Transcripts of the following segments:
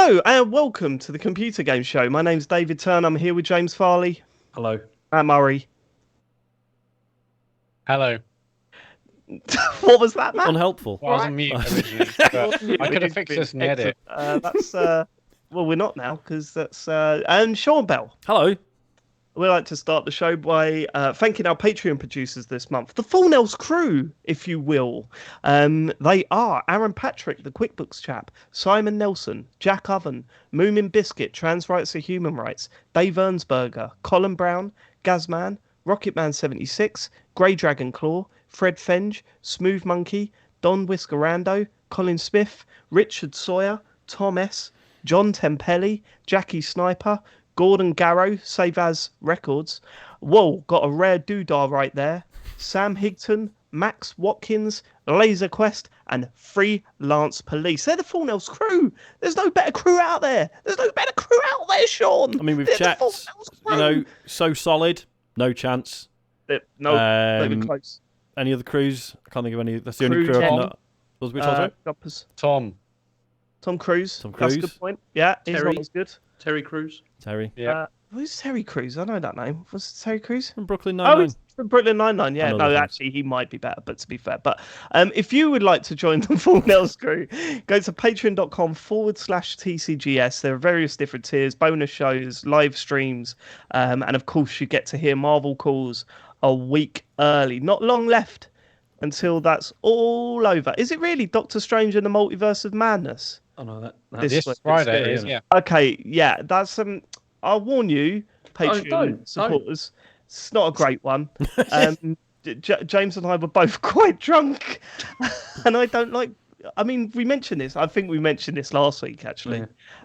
Hello and welcome to the Computer Game Show. My name's David Turn. I'm here with James Farley. Hello. Matt Murray. Hello. What was that, Matt? Unhelpful. Well, I was on mute originally, but I could have fixed this in the edit. That's well, we're not now because that's and Sean Bell. Hello. We'd like to start the show by thanking our Patreon producers this month, the Full Nels crew, if you will. They are Aaron Patrick, the QuickBooks chap, Simon Nelson, Jack Oven, Moomin Biscuit, Trans Rights are Human Rights, Dave Ernsberger, Colin Brown, Gazman, Rocketman76, Grey Dragon Claw, Fred Fenge, Smooth Monkey, Don Whiskerando, Colin Smith, Richard Sawyer, Tom S., John Tempelli, Jackie Sniper, Gordon Garrow, Save As Records. Whoa, got a rare doodah right there. Sam Higton, Max Watkins, Laser Quest, and Freelance Police. They're the Full Nels crew. There's no better crew out there. There's no better crew out there, Sean. I mean, we've checked. So solid. No chance. Not even close. Any other crews? I can't think of any. That's the only crew Tom. I've not. Which one? Tom Cruise. That's a good point. Yeah, he's Terry. not as good. Terry Crews. Terry. Yeah. Who's Terry Crews? I know that name. Was it Terry Crews? From Brooklyn Oh, Nine-Nine. he's from Brooklyn Nine-Nine, yeah. I know No, those actually, he might be better, but to be fair. But if you would like to join the Full Nels crew, go to patreon.com/TCGS. There are various different tiers, bonus shows, live streams, and of course, you get to hear Marvel calls a week early. Not long left until that's all over. Is it really Doctor Strange and the Multiverse of Madness? Oh no, that's This This Friday scary, is, isn't yeah. Okay, yeah, that's I'll warn you, Patreon don't. supporters, it's not a great one. James and I were both quite drunk, and I don't like. I mean, we mentioned this. I think we mentioned this last week, actually.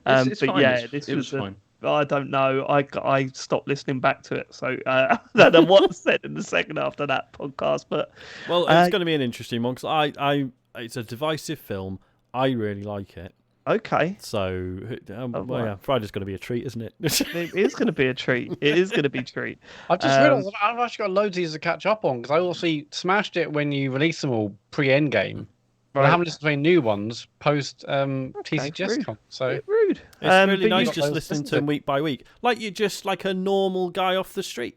Yeah. It's but fine. yeah, It was fine. I don't know. I stopped listening back to it, so I don't know what's said in the second after that podcast. But Well, it's going to be an interesting one because it's a divisive film. I really like it. okay, So, right. yeah, Friday's going to be a treat, isn't it? it is going to be a treat. It is going to be a treat. I've just realised that I've actually got loads of these to catch up on because I also smashed it when you released them all pre-Endgame. But I haven't listened to any new ones post TCGS Con. So Rude. It's really but nice you- just listening to him week by week. Like you're just like a normal guy off the street.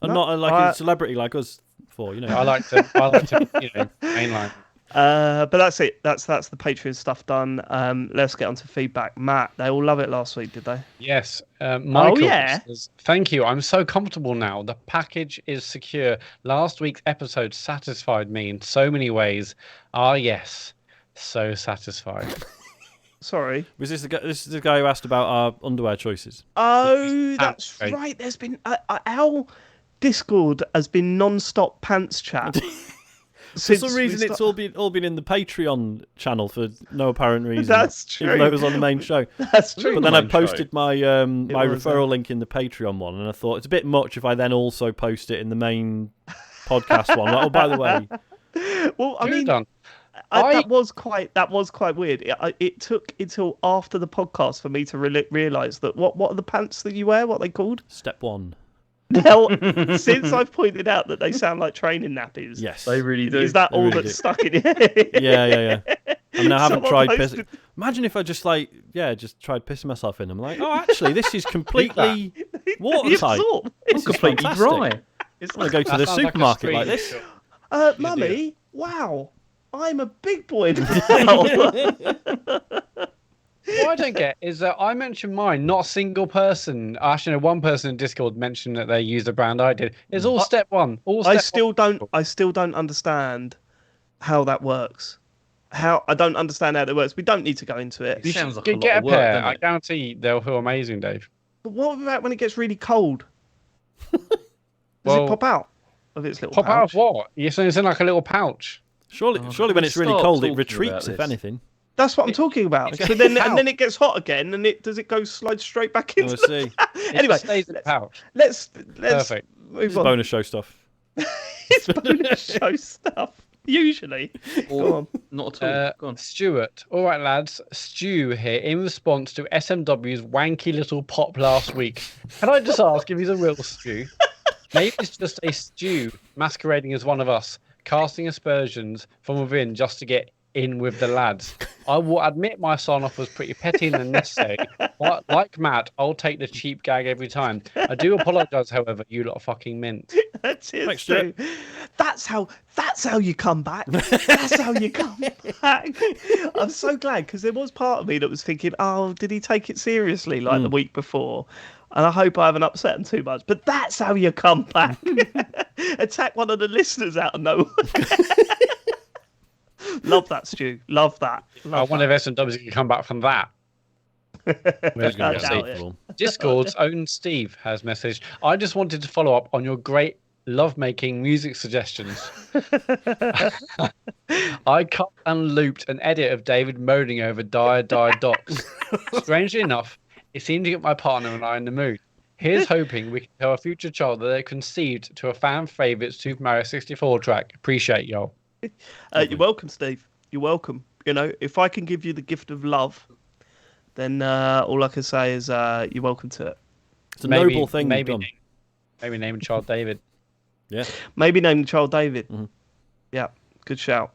And No, not a celebrity like us four, you know. I like to mainline. But that's it. That's the Patreon stuff done. Let's get on to feedback. Matt, they all love it last week, did they? Yes. Michael yeah? says, thank you. I'm so comfortable now. The package is secure. Last week's episode satisfied me in so many ways. Ah, yes. So satisfied. Sorry. Was this the guy? This is the guy who asked about our underwear choices. Oh, that's Okay. right. There's been our Discord has been non-stop pants chat. For some reason, it's all been in the Patreon channel for no apparent reason. That's true. Even though it was on the main show. That's true. But then I main posted my my was, referral link in the Patreon one, and I thought it's a bit much if I then also post it in the main podcast one. Like, oh, by the way, Well, I mean, done. that was quite weird. It took until after the podcast for me to realise that what are the pants that you wear? What are they called? step one. Now, since I've pointed out that they sound like training nappies, Yes, They really do. is that They all really that's do. stuck in your Yeah. I mean, I haven't Someone tried posted- pissing. Imagine if I just tried pissing myself in. I'm like, oh, actually, this is completely watertight. absorb. This is completely fantastic. dry. I'm gonna go to That the sounds like a supermarket like street. this. Mummy, wow, I'm a big boy now. What I don't get is that I mentioned mine, not a single person. Actually, no, one person in Discord mentioned that they used the brand I did. It's all step one. I still don't understand how that works. I don't understand how that works. We don't need to go into it. It sounds like a lot Get a of work, pair. doesn't I it? guarantee they'll feel amazing, Dave. But what about when it gets really cold? Does Well, it pop out of its little Pop out pouch? of what? You're saying it's in like a little pouch. Surely when it's really start cold, it talking retreats. about If this. anything, That's what I'm talking about. So then it gets hot again, and does it go slide straight back into? we'll see. Anyway, It stays in the pouch. let's Perfect. move on. Bonus show stuff. It's bonus show stuff. Usually, go on. Not at all. Go on. Stuart. All right, lads. Stu here in response to SMW's wanky little pop last week. Can I just ask if he's a real Stu? Maybe it's just a Stu masquerading as one of us, casting aspersions from within just to get in with the lads. I will admit my sign-off was pretty petty and unnecessary. But like Matt, I'll take the cheap gag every time. I do apologise, however, you lot of fucking mint. That's it, Thanks, Stu. That's how you come back. That's how you come back. I'm so glad, because there was part of me that was thinking, oh, did he take it seriously like the week before? And I hope I haven't upset him too much. But that's how you come back. Attack one of the listeners out of nowhere. Love that, Stu. Love that. I wonder if S&Ws can come back from that. We're I gonna doubt see. it. Discord's own Steve has messaged, I just wanted to follow up on your great love-making music suggestions. I cut and looped an edit of David moaning over Die Docs. Strangely enough, it seemed to get my partner and I in the mood. Here's hoping we can tell a future child that they're conceived to a fan favourite Super Mario 64 track. Appreciate y'all. You're welcome, Steve. You're welcome. You know, if I can give you the gift of love, then all I can say is you're welcome to it. It's a noble thing you've done. Maybe name the child David. Yeah. Maybe name the child David. Mm-hmm. Yeah, good shout.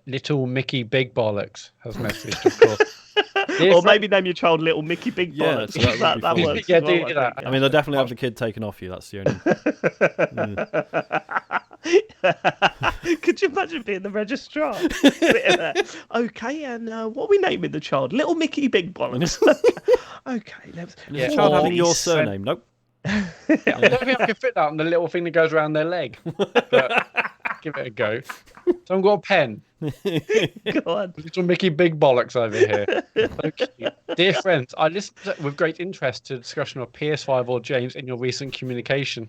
Little Mickey Big Bollocks has messaged, of course. Or maybe name your child Little Mickey Big Yeah, Bollocks. so that would be that fun. works. Yeah, as well, do that. think. I mean, they'll definitely have the kid taken off you. That's the only. Could you imagine being the registrar? Sitting there. Okay, and what are we naming the child? Little Mickey Big Bollocks. Okay, let's. Is the child having your surname? Nope. I don't think I can fit that on the little thing that goes around their leg. But give it a go. Someone got a pen. Go on. Little Mickey Big Bollocks over here. Okay. Dear friends, I listened with great interest to the discussion of PS5 or James in your recent communication.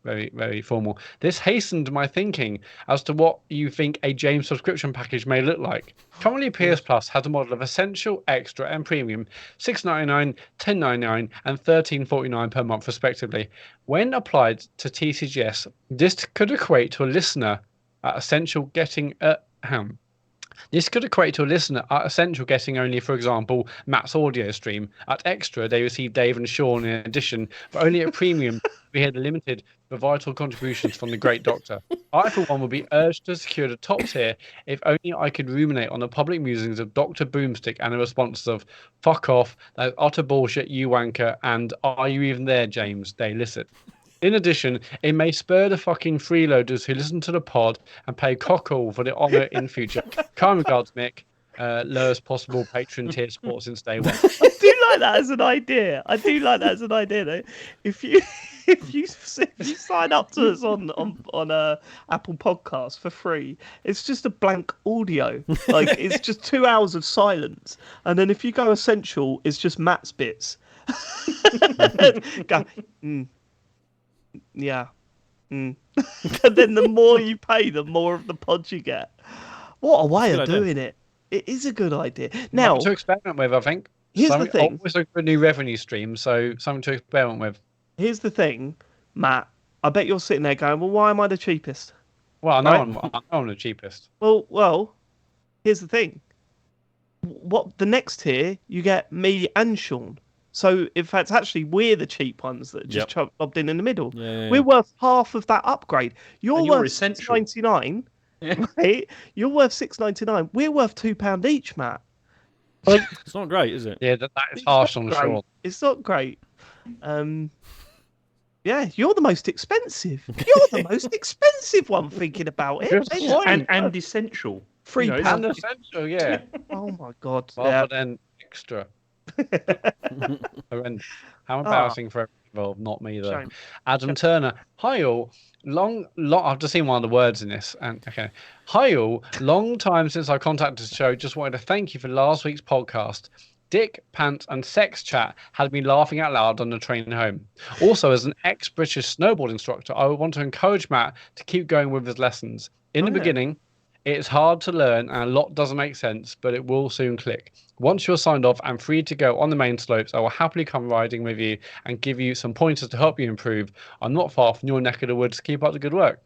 Very, very formal. This hastened my thinking as to what you think a James subscription package may look like. Currently, PS Plus has a model of Essential, Extra, and Premium, $6.99, $10.99, and $13.49 per month, respectively. When applied to TCGS, this could equate to a listener at Essential getting This could equate to a listener at Essential getting only, for example, Matt's audio stream. At Extra, they receive Dave and Sean in addition, but only at Premium, we had limited for vital contributions from the Great Doctor. I, for one, would be urged to secure the top tier if only I could ruminate on the public musings of Dr. Boomstick and the responses of "fuck off," "that's utter bullshit, you wanker," and "are you even there, James?" they elicit. In addition, it may spur the fucking freeloaders who listen to the pod and pay cockle for the honour in future. Kind regards, Mick. Lowest possible patron tier support since day one. I do like that as an idea. Though. If you sign up to us on Apple Podcasts for free, it's just a blank audio. Like it's just 2 hours of silence, and then if you go Essential, it's just Matt's bits. Go, yeah. And then the more you pay, the more of the pod you get. What a way of doing it. It is a good idea. Now, something to experiment with, I think. Here's the thing. Always look for a new revenue stream, so something to experiment with. Here's the thing, Matt. I bet you're sitting there going, well, why am I the cheapest? Well, I know I'm the cheapest. Well, here's the thing. What the next tier, you get me and Sean. So, in fact, actually, we're the cheap ones that just chopped in the middle. Yeah. We're worth half of that upgrade. You're worth essential. $6.99, right? You're worth $6.99. We're worth £2 each, Matt. Like, it's not great, is it? Yeah, that is harsh on Sean. It's not great. Yeah, you're the most expensive. You're the most expensive one. Thinking about it, and essential. £3. And essential, yeah. Oh my god! Rather than extra. Horrendous. How embarrassing for everyone involved, not me though. Shame. Adam Turner. Hi all. Long. I've just seen one of the words in this. And okay. Hi all. Long time since I contacted the show. Just wanted to thank you for last week's podcast. Dick, pants, and sex chat had me laughing out loud on the train home. Also, as an ex-British snowboard instructor, I would want to encourage Matt to keep going with his lessons. In the beginning, it's hard to learn and a lot doesn't make sense, but it will soon click. Once you're signed off and free to go on the main slopes, I will happily come riding with you and give you some pointers to help you improve. I'm not far from your neck of the woods. Keep up the good work.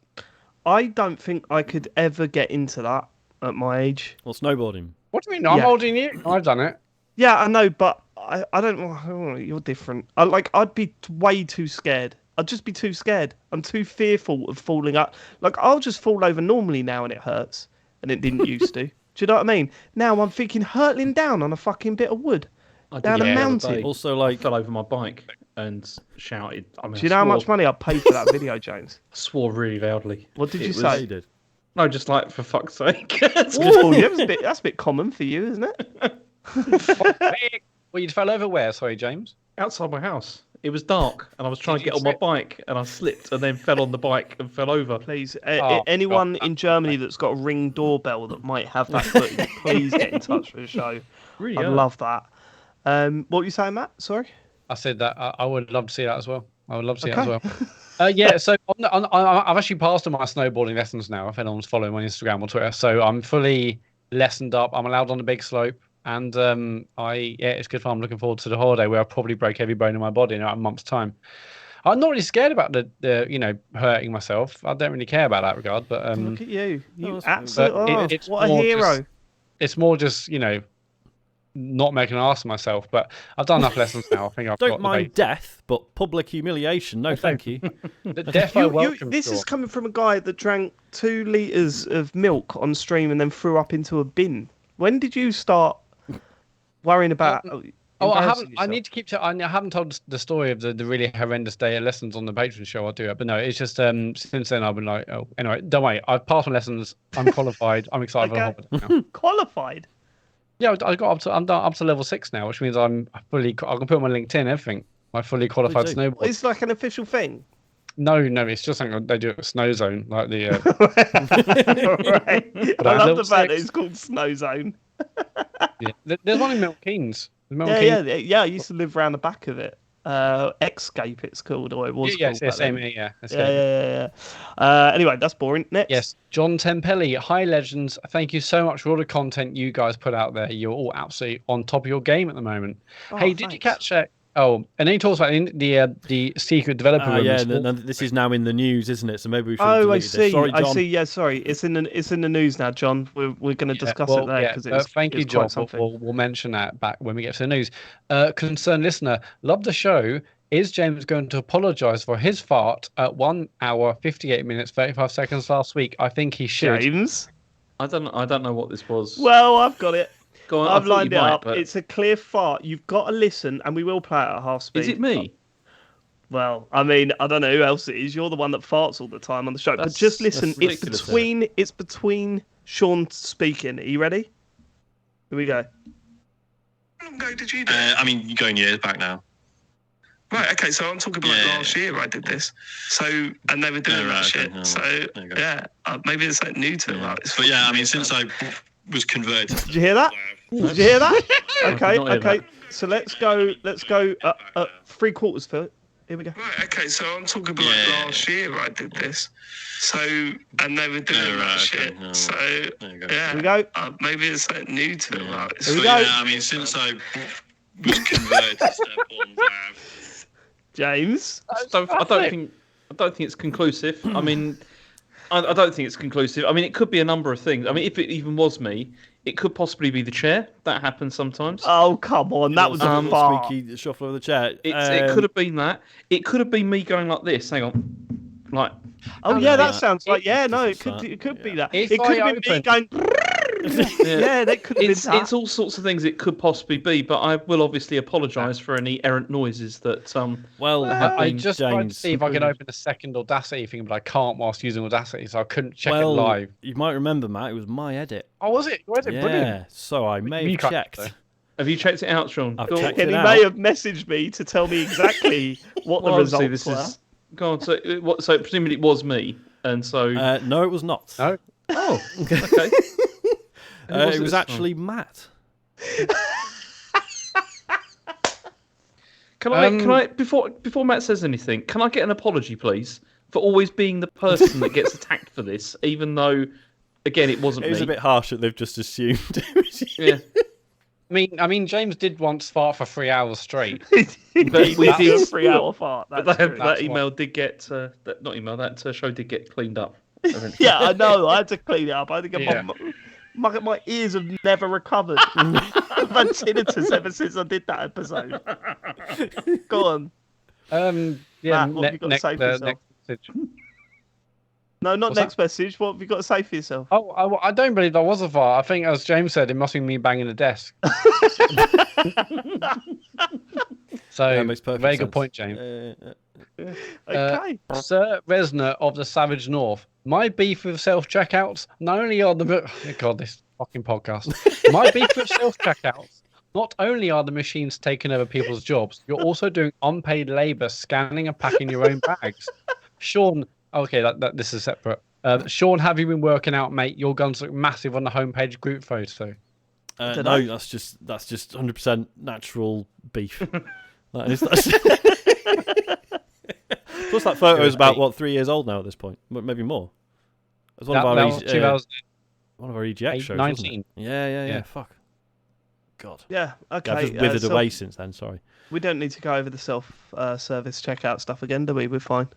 I don't think I could ever get into that at my age. Well, snowboarding. What do you mean? I'm older than you. I've done it. Yeah, I know, but I don't. You're different. I'd be way too scared. I'd just be too scared. I'm too fearful of falling up. Like, I'll just fall over normally now and it hurts. And it didn't used to. Do Do you know what I mean? Now I'm thinking hurtling down on a fucking bit of wood. I Down did a it the other mountain. day. Also, I like, fell over my bike and shouted. I mean, Do you know how much money I paid for that video, James? swore really loudly. What did you It say? yeah, you did. No, just like for fuck's sake. Oh, yeah, that's a bit common for you, isn't it? Well, you fell over where? Sorry, James. Outside my house. It was dark, and I was trying to get on my bike, and I slipped, and then fell on the bike and fell over. Please, Oh, anyone God. in Germany that's got a Ring doorbell that might have that footage, please get in touch with the show. Really? I'd love that. What were you saying, Matt? Sorry. I said that I would love to see that as well. I would love to see that Okay. as well. Yeah, so I've actually passed on my snowboarding lessons now. If anyone's following my Instagram or Twitter, so I'm fully lessoned up. I'm allowed on the big slope, and it's good fun. I'm looking forward to the holiday where I'll probably break every bone in my body in about a month's time. I'm not really scared about the hurting myself. I don't really care about that regard. But Look at you, No, absolutely. it's What a more hero! it's more just not making an ass of myself. But I've done enough lessons now. I think I've Don't got mind death, but public humiliation. No, thank you. the death I welcome. This is sure. coming from a guy that drank 2 liters of milk on stream and then threw up into a bin. When did you start worrying about? Oh, I embarrassing haven't. I yourself? need to keep. I haven't told the story of the really horrendous day of lessons on the Patreon show. I'll do it, but no, it's just since then I've been like, oh, anyway, don't worry. I've passed my lessons. I'm qualified. I'm excited for the holiday now. Qualified. Yeah, I got I'm done up to level 6 now, which means I'm fully. I can put on my LinkedIn everything. My fully qualified do. snowboard. It's like an official thing. No, it's just something they do at Snow Zone, like the. Right. But I I'm love level the fact that 6. it's called Snow Zone. Yeah. There's one in Milton Keynes. Milton Keynes. Yeah. I used to live around the back of it. Escape, it's called, or it was Yeah, called. yeah, back then. same here, yeah. Yeah. Anyway, that's boring. Next. Yes, John Tempelli. Hi, legends. Thank you so much for all the content you guys put out there. You're all absolutely on top of your game at the moment. Oh, Hey, did you thanks. catch Oh, and then he talks about the secret developer room. Yeah, and this is now in the news, isn't it? So maybe we should. Oh, I delete see. This. Sorry, John. I see. Yeah, sorry. It's in the news now, John. We're going to discuss it there because it's thank you, it's John. quite something. We'll mention that back when we get to the news. Concerned listener, love the show. Is James going to apologise for his fart at 1 hour 58 minutes 35 seconds last week? I think he should. James. I don't know what this was. Well, I've got it. Go on, I've lined it might, up. but It's a clear fart. You've got to listen, and we will play it at half speed. is it me? Well, I mean, I don't know who else it is. You're the one that farts all the time on the show. But just listen. that's It's ridiculous, it's between Sean speaking. Are you ready? Here we go. How long ago did you do it? I mean, you're going years back now. Right, okay, so I'm talking about last year I did this. So, and they were doing that shit. okay. So, There you go. yeah, maybe it's like new to Yeah. it. It's But yeah, I fucking mean, new since to I was converted. Did you hear that? Did you hear that? Okay, not hear okay. that. So let's go 3/4 for. Here we go. Right, okay, so I'm talking about Yeah. last year I did this. So, and they were doing that right, shit. okay. So, There you go. yeah. Here we go. Maybe it's like new to it. Yeah. It's Here we But go. yeah, I mean, since I was converted to step on James. I don't think it's conclusive. I mean, I don't think it's conclusive. I mean, it could be a number of things. I mean, if it even was me, it could possibly be the chair. That happens sometimes. Oh come on, that was a fart. squeaky shuffle of the chair. It could have been that. It could have been me going like this. Hang on, like Oh yeah, that Yeah. sounds like no. It Just could be that. that. If It could I have been me opened- going. Yeah, that could have been it's that. all sorts of things it could possibly be. But I will obviously apologise for any errant noises that Well, I James, just tried to see if I could open a second Audacity thing, but I can't whilst using Audacity, so I couldn't check it live. You might remember, Matt. It was my edit. Oh, was it? Was it? Yeah, Brilliant. so I may You have can't, checked. though. Have you checked it out, Sean? I've Go on. checked And it he out. may have messaged me to tell me exactly what Well, the obviously results this were. is. Go on. So presumably it was me, and so. No, it was not. No? Oh, okay. It was this actually Matt. Can I before Matt says anything, can I get an apology, please, for always being the person that gets attacked for this, even though, again, it wasn't It was me. a bit harsh that they've just assumed it was you. Yeah, I mean, James did once fart for 3 hours straight. but we That's did. a 3-hour fart. But That's that, true. that email did get that show did get cleaned up. eventually. Yeah, I know. I had to clean it up. I think Yeah. my ears have never recovered. I've had tinnitus ever since I did that episode. Go on. Yeah. Matt, what have you got to say for yourself? next message. No, not What's next message. What have you got to say for yourself? Oh, I don't believe that was a fart. I think, as James said, it must be me banging the desk. So, Yeah, makes perfect very sense. good point, James. Okay. Sir Resner of the Savage North. My beef with self-checkouts, not only are the... Oh, God, this fucking podcast. My beef with self-checkouts, not only are the machines taking over people's jobs, you're also doing unpaid labour scanning and packing your own bags. Sean... Okay, this is separate. Sean, have you been working out, mate? Your guns look massive on the homepage group photo. No, that's just 100% natural beef. Plus, that photo is about 3 years old now at this point, maybe more. It was one of our EGX shows. 19. Wasn't it? Yeah. Yeah. Fuck. God. Yeah. Okay. I've just withered away since then. Sorry. We don't need to go over the self-service checkout stuff again, do we? We're fine.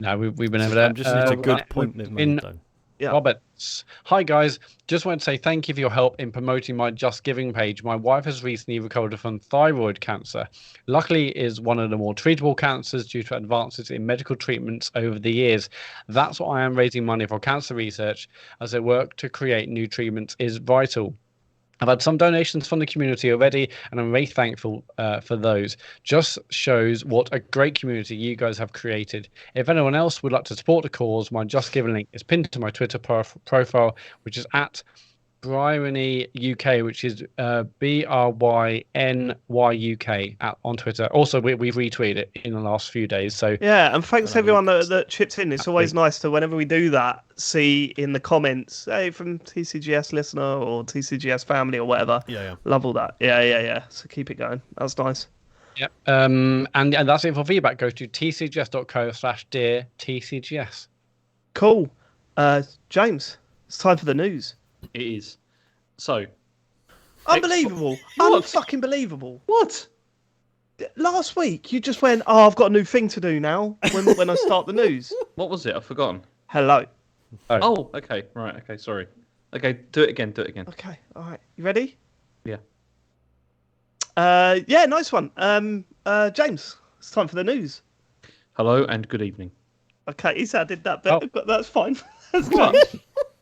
No, we've been over there. It's a good point they've made, though. Yeah. Roberts. Hi, guys. Just want to say thank you for your help in promoting my Just Giving page. My wife has recently recovered from thyroid cancer. Luckily, it is one of the more treatable cancers due to advances in medical treatments over the years. That's why I am raising money for cancer research, as their work to create new treatments is vital. I've had some donations from the community already, and I'm very thankful for those. Just shows what a great community you guys have created. If anyone else would like to support the cause, my Just Giving link is pinned to my Twitter profile, which is at Bryony UK, which is BRYNYUK on Twitter. Also, we've retweeted it in the last few days. So Yeah, and thanks to everyone that chips in. It's always nice to, whenever we do that, see in the comments, hey, from TCGS listener or TCGS family or whatever. Yeah. Love all that. Yeah. So keep it going. That's nice. Yep. And that's it for feedback. Go to tcgs.co/dear TCGS. Cool. James, it's time for the news. It is. So, Unbelievable. What? Unfucking believable. what? Last week, you just went, I've got a new thing to do now when I start the news. What was it? I've forgotten. Hello. Oh, okay. Right. Okay. Sorry. Okay. Do it again. Okay. All right. You ready? Yeah. Yeah, nice one. James, it's time for the news. Hello and good evening. Okay, he said I did that bit, but that's fine. That's What? fine.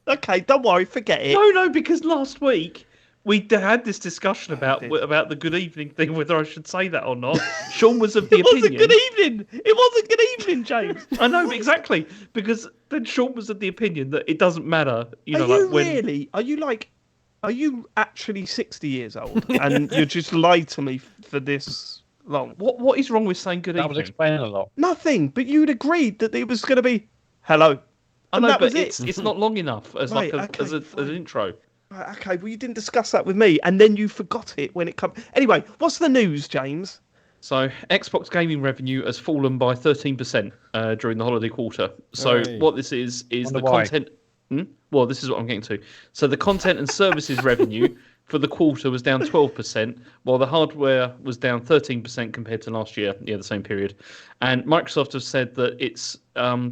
Okay, don't worry, forget it. No, because last week we had this discussion about the good evening thing, whether I should say that or not. Sean was of the It wasn't opinion. good evening. It wasn't good evening, James. I know exactly, because then Sean was of the opinion that it doesn't matter. Are you actually 60 years old and you just lied to me for this long? What is wrong with saying good That evening? would explain a lot. Nothing, but you'd agreed that it was going to be hello. I And know, that but was it. it's not long enough as Right, as okay, an intro. Right, okay, well, you didn't discuss that with me, and then you forgot it when it comes. Anyway, what's the news, James? So, Xbox gaming revenue has fallen by 13% during the holiday quarter. So, Hey. what this is Wonder the why. content. Well, this is what I'm getting to. So, the content and services revenue for the quarter was down 12%, while the hardware was down 13% compared to last year, the same period. And Microsoft have said that it's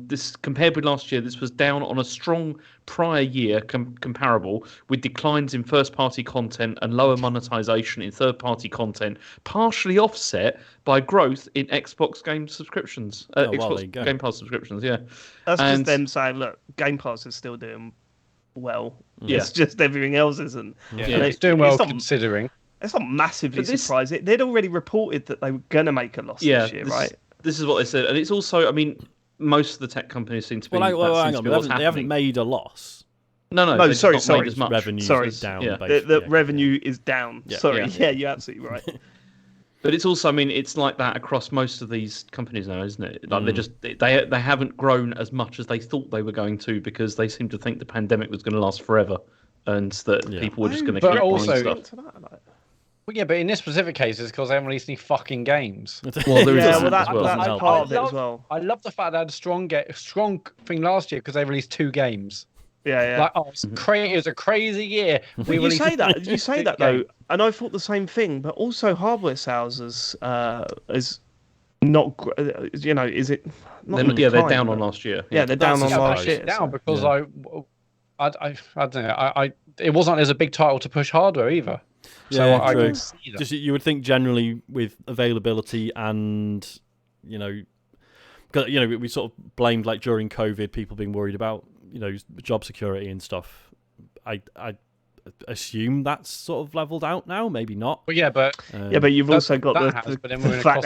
this compared with last year, this was down on a strong prior year comparable, with declines in first-party content and lower monetization in third-party content, partially offset by growth in Xbox game subscriptions. well, there Xbox you go. Game Pass subscriptions, yeah. That's And- just them saying, look, Game Pass is still doing well. Yeah. It's just everything else isn't. Yeah, Yeah. it's doing well It's not- considering. It's not massively But this- surprising. They'd already reported that they were going to make a loss this year, right? This is what they said, and it's also, I mean, most of the tech companies seem to be. Well, that hang seems on. to be what's They haven't happening. made a loss. No, No, they've just sorry, not sorry. made as much. Revenue Sorry. is down. Yeah. basically. The revenue is down. Yeah. Sorry. Yeah. Yeah, you're absolutely right. But it's also, I mean, it's like that across most of these companies now, isn't it? Like they haven't grown as much as they thought they were going to, because they seem to think the pandemic was going to last forever, and that people were just going to But keep also- buying stuff. Well, yeah, but in this specific case, it's because they haven't released any fucking games. Well, there is Yeah, that well, as well. that's help. part of it I as well. I love the fact they had a strong thing last year because they released 2 games. Yeah. Like, oh, it was a crazy year. But you released say that, though, game. and I thought the same thing. But also, hardware sales is not, is it? Not They're decline, down but- on last year. Yeah, they're down on That's last surprise. year. down so- because Yeah. I don't know. It wasn't like there's a big title to push hardware either. So Yeah, I true. can see that. Just you would think generally with availability and because we sort of blamed, like, during COVID, people being worried about job security and stuff. I assume that's sort of leveled out now. Maybe not. Well, yeah, but you've also got the fact that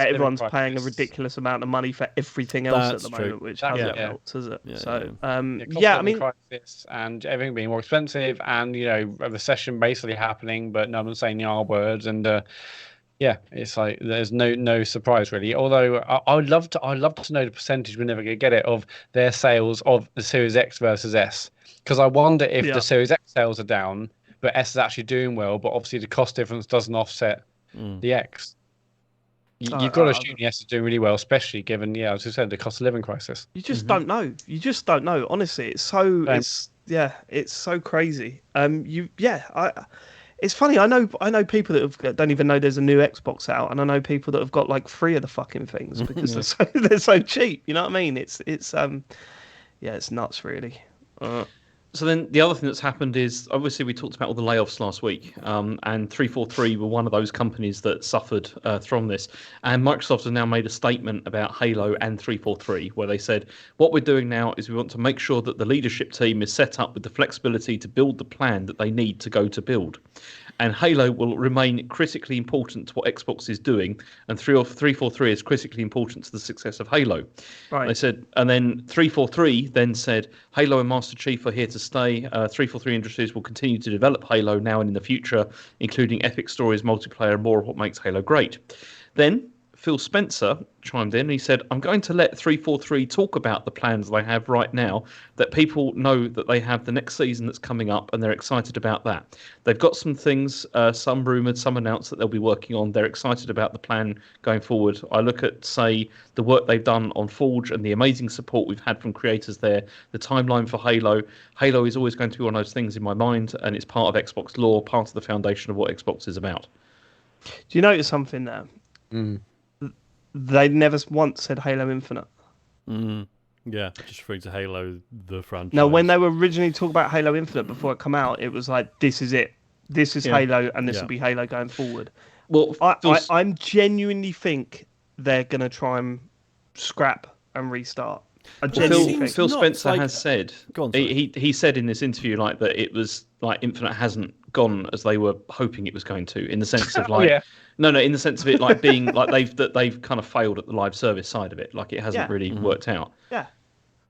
everyone's crisis. paying a ridiculous amount of money for everything else at the moment, which hasn't helped, has it? Crisis and everything being more expensive, and a recession basically happening, but no one's saying the R words, and it's like there's no surprise really. Although I'd love to know the percentage, we're never going to get it, of their sales of the Series X versus S, because I wonder if the Series X sales are down, but S is actually doing well, but obviously the cost difference doesn't offset the X. You've got to assume the S is doing really well, especially given, as you said, the cost of living crisis. You just don't know. You just don't know. Honestly, it's so it's so crazy. It's funny. I know people that don't even know there's a new Xbox out, and I know people that have got like 3 of the fucking things because they're so cheap. You know what I mean? It's nuts, really. So then the other thing that's happened is, obviously we talked about all the layoffs last week, and 343 were one of those companies that suffered from this. And Microsoft has now made a statement about Halo and 343, where they said, what we're doing now is we want to make sure that the leadership team is set up with the flexibility to build the plan that they need to go to build. And Halo will remain critically important to what Xbox is doing, and 343 is critically important to the success of Halo. Right. They said, and then 343 then said, Halo and Master Chief are here to stay. 343 Industries will continue to develop Halo now and in the future, including epic stories, multiplayer, and more of what makes Halo great. Then Phil Spencer chimed in and he said, I'm going to let 343 talk about the plans they have right now, that people know that they have the next season that's coming up and they're excited about that. They've got some things, some rumoured, some announced that they'll be working on. They're excited about the plan going forward. I look at, say, the work they've done on Forge and the amazing support we've had from creators there, the timeline for Halo. Halo is always going to be one of those things in my mind, and it's part of Xbox lore, part of the foundation of what Xbox is about. Do you notice something there? They never once said Halo Infinite. Yeah, just referring to Halo, the franchise. No, when they were originally talking about Halo Infinite before it came out, it was like, this is it. This is Halo, and this will be Halo going forward. Well, I'm genuinely think they're going to try and scrap and restart. Phil Spencer has said, he said in this interview that it was like Infinite hasn't gone as they were hoping it was going to, in the sense of in the sense of it being they've kind of failed at the live service side of it, like it hasn't really worked out. Yeah.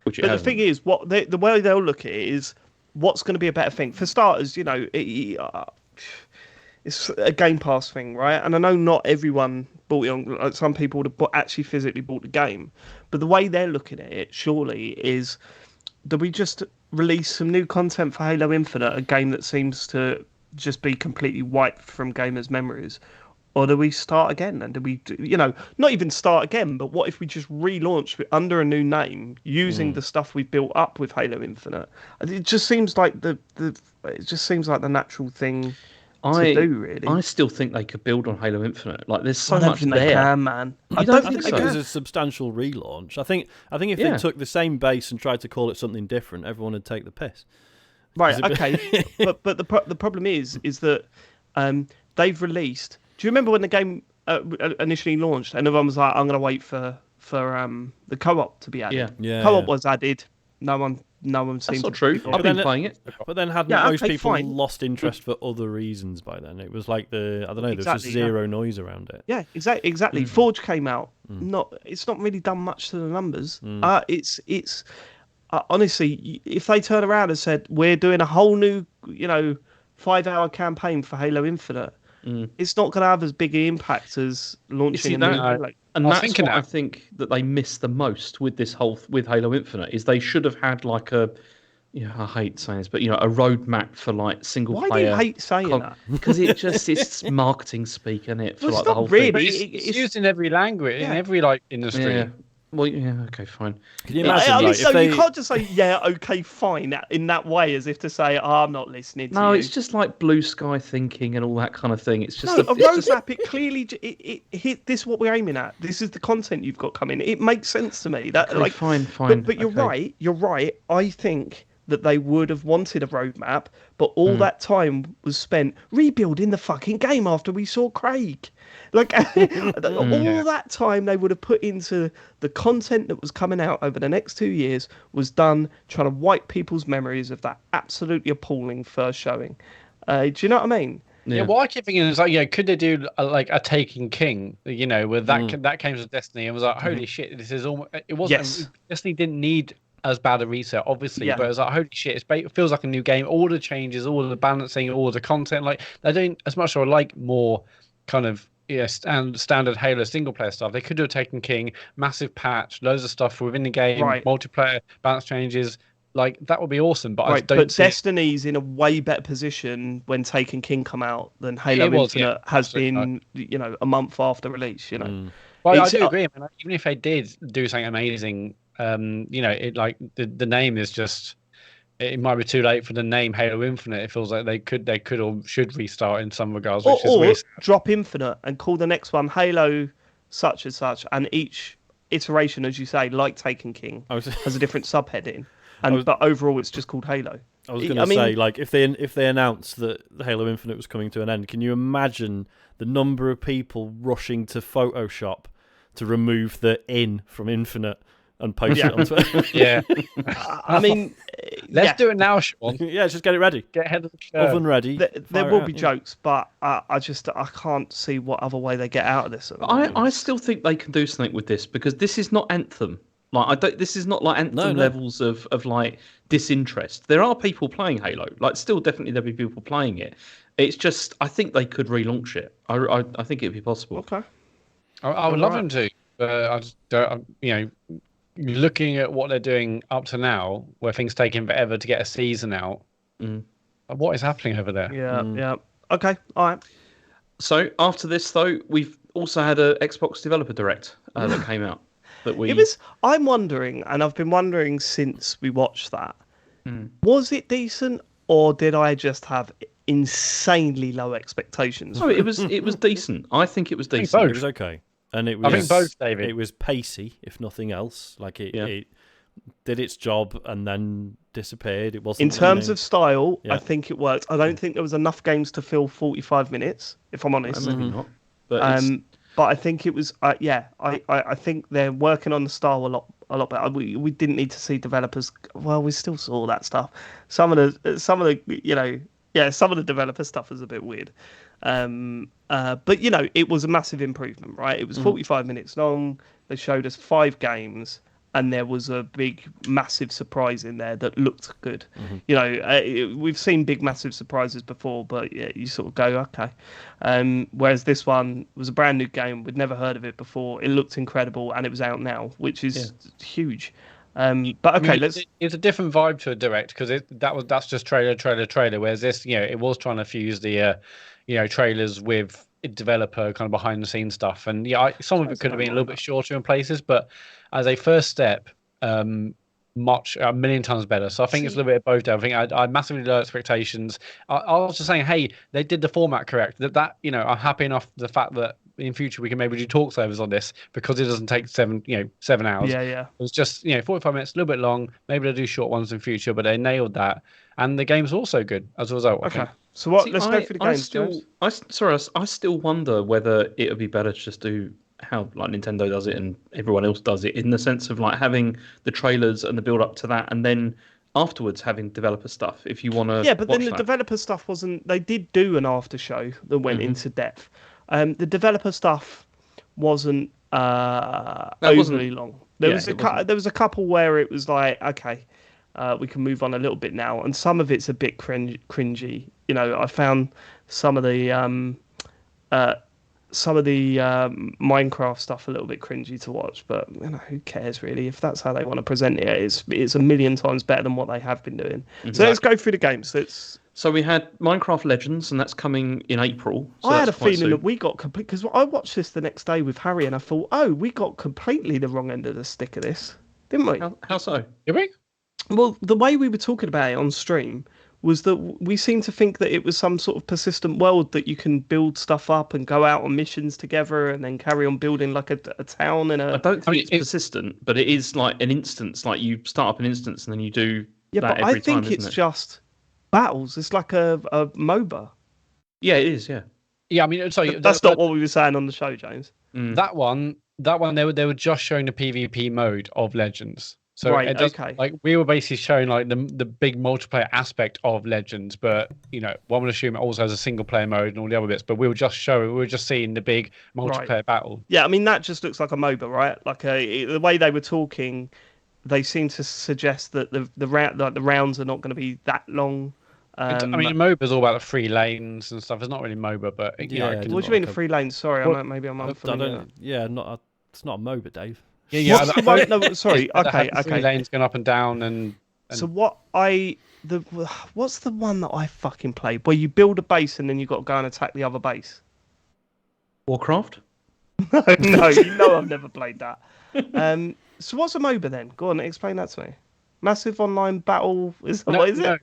But the thing is, the way they'll look at it is what's going to be a better thing. For starters, it's a Game Pass thing, right? And I know not everyone bought it on. Like, some people would have actually physically bought the game, but the way they're looking at it, surely, is that we just release some new content for Halo Infinite, a game that seems to just be completely wiped from gamers' memories, or do we start again? And do we, not even start again, but what if we just relaunch under a new name using the stuff we built up with Halo Infinite? It just seems like the natural thing to do, really. I still think they could build on Halo Infinite. Like, there's so much there. They can, man. I don't think it was a substantial relaunch. I think if they took the same base and tried to call it something different, everyone would take the piss. Right. Okay. but the problem is that they've released. Do you remember when the game initially launched and everyone was like, "I'm going to wait for the co-op to be added"? Yeah. Co-op was added. No one seemed. That's not true. I've been playing it. But then hadn't most people lost interest for other reasons by then? It was like there was just zero noise around it. Yeah, exactly. Forge came out. It's not really done much to the numbers. It's honestly, if they turn around and said we're doing a whole new 5-hour campaign for Halo Infinite, it's not going to have as big an impact as launching and that's what I think that they missed the most with with Halo Infinite, is they should have had like a, I hate saying this, but a roadmap for like single player. Why do you hate saying that? Because it's marketing speak, isn't it? For well, the whole really. thing. It's used in every language, in every industry. Yeah. Well, yeah, okay, fine. Can you imagine? You can't just say, okay, fine, in that way, as if to say, I'm not listening to you. No, it's just like blue sky thinking and all that kind of thing. It's just a roadmap. It clearly it hit this is what we're aiming at. This is the content you've got coming. It makes sense to me. That fine. But you're right. You're right. I think that they would have wanted a roadmap, but all that time was spent rebuilding the fucking game after we saw Craig. Like all that time they would have put into the content that was coming out over the next 2 years was done trying to wipe people's memories of that absolutely appalling first showing. Do you know what I mean? Yeah, what I keep thinking is like, could they do like a Taken King? With that came to Destiny and was like, holy shit, this is almost. It wasn't. Yes. Destiny didn't need as bad a reset, obviously, but it was like, holy shit, it feels like a new game. All the changes, all the balancing, all the content, like they're doing as much or like more kind of standard Halo single player stuff. They could have taken King, massive patch, loads of stuff within the game, multiplayer balance changes. Like that would be awesome, but I don't. But Destiny's in a way better position when Taken King come out than Halo Infinite has been. A month after release. Well, I do agree. I mean, even if they did do something amazing, it like the name is just. It might be too late for the name Halo Infinite. It feels like they could or should restart in some regards. Which is really drop Infinite and call the next one Halo such and such, and each iteration, as you say, like Taken King, has a different subheading. But overall, it's just called Halo. I was going to say, like, if they announced that Halo Infinite was coming to an end, can you imagine the number of people rushing to Photoshop to remove the "in" from Infinite and post it on Twitter? Yeah. I mean, let's do it now, Sean. Yeah, just get it ready. Get ahead of the curve. Oven ready. There will be jokes, but I can't see what other way they get out of this. I still think they can do something with this because this is not Anthem. Like this is not like Anthem levels of like disinterest. There are people playing Halo. Like still, definitely there'll be people playing it. It's just I think they could relaunch it. I think it'd be possible. Okay. I would love them to. I just don't. Looking at what they're doing up to now, where things taking forever to get a season out. What is happening over there? Yeah. Okay. All right. So after this, though, we've also had a Xbox Developer Direct that came out. I'm wondering, and I've been wondering since we watched that, was it decent or did I just have insanely low expectations? No, it was decent. I think it was decent. It was okay. And it was, I think both, David. It was pacey, if nothing else. Like it did its job and then disappeared. It wasn't. In terms of style, I think it worked. I don't think there was enough games to fill 45 minutes, if I'm honest. Maybe not. But I think it was. I think they're working on the style a lot better. We didn't need to see developers. Well, we still saw that stuff. Some of the some of the developer stuff was a bit weird. But it was a massive improvement, right? It was 45 minutes long. They showed us 5 games, and there was a big, massive surprise in there that looked good. We've seen big, massive surprises before, but you sort of go, okay. Whereas this one was a brand new game. We'd never heard of it before. It looked incredible, and it was out now, which is huge. But okay, it's a different vibe to a direct because that's just trailer. Whereas this, it was trying to fuse the, trailers with developer kind of behind the scenes stuff, and some of it could have been a little bit shorter in places, but as a first step, a million times better. So I think it's a little bit of both. I think I massively low expectations. I was just saying, hey, they did the format correct. That I'm happy enough the fact that in future we can maybe do talk servers on this because it doesn't take 7 hours. Yeah. It was just 45 minutes, a little bit long. Maybe they'll do short ones in future, but they nailed that, and the game's also good as a result. Okay. So let's go through the games. I still wonder whether it would be better to just do how like Nintendo does it and everyone else does it, in the sense of like having the trailers and the build up to that, and then afterwards having developer stuff if you want to. Yeah, but then the developer stuff wasn't. They did do an after show that went into depth. The developer stuff wasn't overly long. There was a couple where it was like, okay, we can move on a little bit now, and some of it's a bit cringy. I found some of the Minecraft stuff a little bit cringy to watch, but who cares really? If that's how they want to present it, it's a million times better than what they have been doing. Exactly. So let's go through the games. So we had Minecraft Legends, and that's coming in April. So I had a feeling that we got complete, because I watched this the next day with Harry, and I thought, we got completely the wrong end of the stick of this, didn't we? How so? Did we? Well, the way we were talking about it on stream was that we seemed to think that it was some sort of persistent world that you can build stuff up and go out on missions together and then carry on building like a town. I don't think it's persistent, but it is like an instance. Like you start up an instance and then you do Yeah, that but I every time, think it's isn't it? just battles. It's like a MOBA. Yeah, it is. Yeah. Yeah, I mean, sorry, That's not what we were saying on the show, James. Mm. that one, they were just showing the PvP mode of Legends. So Right, it does, okay. like we were basically showing like the big multiplayer aspect of Legends, but one would assume it also has a single player mode and all the other bits. But we were just seeing the big multiplayer battle. Yeah, I mean that just looks like a MOBA, right? Like the way they were talking, they seem to suggest that the rounds are not going to be that long. I mean, MOBA is all about the 3 lanes and stuff. It's not really MOBA, but Yeah, it can- what do you mean the 3 lanes? Sorry, maybe I'm I unfamiliar. don't. Yeah, it's not a MOBA, Dave. yeah. What's the one? No, sorry. That Okay, had 3 okay. lanes going up and down and So what's the one that I fucking played where you build a base and then you got to go and attack the other base? Warcraft. No, you know I've never played that. So what's a MOBA then? Go on, explain that to me. Massive online battle what is it?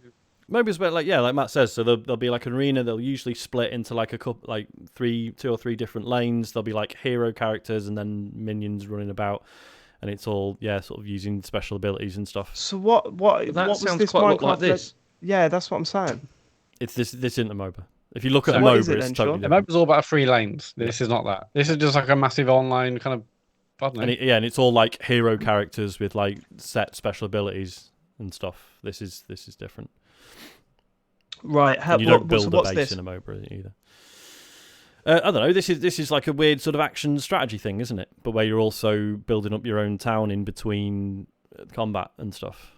Maybe it's about like Matt says. So there'll be like an arena. They'll usually split into like a couple, like 2 or 3 different lanes. There'll be like hero characters and then minions running about, and it's all sort of using special abilities and stuff. So what That was sounds this quite a lot Minecraft? like this. Yeah, that's what I'm saying. It's this isn't a MOBA. If you look at So a what MOBA, is it it's then, totally Sean? The different. MOBA's all about 3 lanes. This is not that. This is just like a massive online kind of. I don't know. And it's all like hero characters with like set special abilities and stuff. This is different. Right. And you don't build a what's base this? in a MOBA either. I don't know. This is like a weird sort of action strategy thing, isn't it? But where you're also building up your own town in between combat and stuff.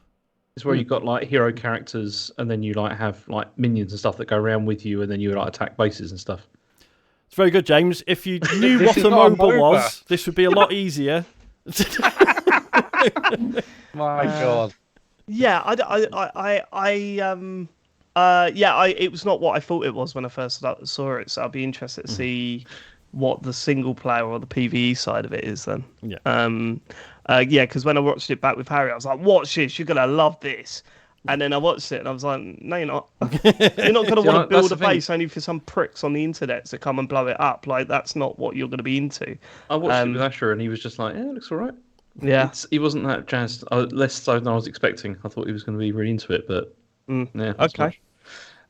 It's where you've got like hero characters, and then you like have like minions and stuff that go around with you, and then you like attack bases and stuff. It's very good, James. If you knew This what is a not a MOBA MOBA. was, this would be a lot easier. My God. Yeah, it was not what I thought it was when I first saw it. So I'll be interested to see what the single player or the PvE side of it is then. Yeah. Because when I watched it back with Harry, I was like, "Watch this, you're gonna love this." And then I watched it and I was like, "No, you're not. You're not gonna want to build a base only for some pricks on the internet to come and blow it up. Like that's not what you're gonna be into." I watched it with Asher, and he was just like, "Yeah, it looks all right." Yeah. He wasn't that jazzed. Less so than I was expecting. I thought he was going to be really into it, but yeah. not so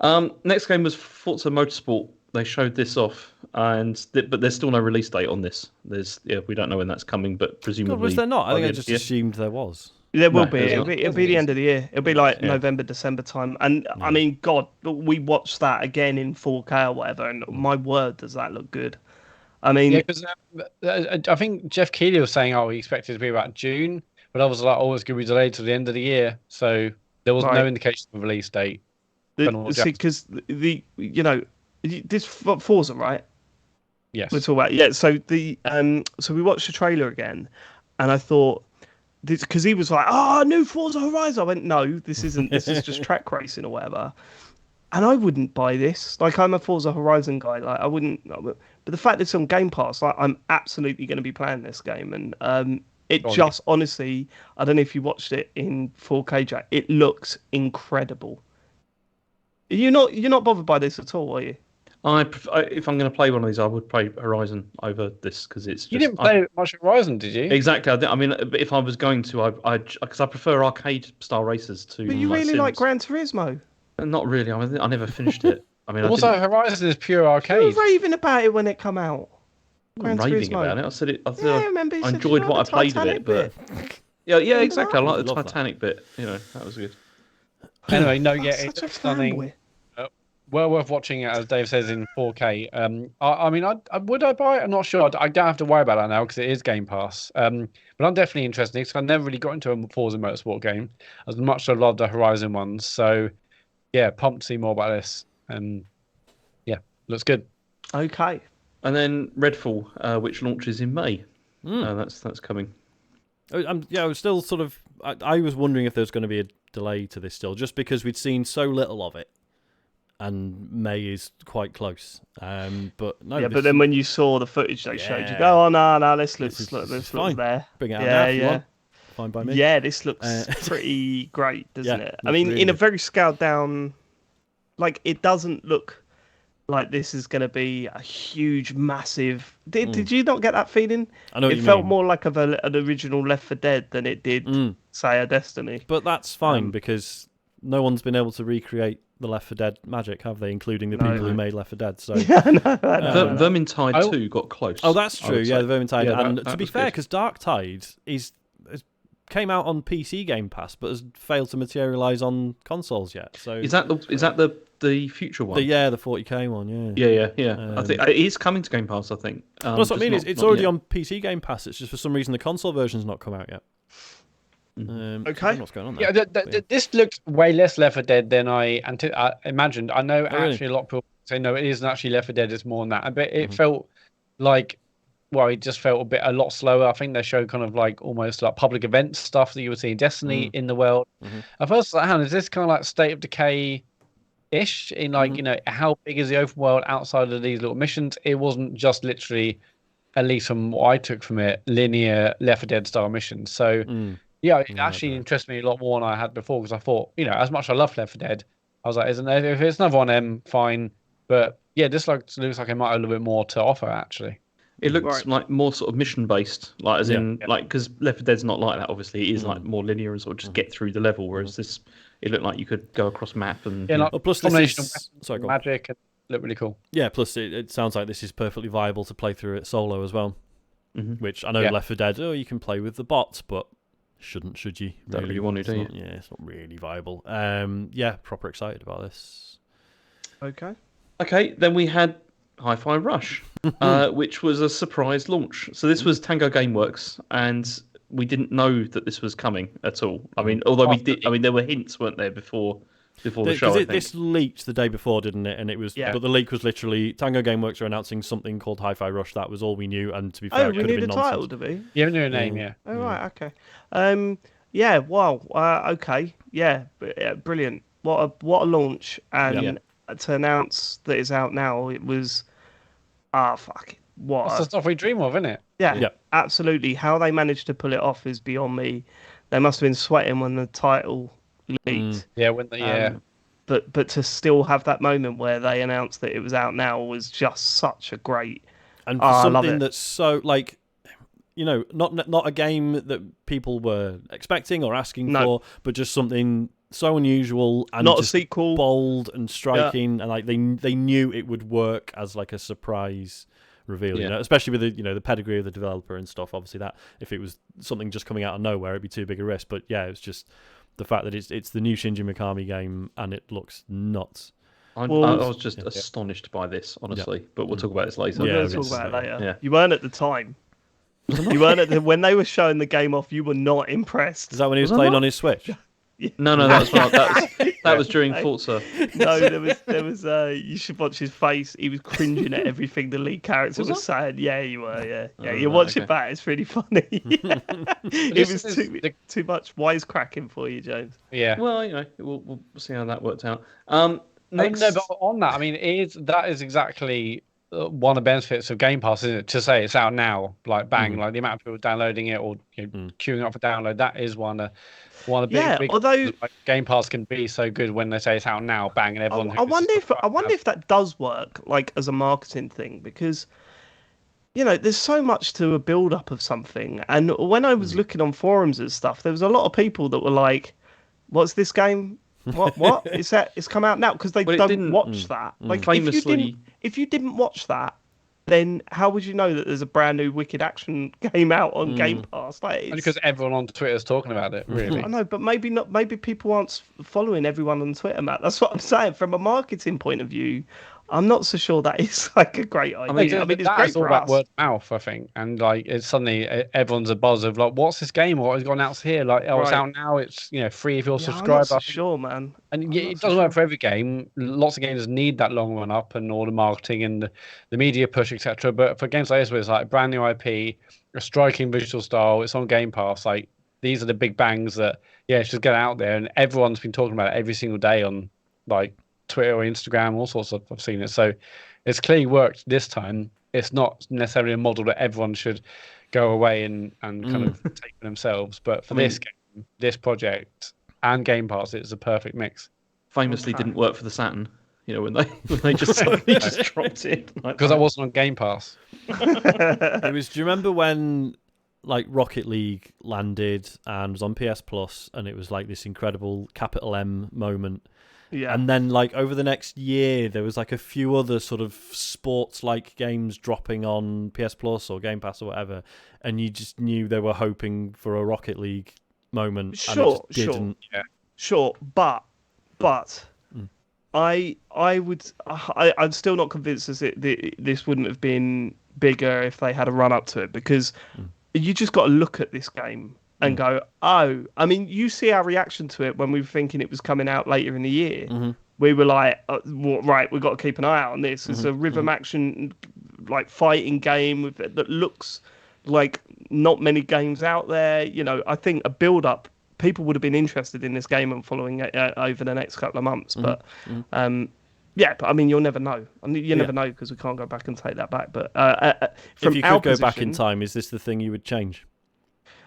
much. Next game was Forza Motorsport. They showed this off, but there's still no release date on this. We don't know when that's coming, but presumably. God, was there not? I think I by the just end of the year. assumed there was. There will No, be. there's It'll not. be the end of the year. It'll be like Yeah. November, December time. And I mean, God, we watched that again in 4K or whatever, and my word, does that look good? I mean, Yeah, because I think Jeff Keighley was saying, he expected it to be about June, but I was like, it's going to be delayed to the end of the year. So there was no indication of a release date. because this Forza, right? Yes. We're talking about So so we watched the trailer again, and I thought because he was like, new Forza Horizon. I went, no, this isn't. This is just track racing or whatever. And I wouldn't buy this. Like, I'm a Forza Horizon guy. Like, I wouldn't. But the fact that it's on Game Pass, like, I'm absolutely going to be playing this game. And honestly, I don't know if you watched it in 4K, Jack. It looks incredible. You're not bothered by this at all, are you? If I'm going to play one of these, I would play Horizon over this because it's just. You didn't play much Horizon, did you? Exactly. I mean, if I was going to, because I prefer arcade style races to. But you really like Gran Turismo. Not really. I mean, I never finished it. I mean, Also, Horizon is pure arcade. You were raving about it when it came out. I'm raving about it. I said it. I remember you I said enjoyed you what I liked the played of it, Titanic but yeah, exactly. I like the Love that. Titanic bit. That was good. Anyway, no, That's it's such a stunning. fanboy. Well worth watching it, as Dave says, in 4K. I mean, would I buy it? I'm not sure. I don't have to worry about that now because it is Game Pass. But I'm definitely interested because I never really got into a Forza Motorsport game as much as I loved the Horizon ones. So, yeah, pumped to see more about this. And yeah, looks good. Okay. And then Redfall, which launches in May. That's coming. I was still sort of. I was wondering if there's going to be a delay to this still, just because we'd seen so little of it. And May is quite close, but no. Yeah, but then when you saw the footage they showed, you go, "Oh no, this looks fine. there." Bring it out now if you want. Fine by me. Yeah, this looks pretty great, doesn't it? I mean, really in a good. very scaled down, like it doesn't look like this is going to be a huge, massive. Did you not get that feeling? I know what it you felt mean. more like an original Left 4 Dead than it did, say, a Destiny. But that's fine because no one's been able to recreate the Left 4 Dead magic, have they? Including the people who made Left 4 Dead. So I know. Vermintide 2 got close. Oh, that's I true. would Yeah, say. the Vermintide. Yeah, and that to be was fair, good. because Darktide came out on PC Game Pass, but has failed to materialise on consoles yet. So Is that the future one? the 40k one? Yeah. Yeah. I think it is coming to Game Pass. I think. That's what I mean. just It's not already yet. on PC Game Pass. It's just for some reason the console version's not come out yet. Okay. I don't know what's going on there. Yeah, this looked way less Left 4 Dead than I imagined. I know really? actually a lot of people say no, it isn't actually Left 4 Dead. It's more than that. But it felt like, well, it just felt a lot slower. I think they showed kind of like almost like public event stuff that you would see in Destiny in the world. At first, I was like, "Hang on, is this kind of like State of Decay-ish in like how big is the open world outside of these little missions?" It wasn't just literally, at least from what I took from it, linear Left 4 Dead style missions. So. Yeah, it actually interested me a lot more than I had before because I thought, as much as I love Left 4 Dead, I was like, if it's another one, fine. But yeah, this looks like it might have a little bit more to offer actually. It looks like more sort of mission based, like because Left 4 Dead's not like that. Obviously, it is like more linear and sort of just get through the level. Whereas this, it looked like you could go across map and Plus combination this is of magic and looked really cool. Yeah, plus it sounds like this is perfectly viable to play through it solo as well. Which I know Left 4 Dead, you can play with the bots, but should you? Don't really want to, do you? Yeah, it's not really viable. Proper excited about this. Okay. Then we had Hi-Fi Rush, which was a surprise launch. So this was Tango Gameworks, and we didn't know that this was coming at all. I mean, although we did. I mean, there were hints, weren't there, before the show? I think. This leaked the day before, didn't it? And it was, but the leak was literally Tango Gameworks are announcing something called Hi-Fi Rush. That was all we knew, and to be fair, it we could knew have the been title, nonsense. did we? You haven't knew a name, yeah. Oh, right, okay. Wow. Okay. Yeah, brilliant. What a launch, and to announce that it's out now, it was fuck. That's the stuff we dream of, isn't it? Yeah, absolutely. How they managed to pull it off is beyond me. They must have been sweating when the title leaked. But to still have that moment where they announced that it was out now was just such a great. And for something that's so like, not a game that people were expecting or asking for, but just something so unusual and not just a sequel, bold and striking, and like they knew it would work as like a surprise reveal, especially with the pedigree of the developer and stuff. Obviously, that if it was something just coming out of nowhere, it'd be too big a risk. But yeah, it's just the fact that it's the new Shinji Mikami game and it looks nuts. I was just astonished by this, honestly. But we'll talk about this later. We're going to talk about it later. Yeah. You weren't at the time. You weren't when they were showing the game off. You were not impressed. Is that when he was playing on his Switch? No, that was during Forza. No, there was. You should watch his face. He was cringing at everything the lead character was saying. Yeah, you were. Yeah. You watch it back. It's really funny. It was too much wisecracking for you, James. Yeah. Well, we'll see how that worked out. Next... No, but on that, I mean, that is exactly one of the benefits of Game Pass, isn't it? To say it's out now, like bang, like the amount of people downloading it or queuing up for download. That is one of the big although like, Game Pass can be so good when they say it's out now, bang, and everyone. I wonder if that does work, like as a marketing thing, because there's so much to a build up of something. And when I was looking on forums and stuff, there was a lot of people that were like, "What's this game? What is that? It's come out now," because they don't watch that. Like famously, if you didn't watch that, then how would you know that there's a brand new Wicked Action game out on Game Pass? Like, because everyone on Twitter is talking about it, really. I know, but maybe not. Maybe people aren't following everyone on Twitter, Matt. That's what I'm saying. From a marketing point of view, I'm not so sure that is like a great idea. I mean, it's great all for about us. word of mouth, I think, and like it's suddenly everyone's a buzz of like, what's this game? What has got announced here? Like, it's out now. It's free if you're subscribed. I'm not so sure, man. And it doesn't work for every game. Lots of games need that long run up and all the marketing and the media push, etc. But for games like this, where it's like brand new IP, a striking visual style, it's on Game Pass. Like these are the big bangs that just get out there, and everyone's been talking about it every single day on like Twitter or Instagram, all sorts of. I've seen it, so it's clearly worked this time. It's not necessarily a model that everyone should go away and kind of take for themselves. But for this game, this project, and Game Pass, it's a perfect mix. Famously didn't work for the Saturn, when they just suddenly just dropped it. Because that wasn't on Game Pass. It was. Do you remember when like Rocket League landed and was on PS Plus, and it was like this incredible capital M moment. Yeah. And then, like, over the next year, there was like a few other sort of sports-like games dropping on PS Plus or Game Pass or whatever, and you just knew they were hoping for a Rocket League moment. Sure, and it just didn't. Sure, but I'm still not convinced that this wouldn't have been bigger if they had a run up to it, because you just got to look at this game and go, oh, I mean, you see our reaction to it when we were thinking it was coming out later in the year. Mm-hmm. We were like, right, we've got to keep an eye out on this. It's a rhythm action, like, fighting game that looks like not many games out there. You know, I think a build-up, people would have been interested in this game and following it over the next couple of months. But, yeah, but I mean, you'll never know. I mean, you never know, because we can't go back and take that back. But from if you our could go back in position- time, is this the thing you would change?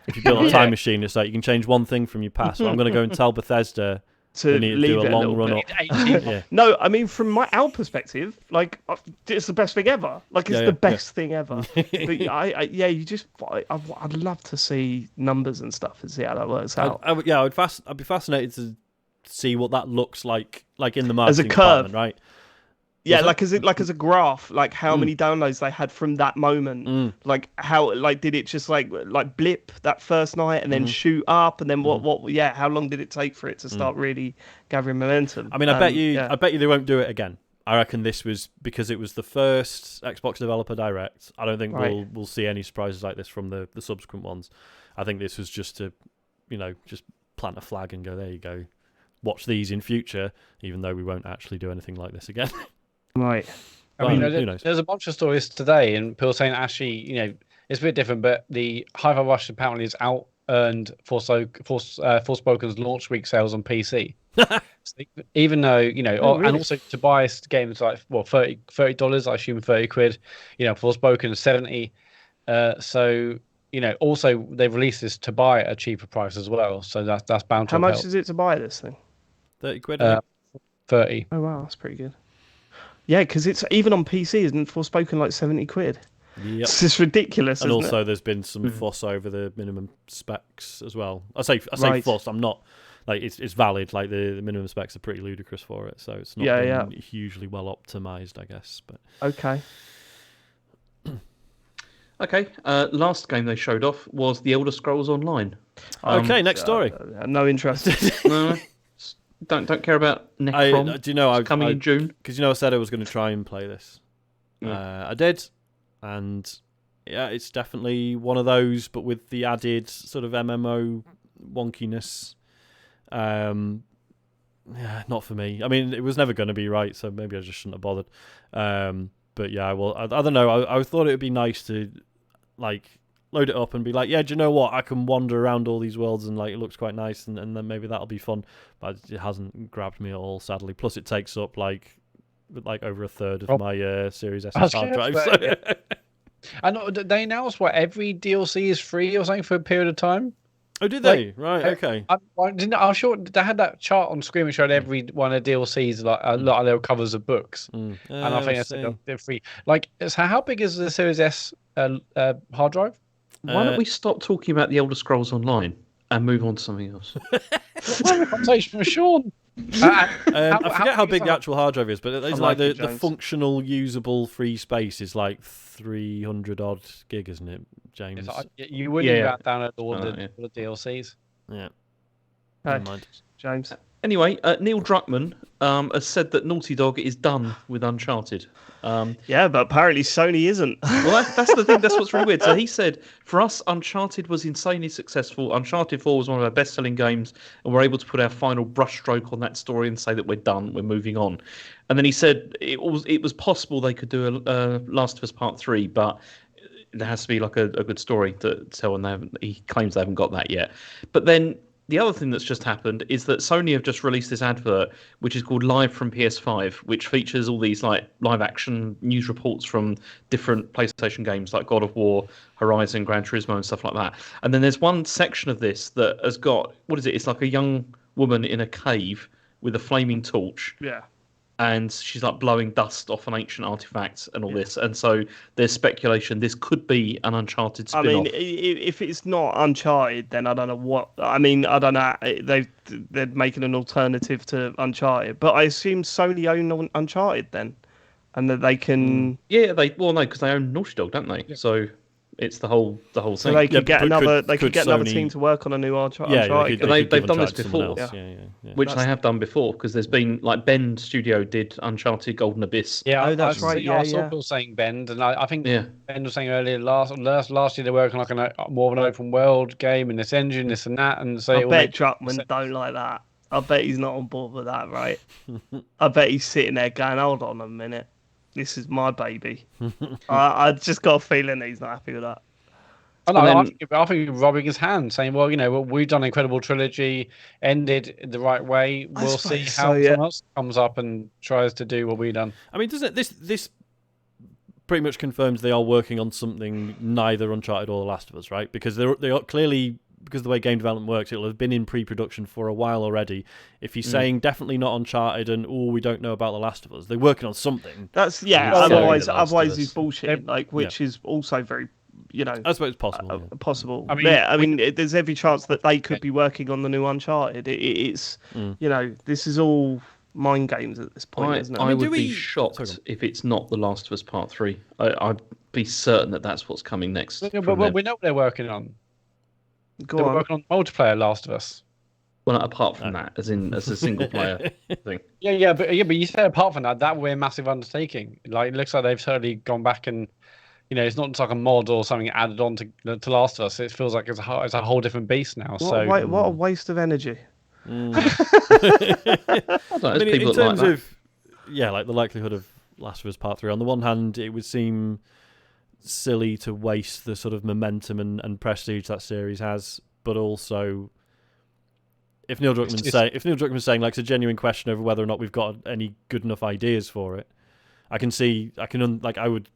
If you built a time machine, it's like you can change one thing from your past. Well, I'm going to go and tell Bethesda to they need to leave do a it a long little run bit. up. Yeah. No, I mean, from our perspective, like, it's the best thing ever. Like, it's the best thing ever. But I'd love to see numbers and stuff and see how that works out. I'd be fascinated to see what that looks like in the As a marketing curve. department, right? Yeah, Was like as a graph, like how many downloads they had from that moment. Like how, like, did it just like blip that first night and then shoot up, and then how long did it take for it to start really gathering momentum? I mean, I bet you they won't do it again. I reckon this was because it was the first Xbox Developer Direct. I don't think we'll see any surprises like this from the subsequent ones. I think this was just to, just plant a flag and go, there you go, watch these in future, even though we won't actually do anything like this again. Right. I mean, who knows? there's a bunch of stories today, and people saying actually, it's a bit different, but the Hi-Fi Rush apparently has out-earned Forspoken's launch week sales on PC. So even though, really? and also to buy games like, $30, I assume £30, Forspoken is 70. So, also they've released this to buy at a cheaper price as well. So that's bound to How much help. is it to buy this thing? £30. 30. Oh wow, that's pretty good. Yeah, because it's even on PC, isn't Forspoken like 70 quid? Yep. It's just ridiculous. And isn't also, it? there's been some fuss over the minimum specs as well. I say Right. fuss. I'm not like it's valid. Like the minimum specs are pretty ludicrous for it, so it's not been hugely well optimized, I guess. But Okay. Okay, last game they showed off was The Elder Scrolls Online. okay, next story. No interest. No, don't care about Necrom. Do you know It's coming in June? Because I said I was going to try and play this. I did, and yeah, it's definitely one of those, but with the added sort of MMO wonkiness. Yeah, not for me. I mean, it was never going to be right, so maybe I just shouldn't have bothered. But yeah, well, I don't know. I thought it would be nice to like load it up and be like, yeah, do you know what? I can wander around all these worlds and like it looks quite nice, and then maybe that'll be fun. But it hasn't grabbed me at all, sadly. Plus, it takes up like over a third of my Series S hard drive. So. I know they announced every DLC is free or something for a period of time. Oh, did they? Right, okay. I'm sure they had that chart on screen which showed every one of the DLCs, like a lot of their covers of books, and I think they're free. Like, so how big is the Series S hard drive? Why don't we stop talking about The Elder Scrolls Online and move on to something else? What a conversation with Sean. I forget how big the actual hard drive is, but it's like the James. functional, usable free space is like 300 odd gig, isn't it, James? You wouldn't download all the DLCs. Yeah. Hey, Never mind. James. Anyway, Neil Druckmann has said that Naughty Dog is done with Uncharted. Yeah, but apparently Sony isn't. Well, that's the thing. That's what's really weird. So he said, for us, Uncharted was insanely successful. Uncharted 4 was one of our best-selling games, and we're able to put our final brushstroke on that story and say that we're done, we're moving on. And then he said it was possible they could do a Last of Us Part 3, but there has to be like a good story to tell, and he claims they haven't got that yet. But then the other thing that's just happened is that Sony have just released this advert, which is called Live from PS5, which features all these like live action news reports from different PlayStation games like God of War, Horizon, Gran Turismo, and stuff like that. And then there's one section of this that has got, what is it? It's like a young woman in a cave with a flaming torch. Yeah. and she's like blowing dust off an ancient artifact and all this. And so there's speculation this could be an Uncharted I spin-off. mean, if it's not Uncharted, then I don't know what. I mean, I don't know. They're making an alternative to Uncharted, but I assume Sony own Uncharted then, and that they can. Yeah, no, because they own Naughty Dog, don't they? Yeah. So it's the whole So thing. they could get but another. could- They could could get another Sony- team to work on a new Uncharted. Yeah, Uncharted they game. could they've give done this Uncharted to someone before. else. Yeah. Which they have done before, because there's been like Bend Studio did Uncharted Golden Abyss. Yeah, Oh, that's right, I yeah, saw yeah. people saying Bend, and I think Yeah. Ben was saying earlier last year they were working like more of an open world game in this engine, this and that, and so I it will bet make Druckmann sense. don't like that. I bet he's not on board with that, right? I bet he's sitting there going, "Hold on a minute, this is my baby." I just got a feeling he's not happy with that. I And think he's rubbing his hand, saying, "Well, we've done an incredible trilogy, ended the right way. I We'll see suppose how so, yeah. someone else comes up and tries to do what we've done." I mean, doesn't this pretty much confirms they are working on something neither Uncharted or The Last of Us, right? Because they are clearly, because of the way game development works, it'll have been in pre-production for a while already. If you're saying definitely not Uncharted and we don't know about The Last of Us, they're working on something. That's Well, Otherwise, The Last of otherwise Us. he's bullshitting. Like, which is also very, I suppose it's possible. yeah. possible. I mean, I mean, there's every chance that they could be working on the new Uncharted. It's, this is all mind games at this point, isn't it? I mean, do would be we- shocked Sorry. if it's not The Last of Us Part 3. I'd be certain that that's what's coming next. But from them. we know what they're working on. Go They're on. working on multiplayer Last of Us. Well, apart from that, as a single player thing. Yeah, but you said apart from that, that would be a massive undertaking. Like, it looks like they've totally gone back and, it's not just like a mod or something added on to Last of Us. It feels like it's a whole different beast now. What a waste of energy. I don't know, there's I mean, people in that like terms that. of like the likelihood of Last of Us Part 3, on the one hand, it would seem silly to waste the sort of momentum and prestige that series has, but also if Neil Druckmann's saying like it's a genuine question over whether or not we've got any good enough ideas for it, I would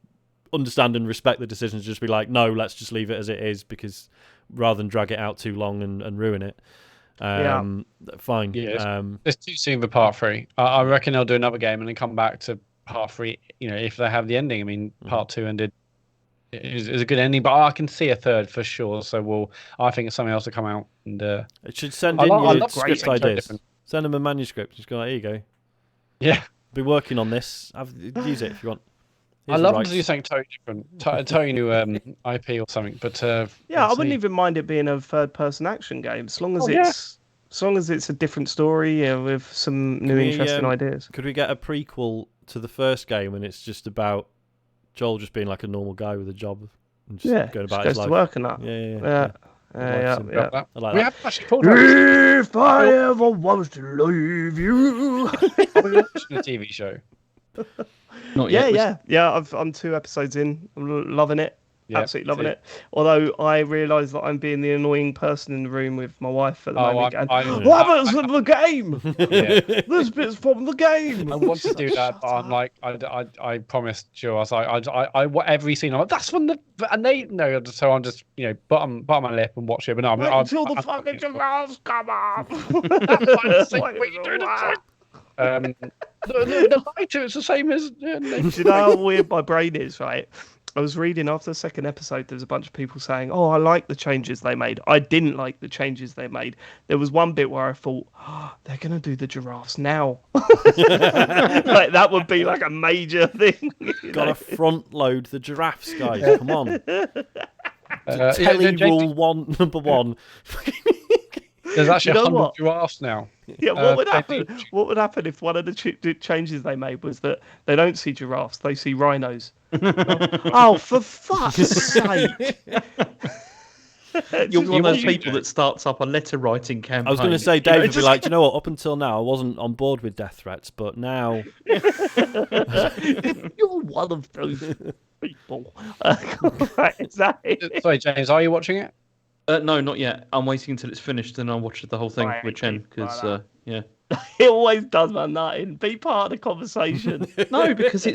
understand and respect the decision to just be like, no, let's just leave it as it is, because rather than drag it out too long and ruin it. Fine. Yeah, it's too soon for Part 3. I reckon they'll do another game and then come back to Part 3. If they have the ending. I mean, Part 2 ended. Is a good ending, but I can see a third for sure. So I think something else will come out. And it should send I in love your great script things, very ideas. different. Send them a manuscript. Just go, here you go. yeah, Be working on this. Use it if you want. I Here's the love them rights. to do something totally different, totally new IP or something. But I let's wouldn't see. even mind it being a third-person action game, as long as yeah. it's a different story with some new we, interesting ideas. Could we get a prequel to the first game and it's just about Joel just being like a normal guy with a job and just going Just about goes his life? to work and that. Yeah. Yeah. I like We that. haven't actually talked about this. If I ever was to leave you. Are we watching a TV show? Not yet. Yeah. I'm 2 episodes in. I'm loving it. Yeah, Absolutely loving see. it. Although I realise that I'm being the annoying person in the room with my wife at the moment. I'm- What happens in the game? Yeah. This bit's from the game. I want to do that, but I'm like, I promised Joe. I was like, I every scene. I'm like, that's from the, and they no. So I'm just, bottom my lip and watch it. But no, Wait until the fucking giraffes come up. The lighter, it's the same as. Do you know how weird my brain is, right? I was reading after the second episode, there was a bunch of people saying, "Oh, I like the changes they made." I didn't like the changes they made. There was one bit where I thought, "Oh, they're going to do the giraffes now." Like, that would be like a major thing. Gotta front load the giraffes, guys. Come on. Telly rule number 1. There's actually You know 100 what? giraffes now. Yeah, what would they happen? do- What would happen if one of the changes they made was that they don't see giraffes, they see rhinos? Oh, for fuck's sake! You're one of those people that starts up a letter writing campaign. I was going to say, You know, Dave would be just- like, "Do you know what? Up until now, I wasn't on board with death threats, but now You're one of those people. Right, is that it? Sorry, James, are you watching it? No, not yet. I'm waiting until it's finished and I'll watch the whole thing Right, with Chen, keep like because, yeah. It always does my nutting. Be part of the conversation. No, because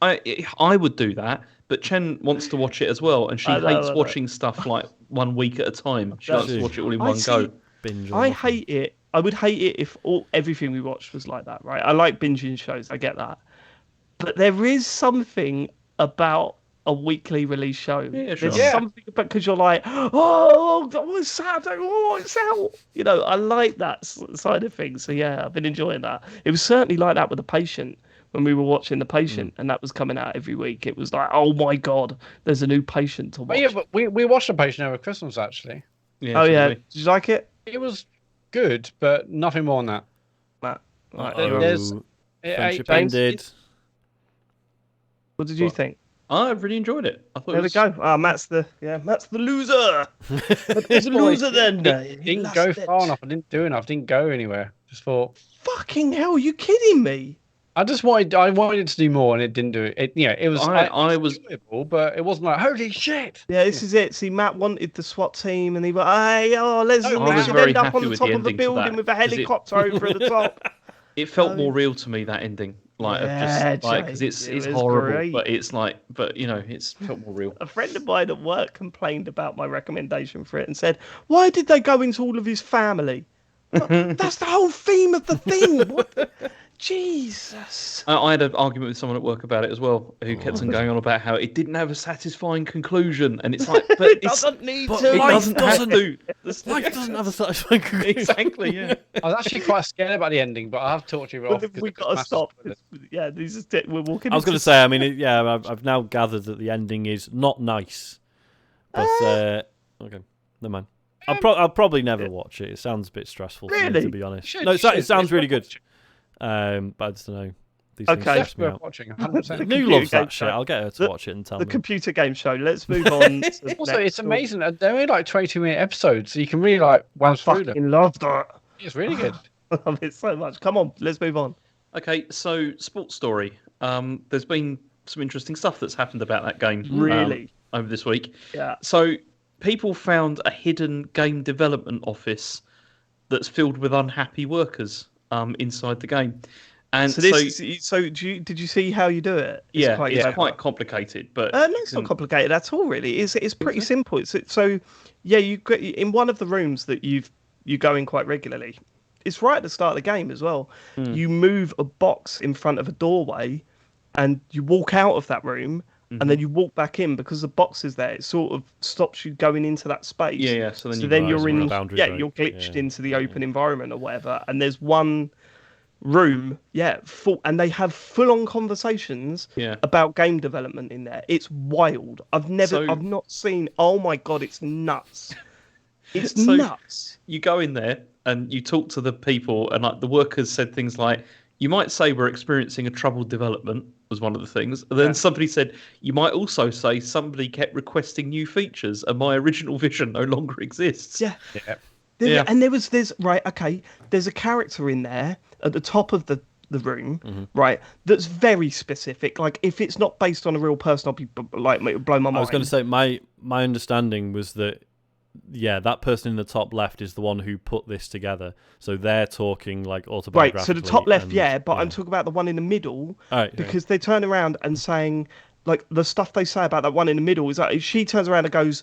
I would do that, but Chen wants to watch it as well, and she I know, hates I know. watching stuff like 1 week at a time. She That's likes to true. watch it all in I one see. go. binge. I hate it I would hate it if everything we watched was like that, right? I like binging shows, I get that, but there is something about a weekly release show. Yeah, sure. There's something about because you're like, oh, it's Saturday, oh, it's out. You know, I like that side of things. So yeah, I've been enjoying that. It was certainly like that with The Patient when we were watching The Patient, and that was coming out every week. It was like, oh my god, there's a new Patient to watch. Oh, yeah, but we watched The Patient over Christmas actually. Yeah, oh yeah, did you like it? It was good, but nothing more than that. There's friendship James, ended. What did you think? I really enjoyed it. I thought There we go. Matt's the loser. It's a loser then. Didn't go far enough. I didn't do enough. Didn't go anywhere. Just thought. Fucking hell! You kidding me? I wanted it to do more, and it didn't do it. It was. I was enjoyable, but it wasn't like holy shit. Yeah, this is it. See, Matt wanted the SWAT team, and he was, let's I was very end up happy on the with top the of the ending to building that, with a 'cause helicopter over the top. It felt more real to me, that ending, because it's horrible, great. but it's it's felt more real. A friend of mine at work complained about my recommendation for it and said, "Why did they go into all of his family? That's the whole theme of the thing." What? Jesus. I had an argument with someone at work about it as well, who kept on going on about how it didn't have a satisfying conclusion, and it's like, but it doesn't need but to. It life doesn't have to. Life doesn't have a satisfying conclusion. Exactly, yeah. I was actually quite scared about the ending, but I have talked to you about. We've got to stop. Yeah, these are we're walking. I was going to say, I mean, I've now gathered that the ending is not nice, but okay, never mind. I'll probably never watch it. It sounds a bit stressful for me, Really? to be honest. Should. It sounds really good. Watch it. But I just don't know. These things Okay. stress me Worth out. watching. 100%. New computer loves game that shit. show. I'll get her to watch it and tell The me. computer game show. Let's move on. To Also, next it's amazing. They're only like 22-minute episodes, so you can really one through them. Fucking love that. It's really good. I love it so much. Come on, let's move on. Okay, so sports story. There's been some interesting stuff that's happened about that game. Really? Over this week. Yeah. So people found a hidden game development office that's filled with unhappy workers inside the game. And So did you see how you do it? It's quite complicated, but No, it's not complicated at all. Really, it's pretty simple. You get in one of the rooms that you go in quite regularly. It's right at the start of the game as well. You move a box in front of a doorway, and you walk out of that room, and then you walk back in because the box is there. It sort of stops you going into that space. Yeah. So So then then you're you're in in. boundary Yeah, zone. you're glitched Yeah. into the open environment or whatever. And there's one room, and they have full-on conversations about game development in there. It's wild. I've not seen. Oh my god, it's nuts. It's nuts. You go in there and you talk to the people, and like the workers said things like, "You might say we're experiencing a troubled development," was one of the things. And then somebody said, "You might also say somebody kept requesting new features, and my original vision no longer exists." Yeah. Yeah. And there's a character in there at the top of the room, right, that's very specific. Like, if it's not based on a real person, I'll be like, it would blow my mind. I was going to say, my understanding was that, that person in the top left is the one who put this together. So they're talking like autobiographically. Right, so the top left, but I'm talking about the one in the middle, because they turn around and saying, like, the stuff they say about that one in the middle is like, she turns around and goes,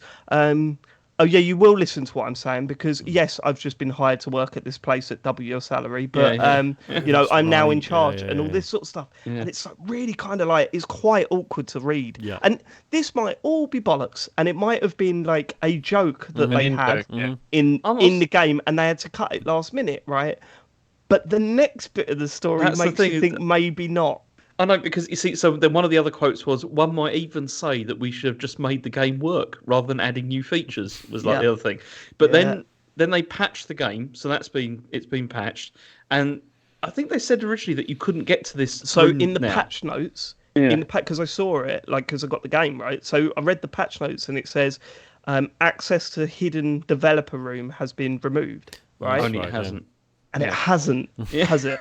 "Oh yeah, you will listen to what I'm saying because yes, I've just been hired to work at this place at double your salary, but I'm now in charge and all this sort of stuff." Yeah. And it's like really kind of like, it's quite awkward to read. Yeah. And this might all be bollocks, and it might have been like a joke that they had in the game, and they had to cut it last minute, right? But the next bit of the story makes you think maybe not. I know, because you see, so then one of the other quotes was, "One might even say that we should have just made the game work rather than adding new features," was like the other thing. But then they patched the game, so it's been patched, and I think they said originally that you couldn't get to this. So in the patch notes, because I saw it, like, because I got the game, right? So I read the patch notes, and it says access to hidden developer room has been removed, right? Only it hasn't. And it hasn't, has it?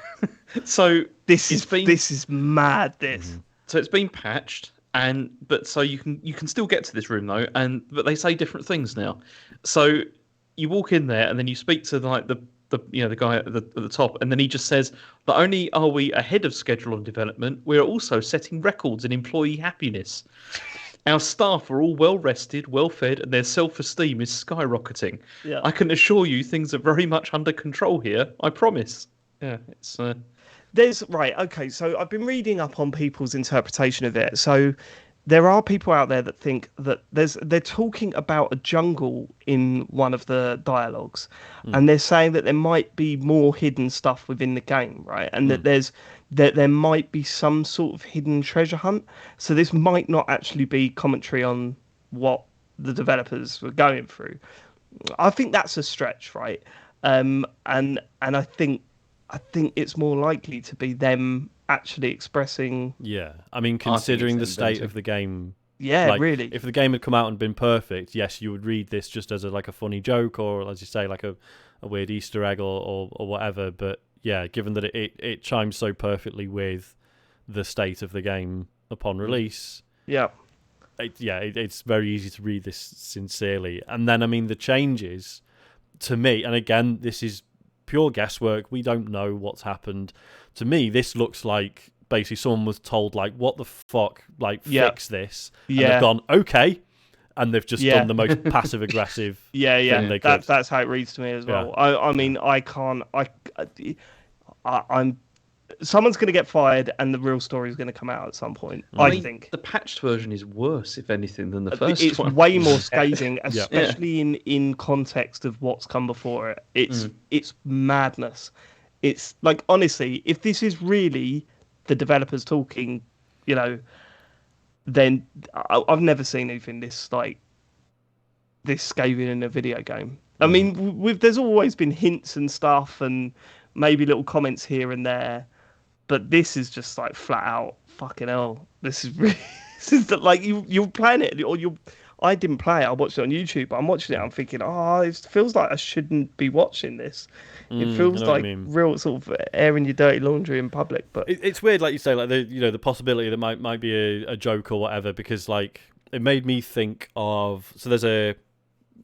So this is mad. So it's been patched, so you can still get to this room though, but they say different things now. So you walk in there, and then you speak to like the guy at the top, and then he just says, "Not only are we ahead of schedule on development, we are also setting records in employee happiness." Our staff are all well rested, well fed, and their self-esteem is skyrocketing. Yeah. I can assure you things are very much under control here. I promise. Yeah, it's Okay, so I've been reading up on people's interpretation of it. So there are people out there that think that they're talking about a jungle in one of the dialogues, and they're saying that there might be more hidden stuff within the game, right? And that there might be some sort of hidden treasure hunt. So this might not actually be commentary on what the developers were going through. I think that's a stretch, right? And I think it's more likely to be them actually expressing. Yeah, I mean, considering the state of the game. Yeah, like, really. If the game had come out and been perfect, yes, you would read this just as a funny joke, or as you say, like a weird Easter egg or whatever. But yeah, given that it chimes so perfectly with the state of the game upon release, it's very easy to read this sincerely. And then, I mean, the changes to me, and again, this is pure guesswork. We don't know what's happened. To me, this looks like basically someone was told, like, what the fuck, like, fix this. And they've gone, okay. And they've just done the most passive aggressive thing they could. That's how it reads to me as well. I mean, I'm someone's going to get fired and the real story is going to come out at some point. I think the patched version is worse, if anything, than the first it's one. It's way more scathing, especially in context of what's come before it. It's madness. It's like, honestly, if this is really the developers talking, then I've never seen anything this scathing in a video game. I mean, there's always been hints and stuff and maybe little comments here and there, but this is just like flat out fucking hell. This is really, like you're playing it, or I didn't play it. I watched it on YouTube. But I'm watching it. I'm thinking, it feels like I shouldn't be watching this. It feels like real sort of airing your dirty laundry in public. But it's weird, like you say, like the possibility that might be a joke or whatever, because like it made me think of. So there's a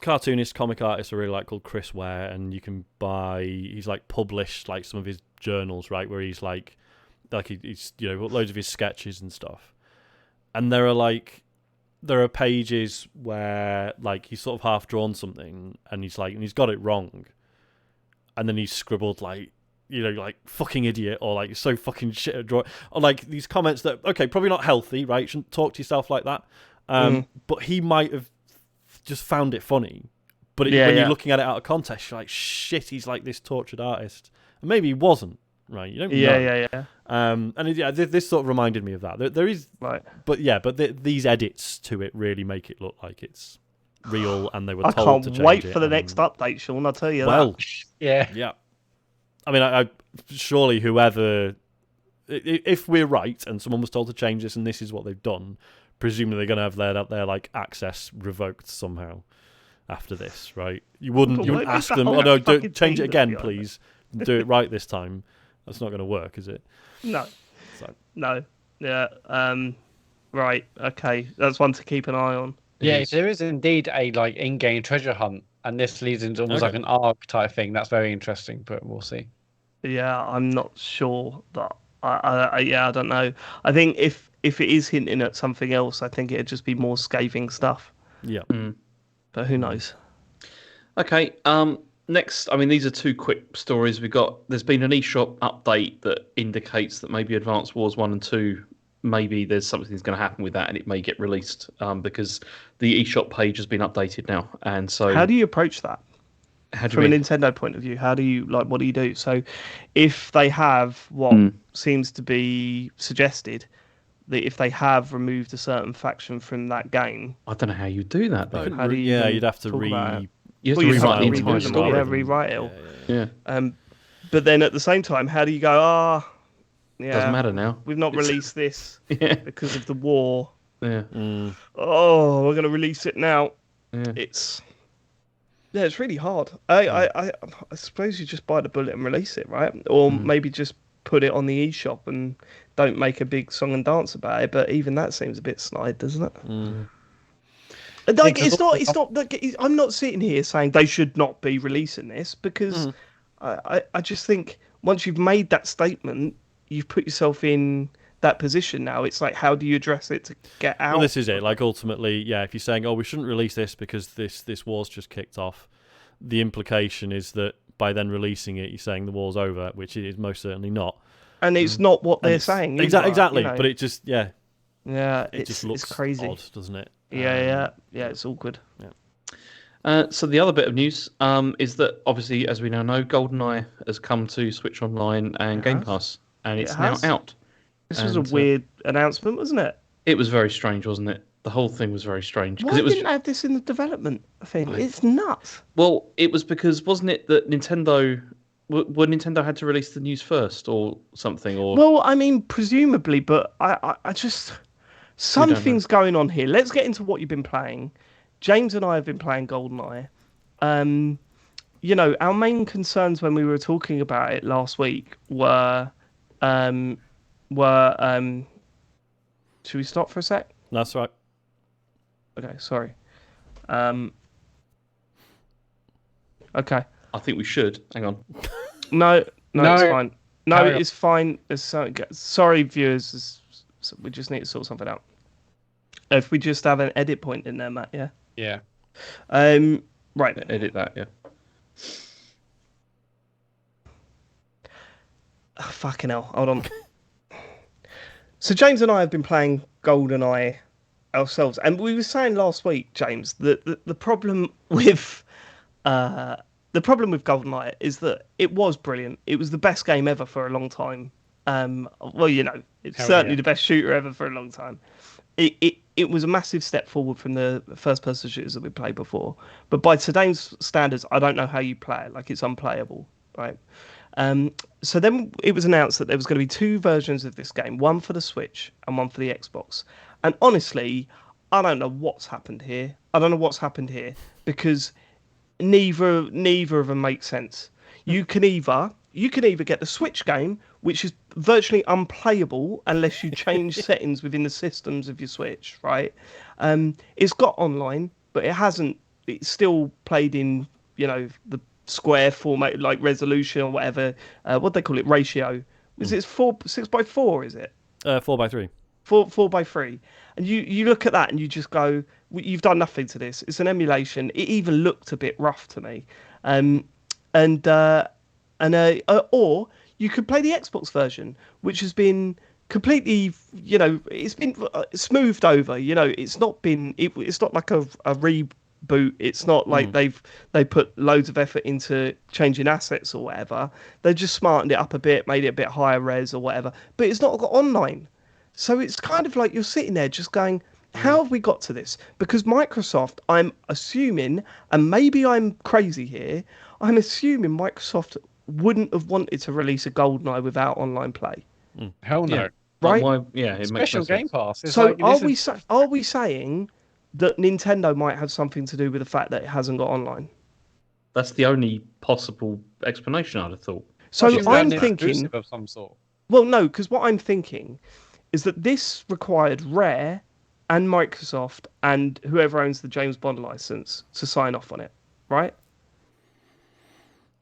cartoonist, comic artist I really like called Chris Ware, and you can he's like published like some of his journals, right, where he's like he's loads of his sketches and stuff, and there are pages where like he's sort of half drawn something and he's got it wrong, and then he's scribbled like fucking idiot, or like so fucking shit at drawing, or like these comments that probably not healthy, right? You shouldn't talk to yourself like that. But he might have just found it funny, but when you're looking at it out of context, you're like, shit, he's like this tortured artist, and maybe he wasn't, right? You don't know. And this sort of reminded me of that. There is, right, but these edits to it really make it look like it's real, and they were told to change it. I can't wait for the next update, Sean. I'll tell you that. Yeah. I mean, I surely whoever, if we're right, and someone was told to change this, and this is what they've done. Presumably they're going to have their like access revoked somehow after this, right? You wouldn't ask them, oh no, don't change it again, please. Do it right this time. That's not going to work, is it? No. No. Yeah. Right. Okay. That's one to keep an eye on. Yeah, if there is indeed a like in-game treasure hunt, and this leads into almost like an ARG type thing. That's very interesting, but we'll see. Yeah, I'm not sure that. I don't know. I think if it is hinting at something else, I think it'd just be more scathing stuff. Yeah. But who knows? Okay. Next, I mean, these are two quick stories. There's been an eShop update that indicates that maybe Advance Wars 1 and 2, maybe there's something that's going to happen with that, and it may get released because the eShop page has been updated now. And so, how do you approach that? From a Nintendo point of view, what do you do? So if they have what seems to be suggested, that if they have removed a certain faction from that game, I don't know how you do that though. How do you you'd have to rewrite the entire story. Rewrite it all. Yeah. But then at the same time, how do you go, doesn't matter now. We've not released this because of the war. Yeah. Oh, we're going to release it now. Yeah. It's really hard. I suppose you just bite the bullet and release it, right? Or maybe just put it on the eShop and don't make a big song and dance about it. But even that seems a bit snide, doesn't it? Like it's not. I'm not sitting here saying they should not be releasing this, because I just think once you've made that statement, you've put yourself in that position now. It's like, how do you address it to get out? Well, this is it. Like, ultimately, yeah, if you're saying, oh, we shouldn't release this because this war's just kicked off, the implication is that by then releasing it, you're saying the war's over, which it is most certainly not. And it's not what they're saying. Exactly. You know? But it just, yeah, it just looks crazy. odd, doesn't it? Yeah, it's awkward. Yeah. So the other bit of news is that obviously, as we now know, GoldenEye has come to Switch Online and Game Pass, and it's now out. This was a weird announcement, wasn't it? It was very strange, wasn't it? The whole thing was very strange. Why didn't have this in the development thing? It's nuts. Well, it was because, wasn't it, that Nintendo had to release the news first or something? Or well, I mean, presumably, but I just something's going on here. Let's get into what you've been playing. James and I have been playing GoldenEye. You know, our main concerns when we were talking about it last week were should we stop for a sec? That's right. Okay, sorry. Okay. I think we should. Hang on. No, it's fine. No, Carry on. it's fine. Sorry, viewers. We just need to sort something out. If we just have an edit point in there, Matt, yeah? Yeah. Right. Edit that, yeah. Oh, fucking hell. Hold on. So James and I have been playing GoldenEye ourselves, and we were saying last week, James, that the problem with GoldenEye is that it was brilliant. It was the best game ever for a long time. Well, you know, it's certainly the best shooter ever for a long time. It was a massive step forward from the first-person shooters that we played before. But by today's standards, I don't know how you play it. Like, it's unplayable, right? So then it was announced that there was going to be two versions of this game, one for the Switch and one for the Xbox. And honestly, I don't know what's happened here. Because neither of them make sense. You can either get the Switch game, which is virtually unplayable unless you change settings within the systems of your Switch, right? It's got online, but it's still played in, you know, the square format, like resolution or whatever. What they call it, ratio. Is it 6x4? Is it 4x3? 4x3? And you look at that and you just go, you've done nothing to this. It's an emulation. It even looked a bit rough to me. Or you could play the Xbox version, which has been completely, you know, it's been smoothed over. You know, it's not been, it's not like a reboot. It's not like they put loads of effort into changing assets or whatever. They just smartened it up a bit, made it a bit higher res or whatever. But it's not got online. So it's kind of like you're sitting there just going, how have we got to this? Because Microsoft, I'm assuming, and maybe I'm crazy here, I'm assuming Microsoft wouldn't have wanted to release a GoldenEye without online play. Hell no. Yeah. Right? It Special makes no Game sense. Pass. It's So like, are we saying that Nintendo might have something to do with the fact that it hasn't got online? That's the only possible explanation I'd have thought. So I'm an thinking, exclusive of some sort. well, no, because what I'm thinking is that this required Rare and Microsoft and whoever owns the James Bond license to sign off on it, right?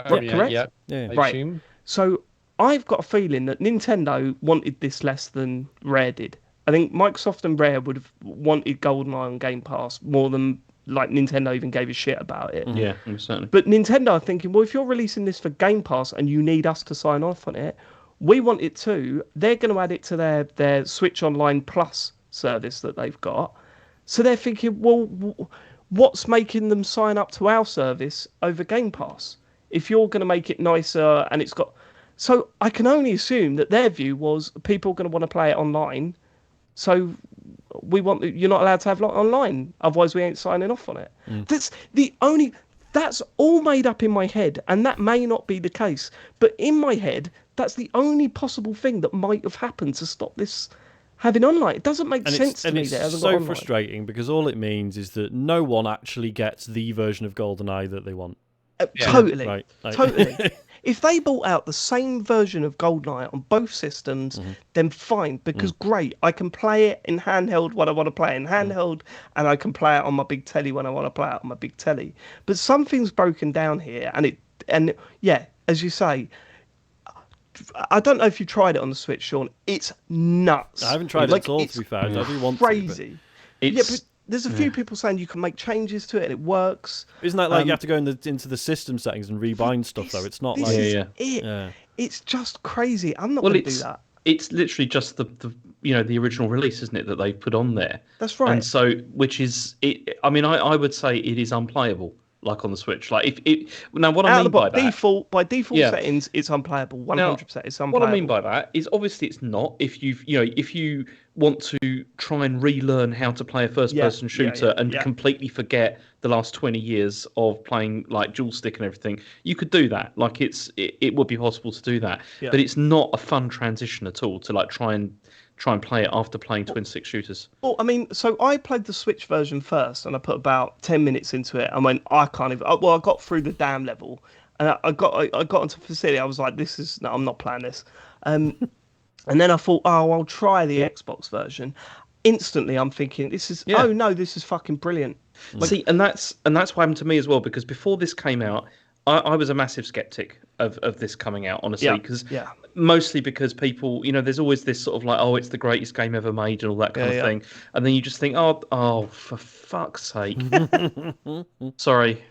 Correct? Yeah. Yeah. I Right. assume. So I've got a feeling that Nintendo wanted this less than Rare did. I think Microsoft and Rare would have wanted GoldenEye on Game Pass more than like Nintendo even gave a shit about it. Yeah, certainly. But Nintendo are thinking, well, if you're releasing this for Game Pass and you need us to sign off on it, we want it too. They're going to add it to their Switch Online Plus service that they've got. So they're thinking, well, what's making them sign up to our service over Game Pass? If you're going to make it nicer and it's got... So I can only assume that their view was people are going to want to play it online. So you're not allowed to have it online. Otherwise we ain't signing off on it. That's all made up in my head, and that may not be the case. But in my head, that's the only possible thing that might have happened to stop this having online. It doesn't make sense to me that it hasn't got so online. frustrating because all it means is that no one actually gets the version of GoldenEye that they want. Totally. Right. Totally. If they brought out the same version of GoldenEye on both systems, then fine, because great, I can play it in handheld when I want to play it in handheld, and I can play it on my big telly when I want to play it on my big telly. But something's broken down here, and yeah, as you say, I don't know if you tried it on the Switch, Sean. It's nuts. I haven't tried it at all, to be fair. I do want crazy. to. Yeah, but there's a few people saying you can make changes to it and it works. Isn't that like you have to go into the system settings and rebind stuff, though? It's not like... It's just crazy. I'm not going to do that. It's literally just the the original release, isn't it, that they put on there? That's right. And so, which is, I mean, I would say it is unplayable, like on the Switch. Like if it now, what I mean by that, by default settings, it's unplayable. 100%, it's unplayable. What I mean by that is obviously it's not. If if you want to try and relearn how to play a first-person shooter and completely forget the last 20 years of playing like dual stick and everything, you could do that. Like it would be possible to do that, but it's not a fun transition at all to like try and play it after playing twin stick shooters. Well, I mean, so I played the Switch version first, and I put about 10 minutes into it, and went, I can't even. Well, I got through the damn level, and I got into the facility. I was like, no, I'm not playing this. And then I thought, I'll try the Xbox version. Instantly, I'm thinking, this is fucking brilliant. Like, see, and that's what happened to me as well, because before this came out, I was a massive skeptic of this coming out, honestly, because mostly because people, there's always this sort of like, it's the greatest game ever made and all that kind of thing, and then you just think, oh, for fuck's sake, sorry.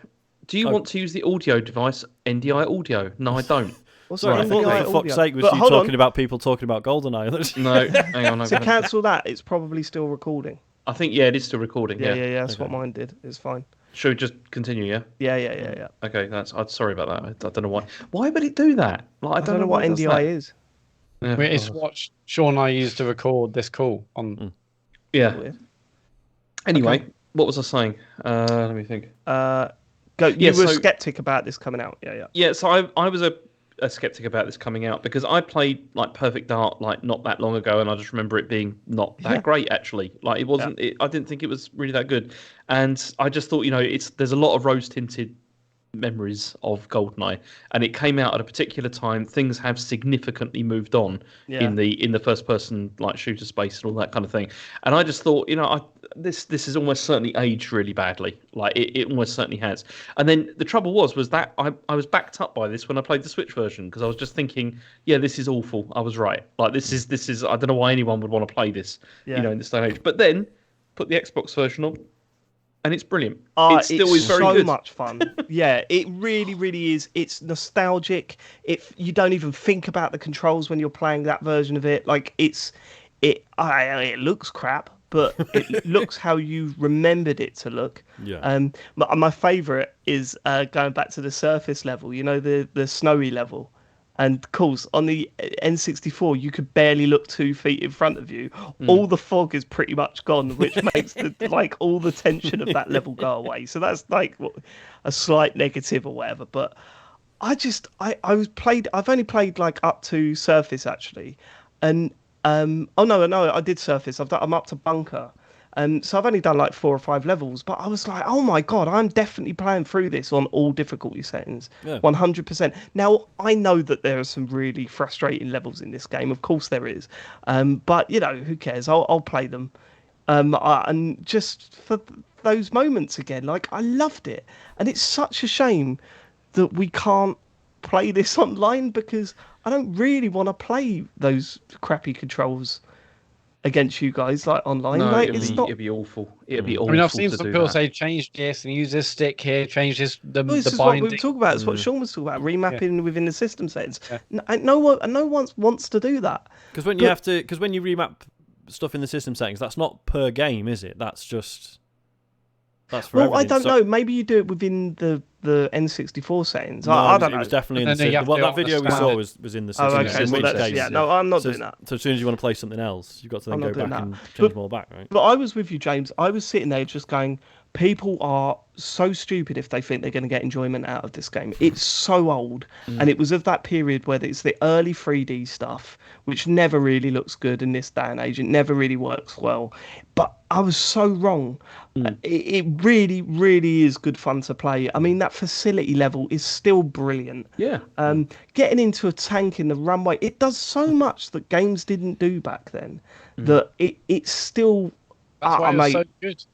Do you want to use the audio device NDI audio? No, I don't. Sorry, I thought for fuck's sake was you talking about people talking about GoldenEye. No, hang on. To cancel that, it's probably still recording. I think, it is still recording. Yeah. That's what mine did. It's fine. Should we just continue, yeah? Yeah. Okay, I'm sorry about that. I don't know why. Why would it do that? Like, I don't know what NDI is. Yeah, it's what Sean and I used to record this call on. Yeah. Anyway, what was I saying? Let me think. You were skeptic about this coming out. Yeah, so I was a skeptic about this coming out because I played like Perfect Dark like not that long ago, and I just remember it being not that great actually. Like it wasn't. I didn't think it was really that good, and I just thought there's a lot of rose tinted memories of GoldenEye, and it came out at a particular time. Things have significantly moved on in the first person like shooter space and all that kind of thing. And I just thought, this has almost certainly aged really badly. Like it almost certainly has. And then the trouble was that I was backed up by this when I played the Switch version, because I was just thinking, this is awful. I was right. Like this is I don't know why anyone would want to play this, in this day and age. But then put the Xbox version on, and it's brilliant. It still is very good. So much fun. Yeah, it really, really is. It's nostalgic. You don't even think about the controls when you're playing that version of it. Like it looks crap, but it looks how you remembered it to look. Yeah. My favourite is going back to the surface level. The snowy level. And of course, on the N64, you could barely look 2 feet in front of you. All the fog is pretty much gone, which makes all the tension of that level go away. So that's like a slight negative or whatever. But I've only played like up to surface actually, and I did surface. I'm up to bunker. So I've only done like 4 or 5 levels, but I was like, oh my God, I'm definitely playing through this on all difficulty settings, 100%. Now, I know that there are some really frustrating levels in this game. Of course there is. But, who cares? I'll play them. And just for those moments again, like I loved it. And it's such a shame that we can't play this online, because I don't really want to play those crappy controls against you guys like online. No, like, it'd be awful. It'd be awful. I mean, I've seen some people say change this and use this stick here, change this the this is binding. what we were talking about. It's what Sean was talking about, remapping within the system settings. No one wants to do that. Because when you remap stuff in the system settings, that's not per game, is it? That's for everything. I don't know. Maybe you do it within the N64 settings. No, I don't know. It was definitely in the system. That video we saw was in the system. Okay. In which case, no, I'm not doing that. So as soon as you want to play something else, you've got to then go back and change them all back, right? But I was with you, James. I was sitting there just going, people are so stupid if they think they're going to get enjoyment out of this game. It's so old, and it was of that period where it's the early 3D stuff, which never really looks good in this day and age. It never really works well. But I was so wrong. It really, really is good fun to play. I mean, that facility level is still brilliant. Yeah. Getting into a tank in the runway, it does so much that games didn't do back then. That it's still. That's why it was so good.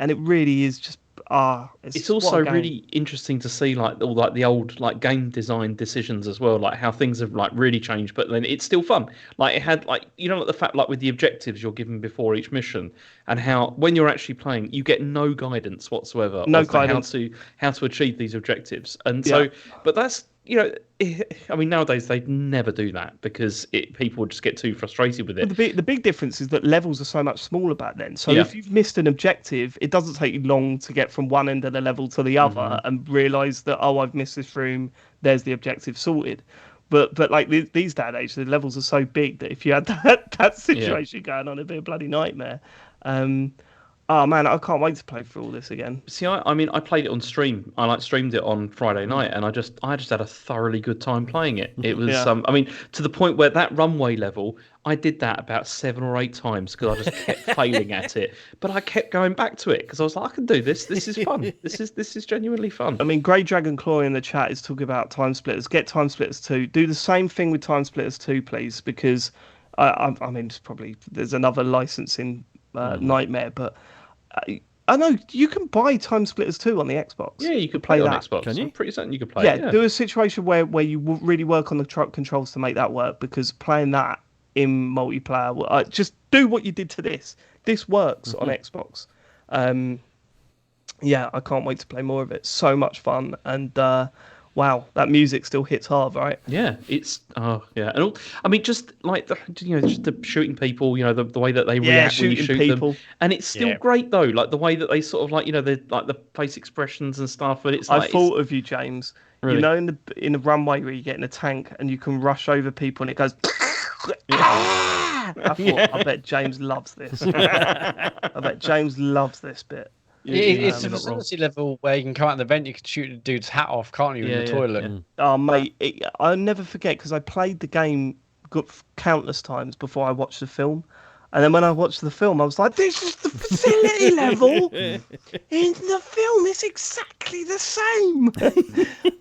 And it really is just It's also really interesting to see like all like the old like game design decisions as well, like how things have like really changed, but then it's still fun. Like it had like like the fact like with the objectives you're given before each mission, and how when you're actually playing you get no guidance whatsoever No of guidance. how to achieve these objectives, and so but that's I mean, nowadays they'd never do that because people would just get too frustrated with it. But the big difference is that levels are so much smaller back then. So if you've missed an objective, it doesn't take you long to get from one end of the level to the other and realise that, oh, I've missed this room, there's the objective sorted. But like these day and age, the levels are so big that if you had that situation going on, it'd be a bloody nightmare. Oh man, I can't wait to play through all this again. See, I mean, I played it on stream. I streamed it on Friday night, and I just had a thoroughly good time playing it. It was, I mean, to the point where that runway level, I did that about 7 or 8 times because I just kept failing at it. But I kept going back to it because I was like, I can do this. This is fun. This is genuinely fun. I mean, Grey Dragon Claw in the chat is talking about Time Splitters. Get Time Splitters 2. Do the same thing with Time Splitters 2, please, because I mean, there's another licensing nightmare, but. I know you can buy Time Splitters 2 on the Xbox. Yeah, you could play that on Xbox. Can you? I'm pretty certain you could play it. Yeah, do a situation where you really work on the truck controls to make that work, because playing that in multiplayer, just do what you did to this. This works on Xbox. Yeah, I can't wait to play more of it. So much fun, and wow, that music still hits hard, right? Yeah, it's and all, I mean, just like just the shooting people, the way that they react when you shoot people. them, and it's still great though, like the way that they sort of like the face expressions and stuff. But it's I thought of you, James. Really? In the runway where you get in a tank and you can rush over people and it goes. I thought, I bet James loves this. I bet James loves this bit. It's a facility level where you can come out the vent, you can shoot a dude's hat off, can't you, in the toilet? Yeah. Oh, mate, I'll never forget, because I played the game countless times before I watched the film. And then when I watched the film, I was like, this is the facility level in the film. It's exactly the same.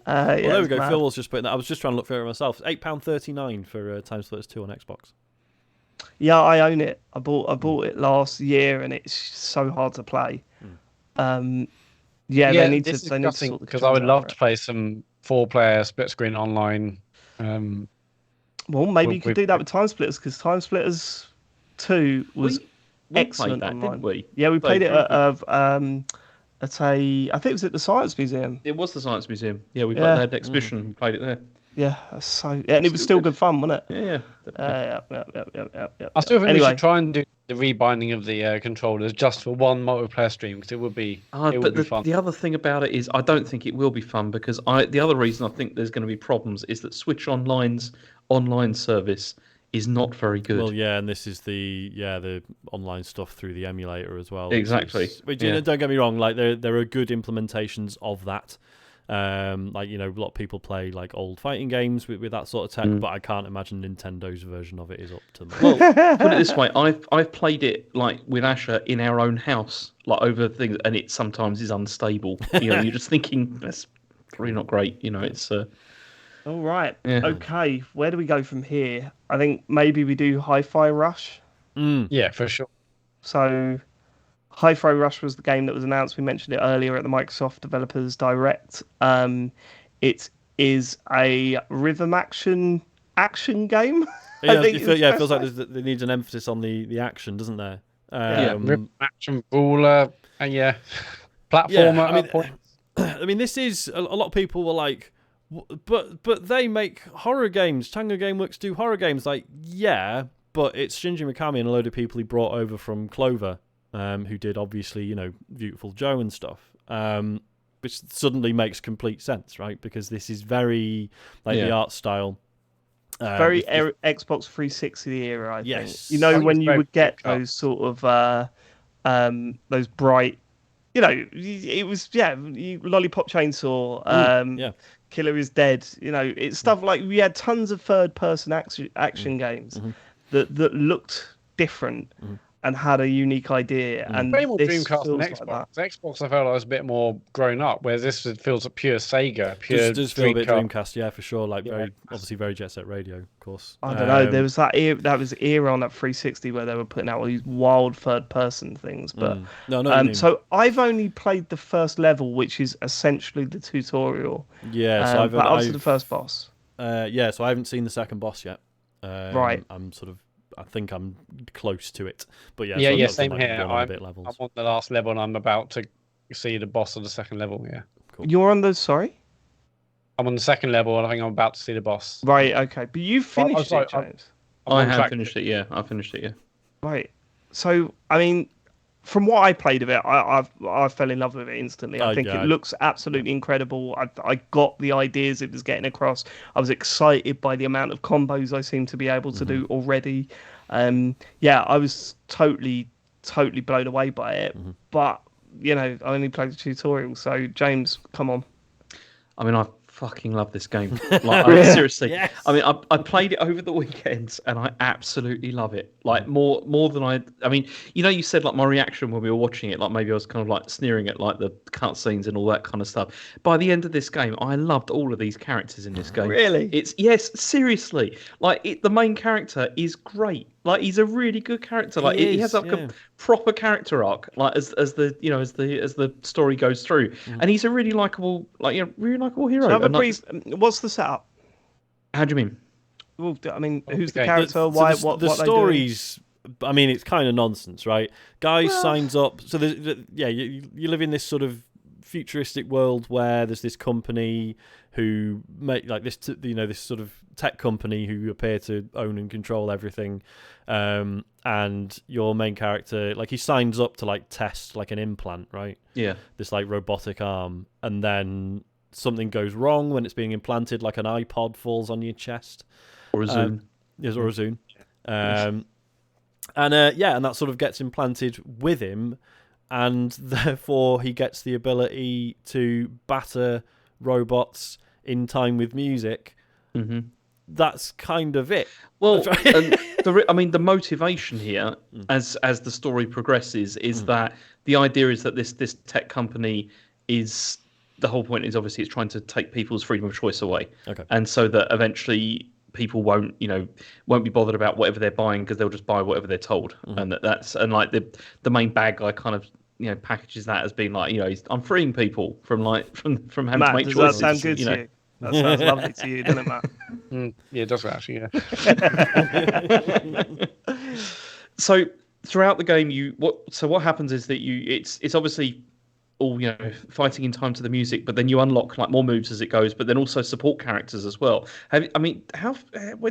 Well, there we go. Mad. Phil was just putting that. I was just trying to look for it myself. It's £8.39 for Time Splitters 2 on Xbox. Yeah, I own it. I bought it last year, and it's so hard to play. They need to sort the because I would love to play some 4-player split screen online. Well, maybe you could do that with Time Splitters, because Time Splitters 2 was excellent played that, online. didn't we? Yeah, we played it at I think it was at the Science Museum. It was the Science Museum. Yeah, they had an exhibition. We played it there. Yeah, and it was still good fun, wasn't it? Yeah. I still think we should try and do the rebinding of the controllers just for one multiplayer stream, because it would be fun. The other thing about it is I don't think it will be fun, because the other reason I think there's going to be problems is that Switch Online's online service is not very good. Well, yeah, and this is the online stuff through the emulator as well. Exactly. Which don't get me wrong, like there are good implementations of that. A lot of people play like old fighting games with that sort of tech, but I can't imagine Nintendo's version of it is up to them. Well, put it this way, I've played it like with Asher in our own house, like over things, and it sometimes is unstable. You're just thinking that's probably not great. It's. All right. Yeah. Okay. Where do we go from here? I think maybe we do Hi-Fi Rush. Yeah, for sure. So. Hi-Fi Rush was the game that was announced. We mentioned it earlier at the Microsoft Developers Direct. It is a rhythm action game. It feels like there needs an emphasis on the action, doesn't there? Rhythm action brawler, and platformer. I mean, this is a lot of people were like, but they make horror games. Tango Gameworks do horror games. Like, yeah, but it's Shinji Mikami and a load of people he brought over from Clover. Who did obviously, Beautiful Joe and stuff, which suddenly makes complete sense, right? Because this is very the art style, very Xbox 360 era. I think. When you would get those sort of those bright, it was Lollipop Chainsaw, Killer is Dead. It's stuff like we had tons of third-person action games that looked different. and had a unique idea. And Way more this Dreamcast than feels Xbox. like Xbox, I felt like was a bit more grown up, whereas this feels like pure Sega, pure Does feel a bit Dreamcast. Dreamcast, yeah, for sure. Like obviously very Jet Set Radio, of course. I don't know. There was that era on that 360 where they were putting out all these wild third-person things. But so I've only played the first level, which is essentially the tutorial. Yeah, so but also the first boss. Yeah, so I haven't seen the second boss yet. Right. I think I'm close to it. But yeah, Yeah, so same I'm like here. I'm on the last level, and I'm about to see the boss of the second level. Yeah, cool. You're on the sorry. I'm on the second level, and I think I'm about to see the boss. Right. Okay. But you finished it, James. I have finished it. Yeah, I finished it. Yeah. Right. So I mean, from what I played of it, I fell in love with it instantly. I think it looks absolutely incredible. I got the ideas it was getting across. I was excited by the amount of combos I seem to be able to do already. I was totally blown away by it. But I only played the tutorial. So James, come on. I mean, I fucking love this game. Like, seriously. Yes. I mean, I played it over the weekends, and I absolutely love it. Like more than I mean, you said like my reaction when we were watching it, like maybe I was kind of like sneering at like the cutscenes and all that kind of stuff. By the end of this game, I loved all of these characters in this game. Really? Yes, seriously. Like the main character is great. Like he's a really good character. Like he has like a proper character arc. Like as the story goes through, and he's a really likable, really likable hero. So have a brief. What's the setup? How do you mean? Well, I mean, who's the character? Why? What? The what stories. I mean, it's kind of nonsense, right? Guy signs up. So you live in this sort of futuristic world where there's this company who make like this, this sort of tech company who appear to own and control everything. And your main character, like he signs up to like test like an implant, right? Yeah. This like robotic arm, and then something goes wrong when it's being implanted, like an iPod falls on your chest. Or a Zune. Yes, or a Zune. And that sort of gets implanted with him, and therefore he gets the ability to batter robots in time with music. Mm-hmm. That's kind of it. Well, the motivation here, as the story progresses, is that the idea is that this tech company is, the whole point is obviously it's trying to take people's freedom of choice away, and so that eventually people won't be bothered about whatever they're buying because they'll just buy whatever they're told, and that's like the main bad guy kind of packages that as being like I'm freeing people from having to make choices. Does that sound good to you? That sounds lovely to you, doesn't it, Matt? Yeah, it does actually. Yeah. So throughout the game, what happens is that it's obviously all fighting in time to the music, but then you unlock like more moves as it goes, but then also support characters as well. When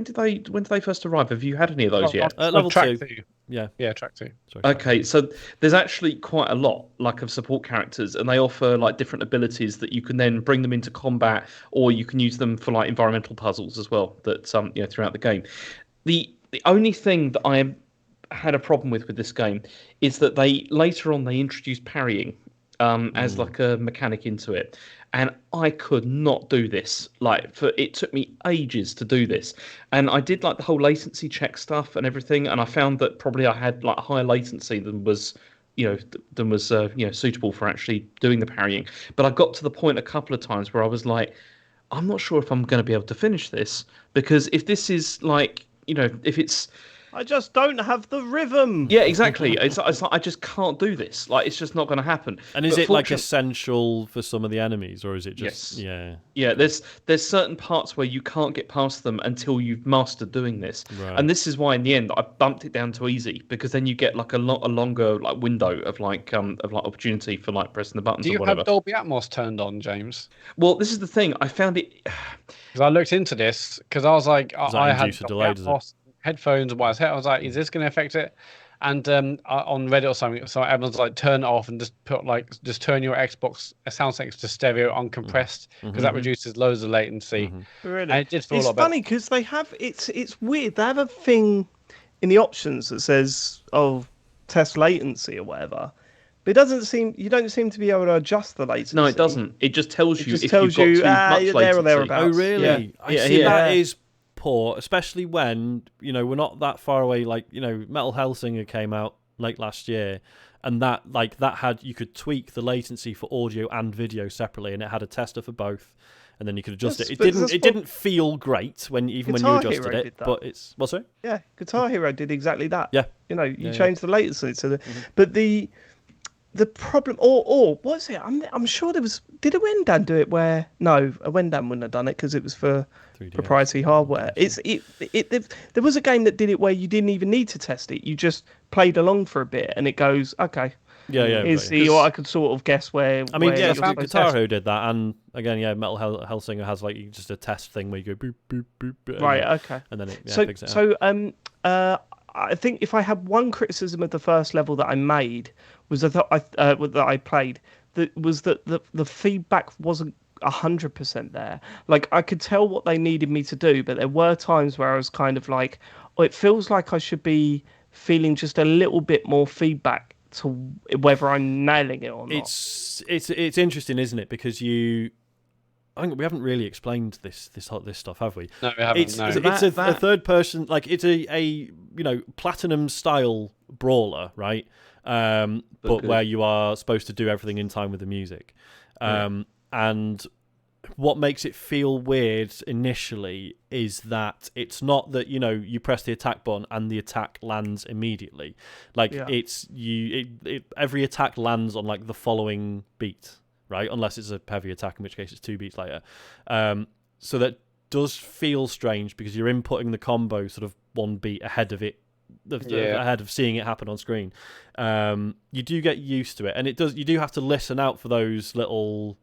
did they first arrive? Have you had any of those yet? Level track 2. two. Yeah, track 2. Okay, so there's actually quite a lot of support characters, and they offer like different abilities that you can then bring them into combat, or you can use them for like environmental puzzles as well. That throughout the game. The only thing that I had a problem with this game is that they later on introduced parrying as like a mechanic into it, and I could not do this. It took me ages to do this, and I did like the whole latency check stuff and everything, and I found that probably I had like higher latency than was suitable for actually doing the parrying. But I got to the point a couple of times where I was like, I'm not sure if I'm going to be able to finish this, because if this is like if it's I just don't have the rhythm. Yeah, exactly. It's like I just can't do this. Like it's just not going to happen. And is it like essential for some of the enemies, or is it just Yeah, there's certain parts where you can't get past them until you've mastered doing this. Right. And this is why in the end I bumped it down to easy, because then you get like a longer like window of like opportunity for like pressing the buttons or whatever. Do you have Dolby Atmos turned on, James? Well, this is the thing. I found it because I looked into this because I was like I had Dolby Atmos headphones and what I was like, is this going to affect it? And on Reddit or something, so everyone's like, turn it off and just turn your Xbox sound settings to stereo uncompressed, because that reduces loads of latency. Really? And it did feel it's a lot funny because they have it's weird. They have a thing in the options that says test latency or whatever. But you don't seem to be able to adjust the latency. No, it doesn't. It just tells you if you've got you're too much there latency. or thereabouts. Oh, really? Yeah. I see. That is poor, especially when we're not that far away. Like Metal Hellsinger came out late last year, and that had, you could tweak the latency for audio and video separately, and it had a tester for both, and then you could adjust it. It didn't feel great when you adjusted it, but it's what's it? Yeah, Guitar Hero did exactly that. Yeah, you change the latency to the, but the problem, or what's it? I'm sure there was. Did a Wendan do it? Where no, a Wendan wouldn't have done it because it was for 3DS. Proprietary hardware. There was a game that did it where you didn't even need to test it. You just played along for a bit, and it goes okay. What I could sort of guess where. I mean, Guitar Hero did that, and again, Metal Hellsinger has like just a test thing where you go boop boop boop. Right. Okay. And then it picks it up. I think if I had one criticism of the first level that I made was that I played, that was that the feedback wasn't 100% there. Like, I could tell what they needed me to do, but there were times where I was kind of like, oh, it feels like I should be feeling just a little bit more feedback to whether I'm nailing it or not. It's interesting, isn't it? Because I think we haven't really explained this stuff, have we? No, we haven't. It's a third person, like it's a platinum style brawler, right? But where you are supposed to do everything in time with the music. And what makes it feel weird initially is that it's not that you press the attack button and the attack lands immediately. Like every attack lands on like the following beat, right? Unless it's a heavy attack, in which case it's 2 beats later. So that does feel strange because you're inputting the combo sort of 1 beat ahead of it, ahead of seeing it happen on screen. You do get used to it, and you do have to listen out for those little.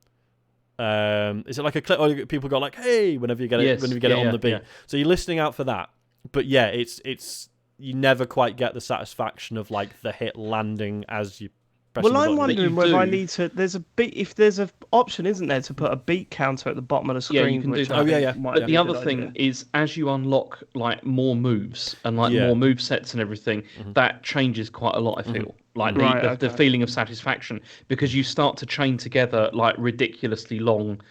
Is it like a clip? Or people go like, "Hey!" whenever you get it, on the beat. Yeah. So you're listening out for that. But it's you never quite get the satisfaction of like the hit landing as you. Well, I'm wondering whether I need to. There's a beat. If there's an option, isn't there, to put a beat counter at the bottom of the screen? Yeah, you can do that. But the other thing is, as you unlock like more moves and like more move sets and everything, that changes quite a lot. I feel like the feeling of satisfaction, because you start to chain together like ridiculously long.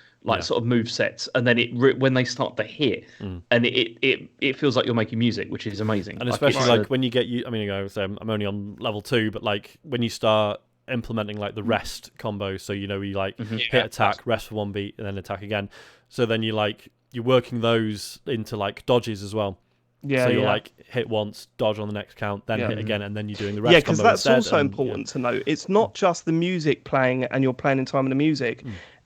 Sort of move sets, and then when they start to hit, and it feels like you're making music, which is amazing. And especially when you get I'm only on level 2, but like when you start implementing like the rest combo, so you like hit attack, rest for 1 beat, and then attack again. So then you're working those into like dodges as well. Yeah, so you'll like hit once, dodge on the next count, then hit again, and then you're doing the rest. Yeah, because that's also important to note. It's not just the music playing and you're playing in time with the music.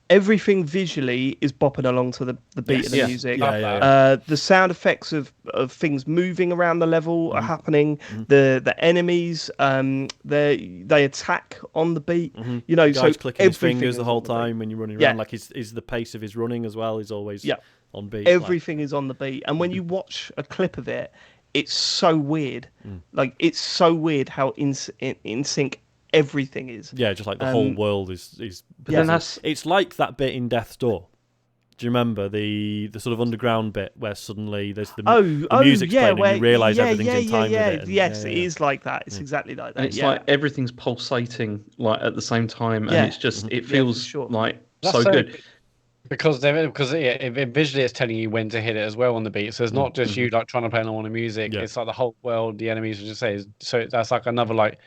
Everything visually is bopping along to the beat of the music. The sound effects of things moving around the level are happening. The enemies, they attack on the beat. Guy's so clicking his fingers the whole time when you're running around. Like is the pace of his running as well is always on beat. Everything is on the beat, and when you watch a clip of it, it's so weird. Like it's so weird how in sync everything is. Yeah, just like the whole world is. But then it's like that bit in Death's Door. Do you remember the sort of underground bit where suddenly there's the music's playing and you realise everything's in time with it? Yes, it is like that. It's exactly like that. And it's like everything's pulsating like at the same time, and it's just it feels like so good. Because visually it's telling you when to hit it as well on the beat. So it's not just you like trying to play along on the music. It's like the whole world, the enemies, would just say. So that's like another like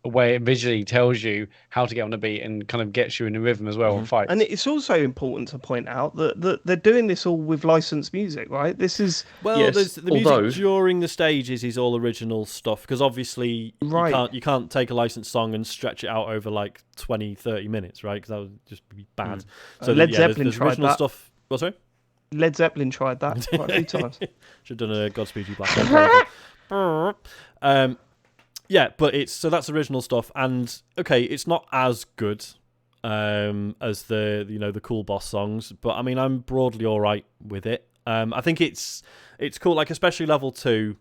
way it visually tells you how to get on the beat and kind of gets you in the rhythm as well and fight. And it's also important to point out that they're doing this all with licensed music, right? This is the music during the stages is all original stuff, because obviously you can't take a licensed song and stretch it out over like 20-30 minutes, right? Because that would just be bad. So Led Zeppelin there's tried original that. Stuff. What, sorry? Led Zeppelin tried that quite a few times. Should have done a Godspeed You Black Sabbath. Yeah, but that's original stuff, and okay, it's not as good as the Cool Boss songs, but I mean, I'm broadly all right with it. I think it's cool, like especially level 2,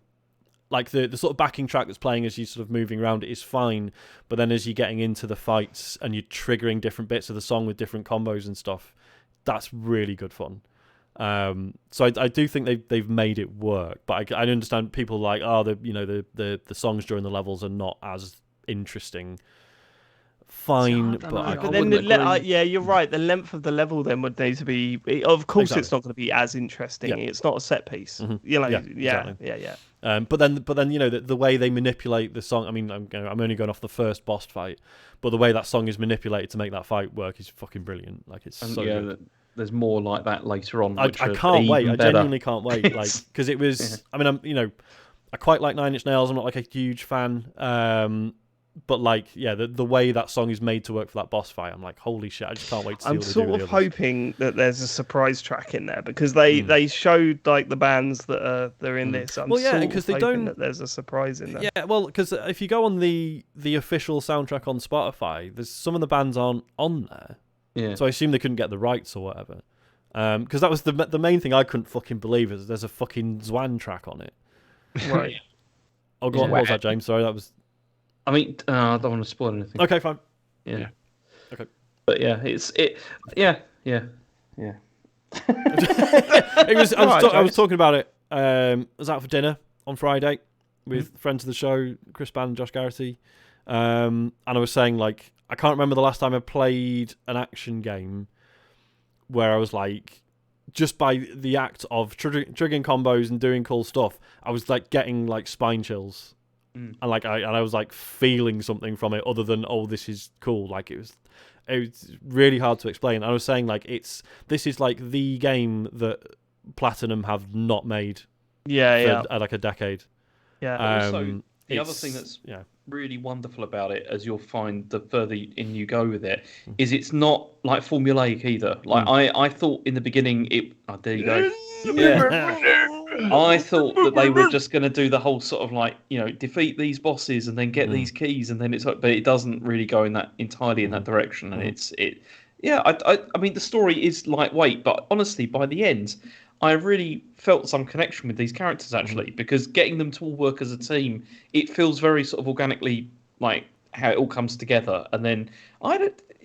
like the sort of backing track that's playing as you're sort of moving around it is fine, but then as you're getting into the fights and you're triggering different bits of the song with different combos and stuff, that's really good fun. So I do think they've made it work, but I understand people like the songs during the levels are not as interesting fine, I don't but know. I But I then, wouldn't agree. yeah, you're right. The length of the level then would need to be. Of course, Exactly. it's not going to be as interesting. Yeah. It's not a set piece. Mhm. You know, Yeah, yeah, exactly. yeah. But then you know the way they manipulate the song. I mean, I'm only going off the first boss fight, but the way that song is manipulated to make that fight work is fucking brilliant. Like it's And so yeah, good. there's more like that later on. I Which I are can't wait. even I better. genuinely can't wait. Like It's- because it was. I mean, I quite like Nine Inch Nails. I'm not like a huge fan. But like, yeah, the way that song is made to work for that boss fight, I'm like, holy shit! I just can't wait to see I'm what they do sort with of the others. hoping that there's a surprise track in there because they showed like the bands that they're in this. I'm Well, yeah, sort because of they hoping don't. that there's a surprise in there. Yeah, well, because if you go on the official soundtrack on Spotify, there's some of the bands aren't on there. Yeah. So I assume they couldn't get the rights or whatever. Because that was the main thing I couldn't fucking believe is there's a fucking Zwan track on it. Right. Oh, go on, what was that, James? Sorry, that was. I mean, I don't want to spoil anything. Okay, fine. Yeah. Okay. But yeah, yeah. It was. Right, I was James. talking about it. I was out for dinner on Friday with friends of the show, Chris Bann and Josh Garrity. And I was saying, like, I can't remember the last time I played an action game where I was like, just by the act of triggering combos and doing cool stuff, I was like getting like spine chills. And like I was like feeling something from it other than, oh, this is cool. Like it was really hard to explain. I was saying like this is like the game that Platinum have not made Yeah, for like a decade. yeah. Also, the other thing that's really wonderful about it, as you'll find the further in you go with it, is it's not like formulaic either. Like I thought in the beginning, there you go. Yeah. I thought that they were just going to do the whole sort of like, defeat these bosses and then get these keys, and then it's like, but it doesn't really go in that entirely in that direction. And I mean, the story is lightweight, but honestly, by the end, I really felt some connection with these characters actually, because getting them to all work as a team, it feels very sort of organically like how it all comes together. And then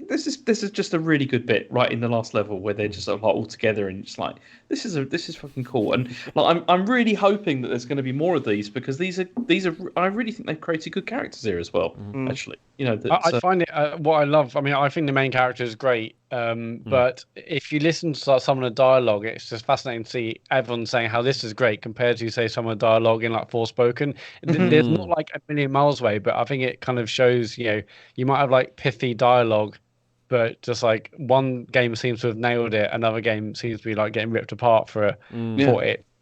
this is just a really good bit right in the last level where they're just sort of like all together and it's like this is fucking cool. And like I'm really hoping that there's going to be more of these, because these are I really think they've created good characters here as well. Actually, I find it what I love. I mean, I think the main character is great, but if you listen to some of the dialogue, it's just fascinating to see everyone saying how this is great compared to say some of the dialogue in like Forspoken. There's not like a million miles away, but I think it kind of shows you might have like pithy dialogue, but just like one game seems to have nailed it, another game seems to be like getting ripped apart for it.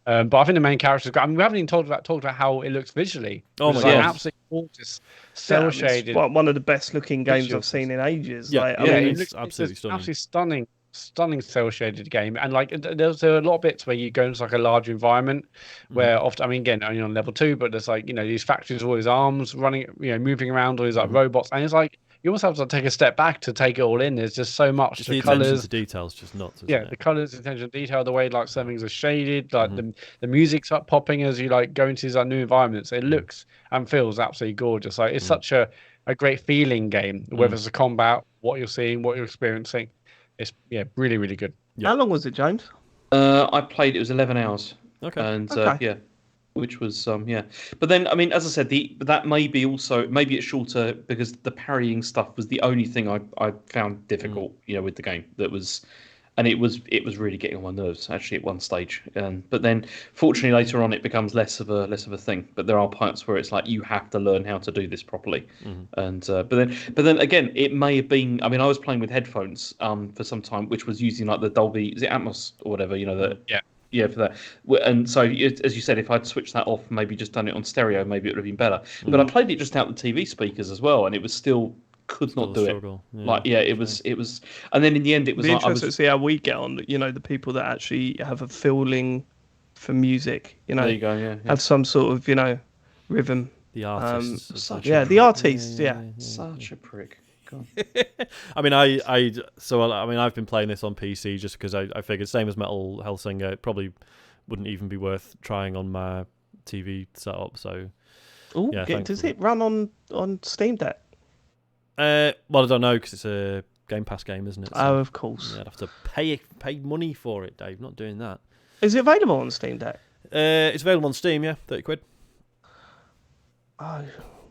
But I think the main character is great. I mean, we haven't even talked about how it looks visually. Oh my It's God. like absolutely gorgeous, cell shaded. It's one of the best looking games I've visuals. seen in ages. Yeah, Like, yeah, I mean, it's looks absolutely stunning. Absolutely stunning cell shaded game. And like there's a lot of bits where you go into like a large environment where often, I mean, again, only on level 2, but there's like these factories with all these arms running, moving around, all these like robots, and it's like you almost have to take a step back to take it all in. There's just so much. Just The the attention colors, to details, just nuts. Isn't yeah, it? the colors, attention to detail, the way like some things are shaded, like the music's up popping as you like go into these like new environments. It looks and feels absolutely gorgeous. Like it's such a great feeling game, whether it's a combat, what you're seeing, what you're experiencing. It's really, really good. how long was it, James? I played. It was 11 hours. Okay. And Okay. which was But then I mean, as I said, that maybe it's shorter because the parrying stuff was the only thing I found difficult. With the game and it was really getting on my nerves actually at one stage. But then fortunately later on it becomes less of a thing. But there are parts where it's like you have to learn how to do this properly. And but then again, it may have been. I mean, I was playing with headphones for some time, which was using like the Dolby, is it Atmos or whatever? Yeah, for that. And so, as you said, if I'd switched that off, maybe just done it on stereo, maybe it would have been better. But I played it just out the TV speakers as well, and it was still could not do struggle. it. Yeah. Like, it was, and then in the end, it was Be like interested to see how we get on. The people that actually have a feeling for music. there you go, yeah. Have some sort of rhythm. The artists. are such Yeah, a the prick. artists. Yeah. Such a prick. God. I mean, I've been playing this on PC just because I figured, same as Metal Hellsinger, it probably wouldn't even be worth trying on my TV setup. So, Oh, Yeah, does it run on Steam Deck? well, I don't know because it's a Game Pass game, isn't it? So, Oh, of course. yeah, I'd have to pay money for it, Dave. Not doing that. Is it available on Steam Deck? It's available on Steam, yeah, £30. Oh,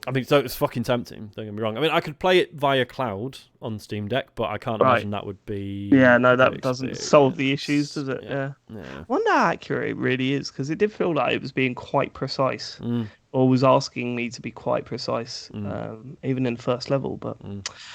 I mean, so it's fucking tempting. Don't get me wrong. I mean, I could play it via cloud on Steam Deck, but I can't imagine that would be. Yeah, no, a that good doesn't solve the experience. issues, does it? Yeah. Yeah. I wonder how accurate it really is, because it did feel like it was being quite precise, or was asking me to be quite precise, even in the first level. But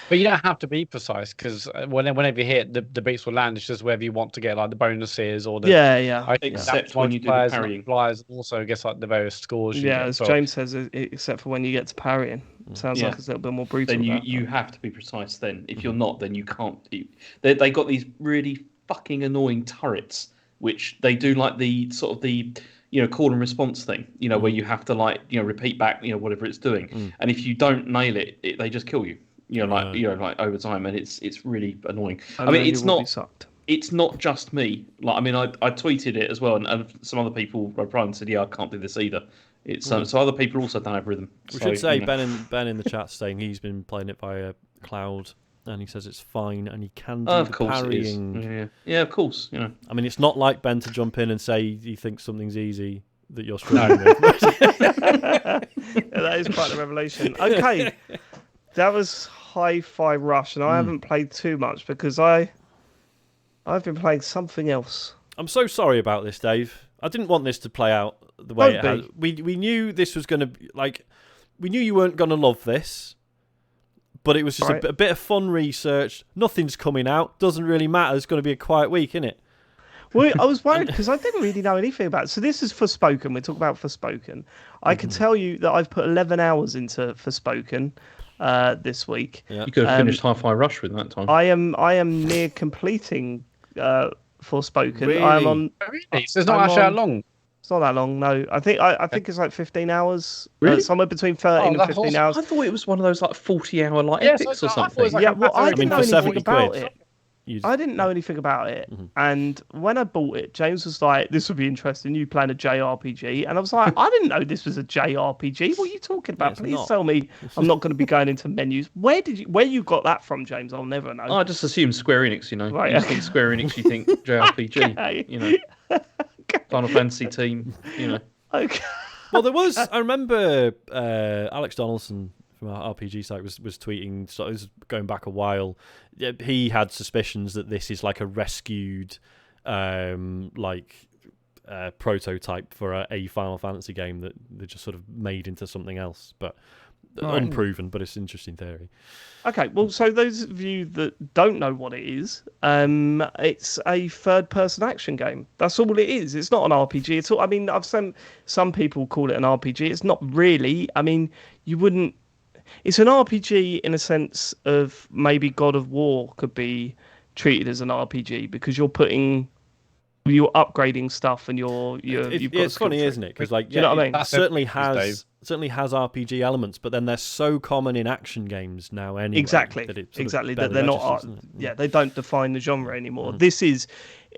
But you don't have to be precise, because whenever you hit, the beats will land. It's just wherever you want to get like the bonuses or the. yeah. I think Except that's when you do the multipliers and parrying. multipliers, and also I guess like the various scores. You Yeah, get as for- James says, except for when you get to parrying. Sounds Yeah. like it's a little bit more brutal. Then that. you have to be precise. Then if you're not, then you can't. They got these really fucking annoying turrets, which they do like the sort of the call and response thing. Where you have to repeat back whatever it's doing, and if you don't nail it, they just kill you. Like over time, and it's really annoying. And I mean, then it's you will be not. sucked. It's not just me. Like, I mean, I tweeted it as well, and some other people replied and said, "Yeah, I can't do this either." It's so other people also don't have rhythm. We should say Ben in the chat saying he's been playing it via cloud, and he says it's fine, and he can do of the course parrying. it is. Yeah, of course. I mean, it's not like Ben to jump in and say he thinks something's easy that you're struggling with. That is quite a revelation. Okay, that was Hi-Fi Rush, and I haven't played too much because I've been playing something else. I'm so sorry about this, Dave. I didn't want this to play out the way Don't it has. We knew this was going to be we knew you weren't going to love this, but it was just Right. a bit of fun research. Nothing's coming out. Doesn't really matter. It's going to be a quiet week, isn't it? Well, I was worried because I didn't really know anything about it. So this is Forspoken. We're talking about Forspoken. I can tell you that I've put 11 hours into Forspoken this week. Yeah. You could have finished Hi-Fi Rush with that time. I am near completing Forspoken. Really? I'm on. Really? So it's not actually that long. It's not that long, no. I think it's like 15 hours. Really? Somewhere between 13 and that's 15 awesome. hours. I thought it was one of those like 40-hour Yeah, epics so or I thought it was something. like Yeah, a well, I matter of- didn't know for anything 70 about quid. it. I didn't know anything about it. And when I bought it, James was like, "This would be interesting. You playing a JRPG?" And I was like, "I didn't know this was a JRPG. What are you talking about? it's Please not. tell me I'm not going to be going into menus." Where you got that from, James? I'll never know. I just assume Square Enix, Right, You okay. think Square Enix, you think JRPG, Okay. Final Fantasy team, Okay. Well, there was. I remember Alex Donaldson from our RPG site was tweeting. So it was going back a while. Yeah, he had suspicions that this is like a rescued, prototype for a Final Fantasy game that they just sort of made into something else, but unproven. But it's an interesting theory. Okay, well, so those of you that don't know what it is, it's a third-person action game. That's all it is. It's not an RPG at all. I mean, I've seen some people call it an RPG. It's not really. I mean, you wouldn't. It's an RPG in a sense of maybe God of War could be treated as an RPG because you're upgrading stuff and you've got It's skill funny, tree. isn't it? Because Do you know what I mean? it certainly Dave. has RPG elements, but then they're so common in action games now. Anyway, Exactly, that it sort of exactly. barely That they're not. registers, doesn't it? Yeah, they don't define the genre anymore. This is,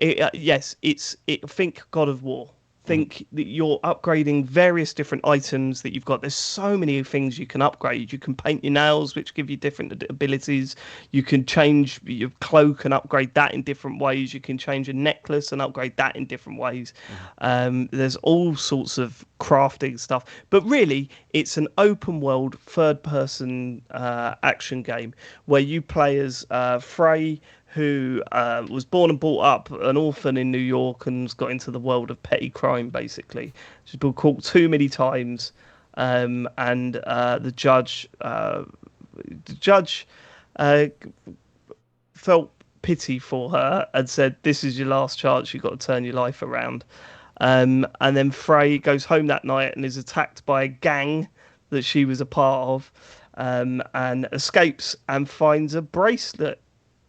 yes, think God of War. Think that you're upgrading various different items that you've got. There's so many things you can upgrade. You can paint your nails, which give you different abilities. You can change your cloak and upgrade that in different ways. You can change a necklace and upgrade that in different ways. There's all sorts of crafting stuff. But really, it's an open world, third person action game where you play as Frey, who was born and brought up an orphan in New York and's got into the world of petty crime, basically. She's been caught too many times, and the judge felt pity for her and said, "This is your last chance. You've got to turn your life around." And then Frey goes home that night and is attacked by a gang that she was a part of, and escapes and finds a bracelet.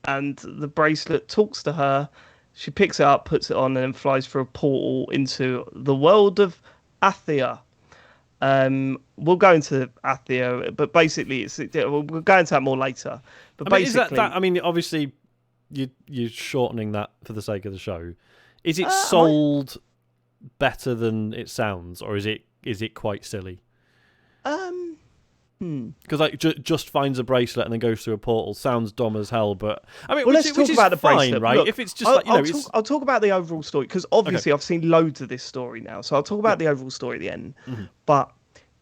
And the bracelet talks to her. She picks it up, puts it on, and then flies through a portal into the world of Athia. We'll go into Athia, but basically, we'll go into that more later. But I mean, basically, is that? I mean, obviously, you're shortening that for the sake of the show. Is it sold better than it sounds, or is it quite silly? Because just finds a bracelet and then goes through a portal sounds dumb as hell. But I mean, well, which, let's which talk is about the fine, bracelet, right? Look, If it's just I'll talk about the overall story because obviously I've seen loads of this story now, so I'll talk about the overall story at the end. But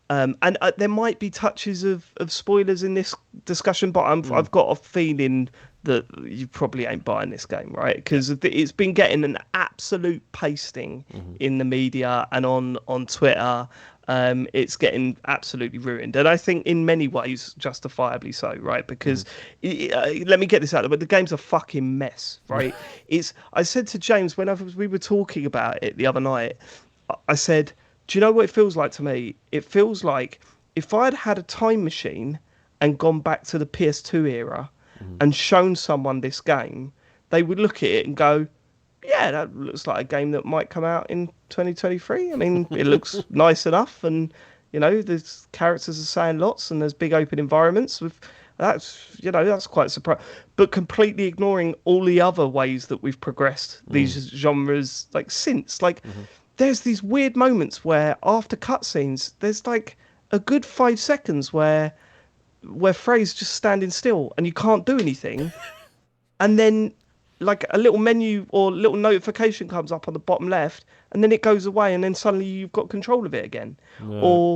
And there might be touches of spoilers in this discussion, but I've got a feeling that you probably ain't buying this game, right? Because it's been getting an absolute pasting in the media and on Twitter. It's getting absolutely ruined, and I think in many ways justifiably so, right? Because let me get this out there, but the game's a fucking mess, right? I said to James we were talking about it the other night, I said, do you know what it feels like to me? It feels like if I'd had a time machine and gone back to the PS2 era and shown someone this game, they would look at it and go, yeah, that looks like a game that might come out in 2023. I mean, it looks nice enough, and the characters are saying lots, and there's big open environments with that's quite surprising. But completely ignoring all the other ways that we've progressed these genres since. There's these weird moments where after cutscenes, there's like a good 5 seconds where Frey's just standing still and you can't do anything, and then like a little menu or little notification comes up on the bottom left, and then it goes away, and then suddenly you've got control of it again. Yeah.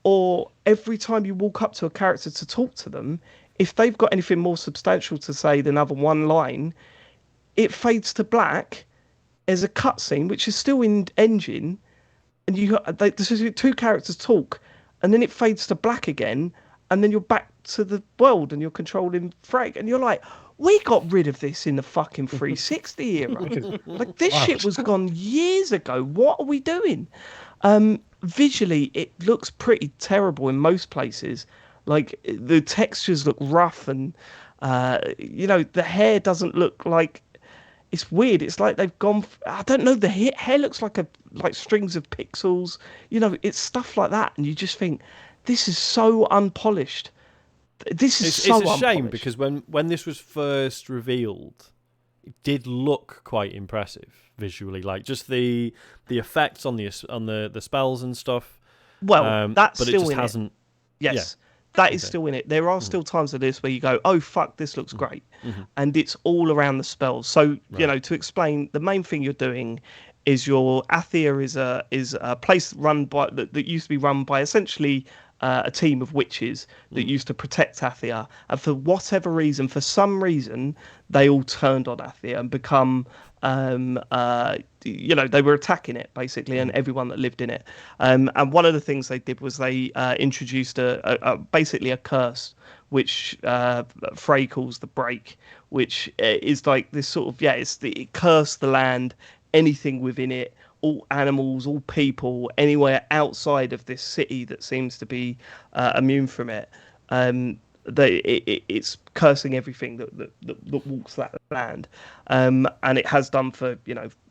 Or every time you walk up to a character to talk to them, if they've got anything more substantial to say than other one line, it fades to black as a cutscene, which is still in engine, and the two characters talk, and then it fades to black again, and then you're back to the world and you're controlling Frey, and you're like, we got rid of this in the fucking 360 era. Like, this shit was gone years ago. What are we doing? Visually, it looks pretty terrible in most places. Like, the textures look rough, and the hair doesn't look like. It's weird. It's like they've gone. I don't know. The hair looks like strings of pixels. It's stuff like that, and you just think, this is so unpolished. It's a shame because when this was first revealed, it did look quite impressive visually, like just the effects on the spells and stuff. Well, that's but still it just in hasn't. It. Yes, that is still in it. There are still times of this where you go, "Oh fuck, this looks great," and it's all around the spells. So to explain, the main thing you're doing is your Athia is a place run by that used to be run by essentially a team of witches that used to protect Athia, and for whatever reason, for some reason, they all turned on Athia and become, they were attacking it basically, and everyone that lived in it. And one of the things they did was they introduced basically a curse, which Frey calls the break, which is like this sort of it cursed the land, anything within it, all animals, all people, anywhere outside of this city that seems to be immune from it. It's cursing everything that walks that land, and it has done for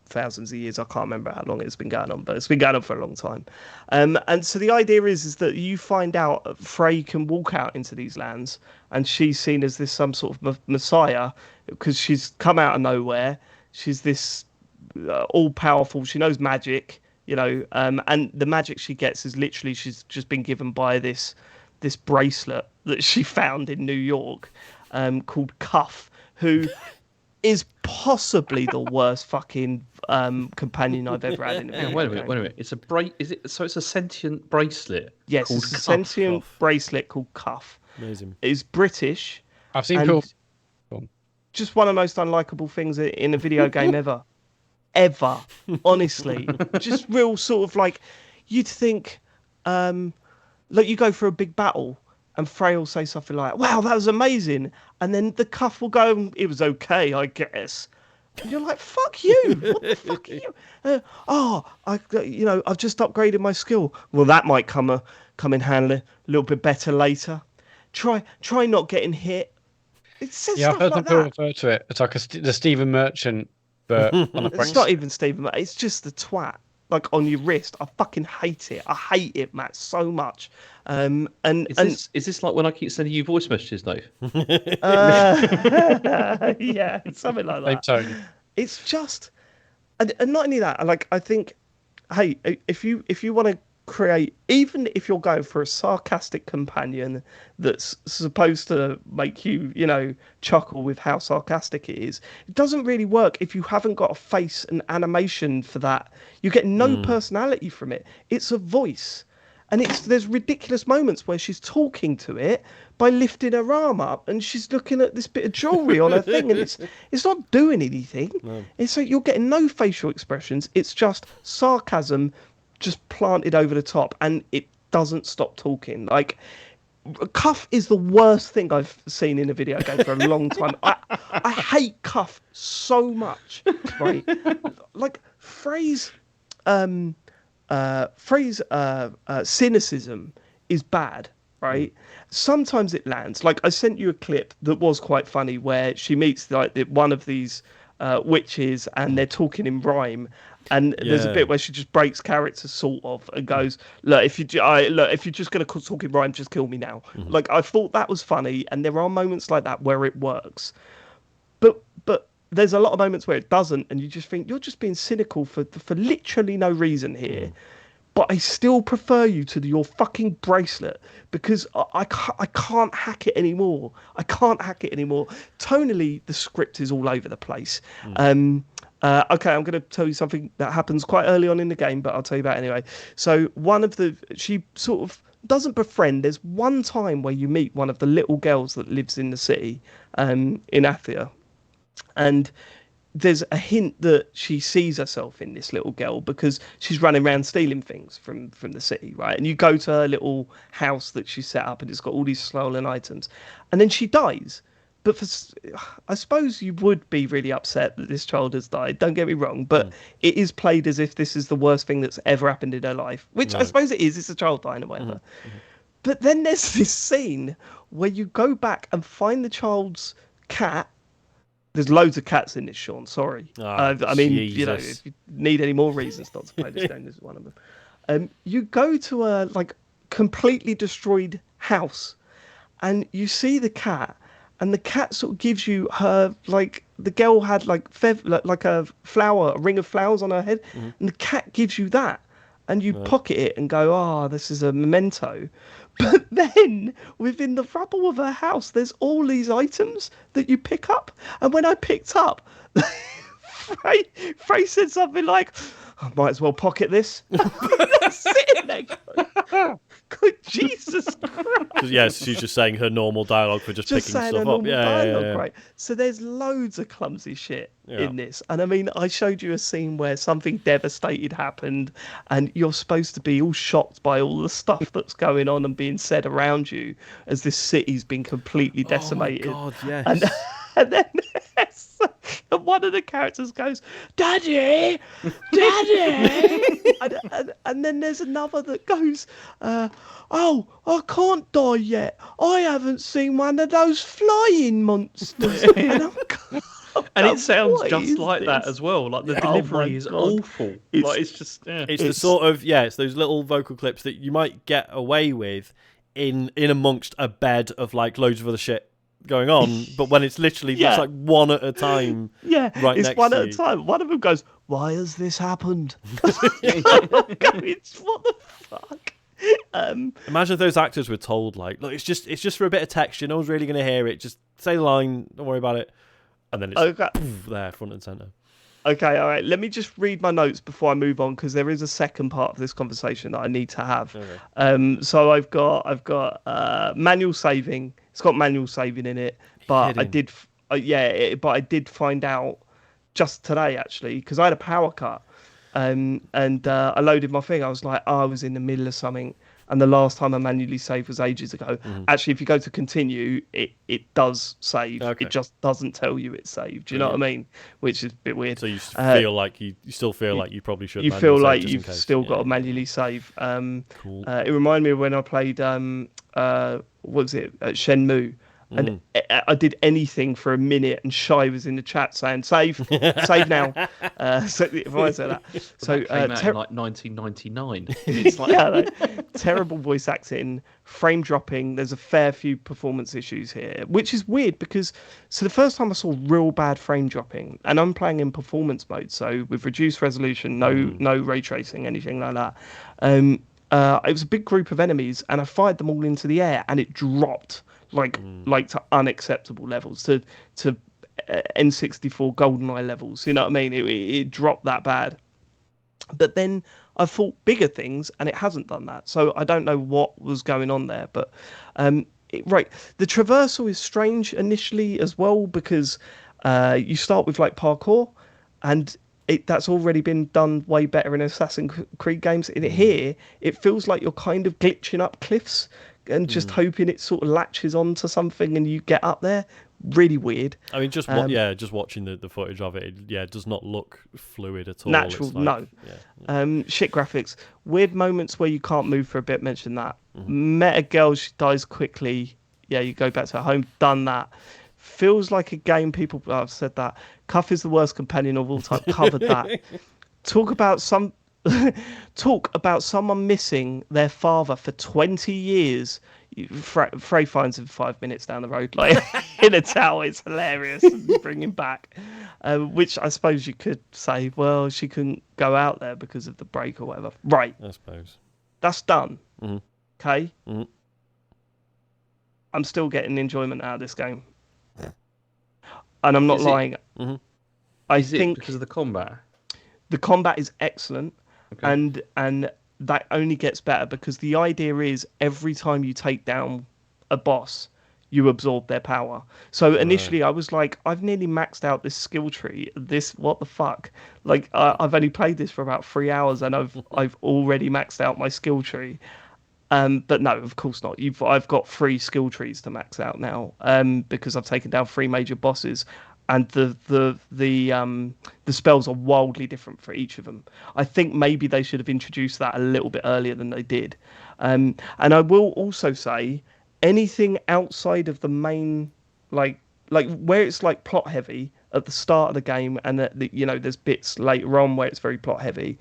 thousands of years. I can't remember how long it's been going on, but it's been going on for a long time. And so the idea is that you find out Frey can walk out into these lands, and she's seen as this some sort of messiah because she's come out of nowhere. She's this all powerful. She knows magic, and the magic she gets is literally she's just been given by this bracelet that she found in New York, called Cuff, who is possibly the worst fucking companion I've ever had in a video Wait a game. minute. It's a sentient bracelet. Yes, called it's a Cuff. sentient bracelet called Cuff. Amazing. It's British. I've seen and people. just one of the most unlikable things in a video game ever, honestly. Just real sort of like, you'd think, like you go for a big battle and Frey will say something like, wow, that was amazing, and then the Cuff will go, it was okay, I guess. And you're like, fuck you, what the fuck are you? I've just upgraded my skill. Well, that might come in handy a little bit better later. Try not getting hit. It says Yeah, I've stuff heard like some people that. refer to it. It's like the Stephen Merchant, but on the It's bracelet. not even Stephen. It's just the twat, like on your wrist. I fucking hate it. I hate it, Matt, so much. Is this like when I keep sending you voice messages, Dave? Yeah, something like Same that. tone. It's just, and not only that. Like, I think, hey, if you want to create, even if you're going for a sarcastic companion that's supposed to make you, chuckle with how sarcastic it is, it doesn't really work if you haven't got a face and animation for that. You get no personality from it. It's a voice. And there's ridiculous moments where she's talking to it by lifting her arm up, and she's looking at this bit of jewelry on her thing, and it's not doing anything. No. It's like you're getting no facial expressions. It's just sarcasm, just planted over the top, and it doesn't stop talking. Like, Cuff is the worst thing I've seen in a video game for a long time. I hate Cuff so much. Right, like Frey's cynicism is bad, right? Sometimes it lands. Like, I sent you a clip that was quite funny where she meets like one of these witches, and they're talking in rhyme, and there's a bit where she just breaks character sort of and goes, look, if you're just going to talk in rhyme, just kill me now. Like, I thought that was funny, and there are moments like that where it works, but there's a lot of moments where it doesn't, and you just think you're just being cynical for literally no reason here. But I still prefer you to your fucking bracelet, because I can't hack it anymore. I can't hack it anymore. Tonally, the script is all over the place. Okay, I'm going to tell you something that happens quite early on in the game, but I'll tell you about it anyway. So she sort of doesn't befriend. There's one time where you meet one of the little girls that lives in the city, in Athia. And there's a hint that she sees herself in this little girl because she's running around stealing things from the city, right? And you go to her little house that she set up, and it's got all these stolen items, and then she dies. But I suppose you would be really upset that this child has died. Don't get me wrong, but it is played as if this is the worst thing that's ever happened in her life, which I suppose it is. It's a child dying or whatever. But then there's this scene where you go back and find the child's cat. There's loads of cats in this, Sean. Sorry. I mean, you know, if you need any more reasons not to play this game, this is one of them. You go to a like completely destroyed house, and you see the cat, and the cat sort of gives you her, like, the girl had like a ring of flowers on her head, and the cat gives you that, and you pocket it and go, this is a memento. But then, within the rubble of her house, there's all these items that you pick up. And when I picked up, Frey said something like, I might as well pocket this. Sitting there going, good Jesus Christ. Yes, she's just saying her normal dialogue for just picking stuff up. Yeah. Right. So there's loads of clumsy shit in this. And I mean, I showed you a scene where something devastated happened, and you're supposed to be all shocked by all the stuff that's going on and being said around you as this city's been completely decimated. Oh my God, yes. And then and one of the characters goes, Daddy! Daddy! and then there's another that goes, oh, I can't die yet. I haven't seen one of those flying monsters. And it sounds just like that as well. Like, the delivery is awful. It's just... Yeah. It's the sort of... Yeah, it's those little vocal clips that you might get away with in amongst a bed of, like, loads of other shit going on, but when it's literally just like one at a time, right it's next one to at you. a time. One of them goes, "Why has this happened?" It's what the fuck. Imagine if those actors were told, like, look, it's just for a bit of texture. No one's really going to hear it. Just say the line. Don't worry about it. And then it's poof, there, front and center. Okay, all right. Let me just read my notes before I move on, because there is a second part of this conversation that I need to have. Okay. So I've got manual saving. It's got manual saving in it, but I did find out just today, actually, because I had a power cut, and I loaded my thing. I was like, I was in the middle of something, and the last time I manually saved was ages ago. Actually, if you go to continue, it does save. Okay. It just doesn't tell you it's saved. Do you know what I mean? which is a bit weird. So you feel like you still feel like you probably should. You feel like you've still got to manually save. Cool. It reminded me of when I played what was it, Shenmue. And I did anything for a minute, and Shai was in the chat saying, save now. So if I say that. So came out in like 1999. It's like... terrible voice acting, frame dropping. There's a fair few performance issues here, which is weird because the first time I saw real bad frame dropping, and I'm playing in performance mode, so with reduced resolution, no ray tracing, anything like that. It was a big group of enemies, and I fired them all into the air, and it dropped like to unacceptable levels, to N64 GoldenEye levels. You know what I mean? It dropped that bad. But then I thought bigger things, and it hasn't done that. So I don't know what was going on there, but right, the traversal is strange initially as well because you start with like parkour, and that's already been done way better in Assassin's Creed games. In here, it feels like you're kind of glitching up cliffs and just hoping it sort of latches onto something and you get up there. Really weird. I mean, just watching the footage of it, it does not look fluid at all. Natural, it's like, no. Yeah. Shit graphics. Weird moments where you can't move for a bit. Mention that. Met a girl, she dies quickly. Yeah, you go back to her home. Done that. Feels like a game. People, I've said that. Cuff is the worst companion of all time. Covered that. Talk about someone missing their father for 20 years. Frey finds him 5 minutes down the road, like in a tower. It's hilarious. Bring him back, which I suppose you could say, well, she couldn't go out there because of the break or whatever. Right. I suppose that's done. Okay. Mm-hmm. I'm still getting enjoyment out of this game, and I'm not lying. I think because of the combat. The combat is excellent, Okay. and that only gets better because the idea is every time you take down a boss, you absorb their power. So initially I was like, I've nearly maxed out this skill tree. What the fuck? Like I've only played this for about 3 hours and I've already maxed out my skill tree. But no, of course not. I've got 3 skill trees to max out now. Because I've taken down 3 major bosses. And the spells are wildly different for each of them. I think maybe they should have introduced that a little bit earlier than they did. And I will also say, anything outside of the main, like where it's like plot heavy at the start of the game, and that there's bits later on where it's very plot heavy.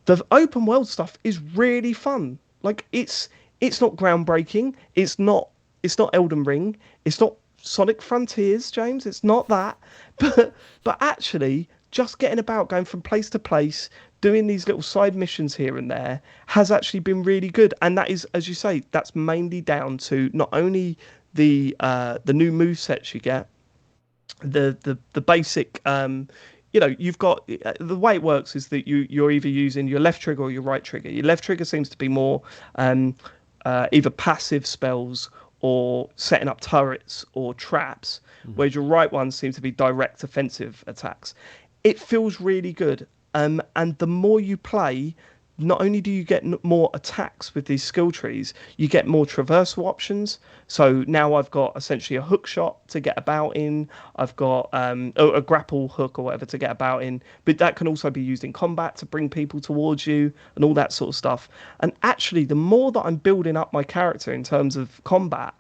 The open world stuff is really fun. Like it's not groundbreaking. It's not Elden Ring. It's not Sonic Frontiers, James. It's not that, but actually just getting about, going from place to place, doing these little side missions here and there has actually been really good. And that is, as you say, that's mainly down to not only the new movesets you get, the basic. You've got the way it works is that you're either using your left trigger or your right trigger. Your left trigger seems to be more either passive spells or setting up turrets or traps, whereas your right one seems to be direct offensive attacks. It feels really good. And the more you play, not only do you get more attacks with these skill trees, you get more traversal options. So now I've got essentially a hook shot to get about in. I've got a grapple hook or whatever to get about in. But that can also be used in combat to bring people towards you and all that sort of stuff. And actually, the more that I'm building up my character in terms of combat,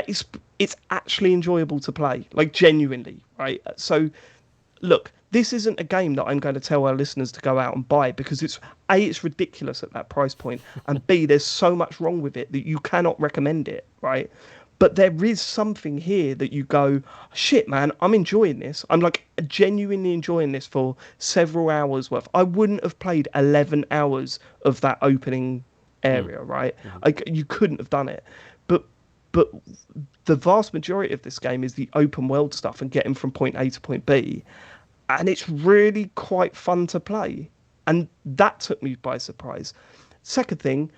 it's actually enjoyable to play, like genuinely, right? So, look, this isn't a game that I'm going to tell our listeners to go out and buy because it's ridiculous at that price point, and B, there's so much wrong with it that you cannot recommend it, right? But there is something here that you go, shit, man, I'm enjoying this. I'm like genuinely enjoying this for several hours worth. I wouldn't have played 11 hours of that opening area, right? You couldn't have done it. But the vast majority of this game is the open world stuff and getting from point A to point B. And it's really quite fun to play. And that took me by surprise. Second thing,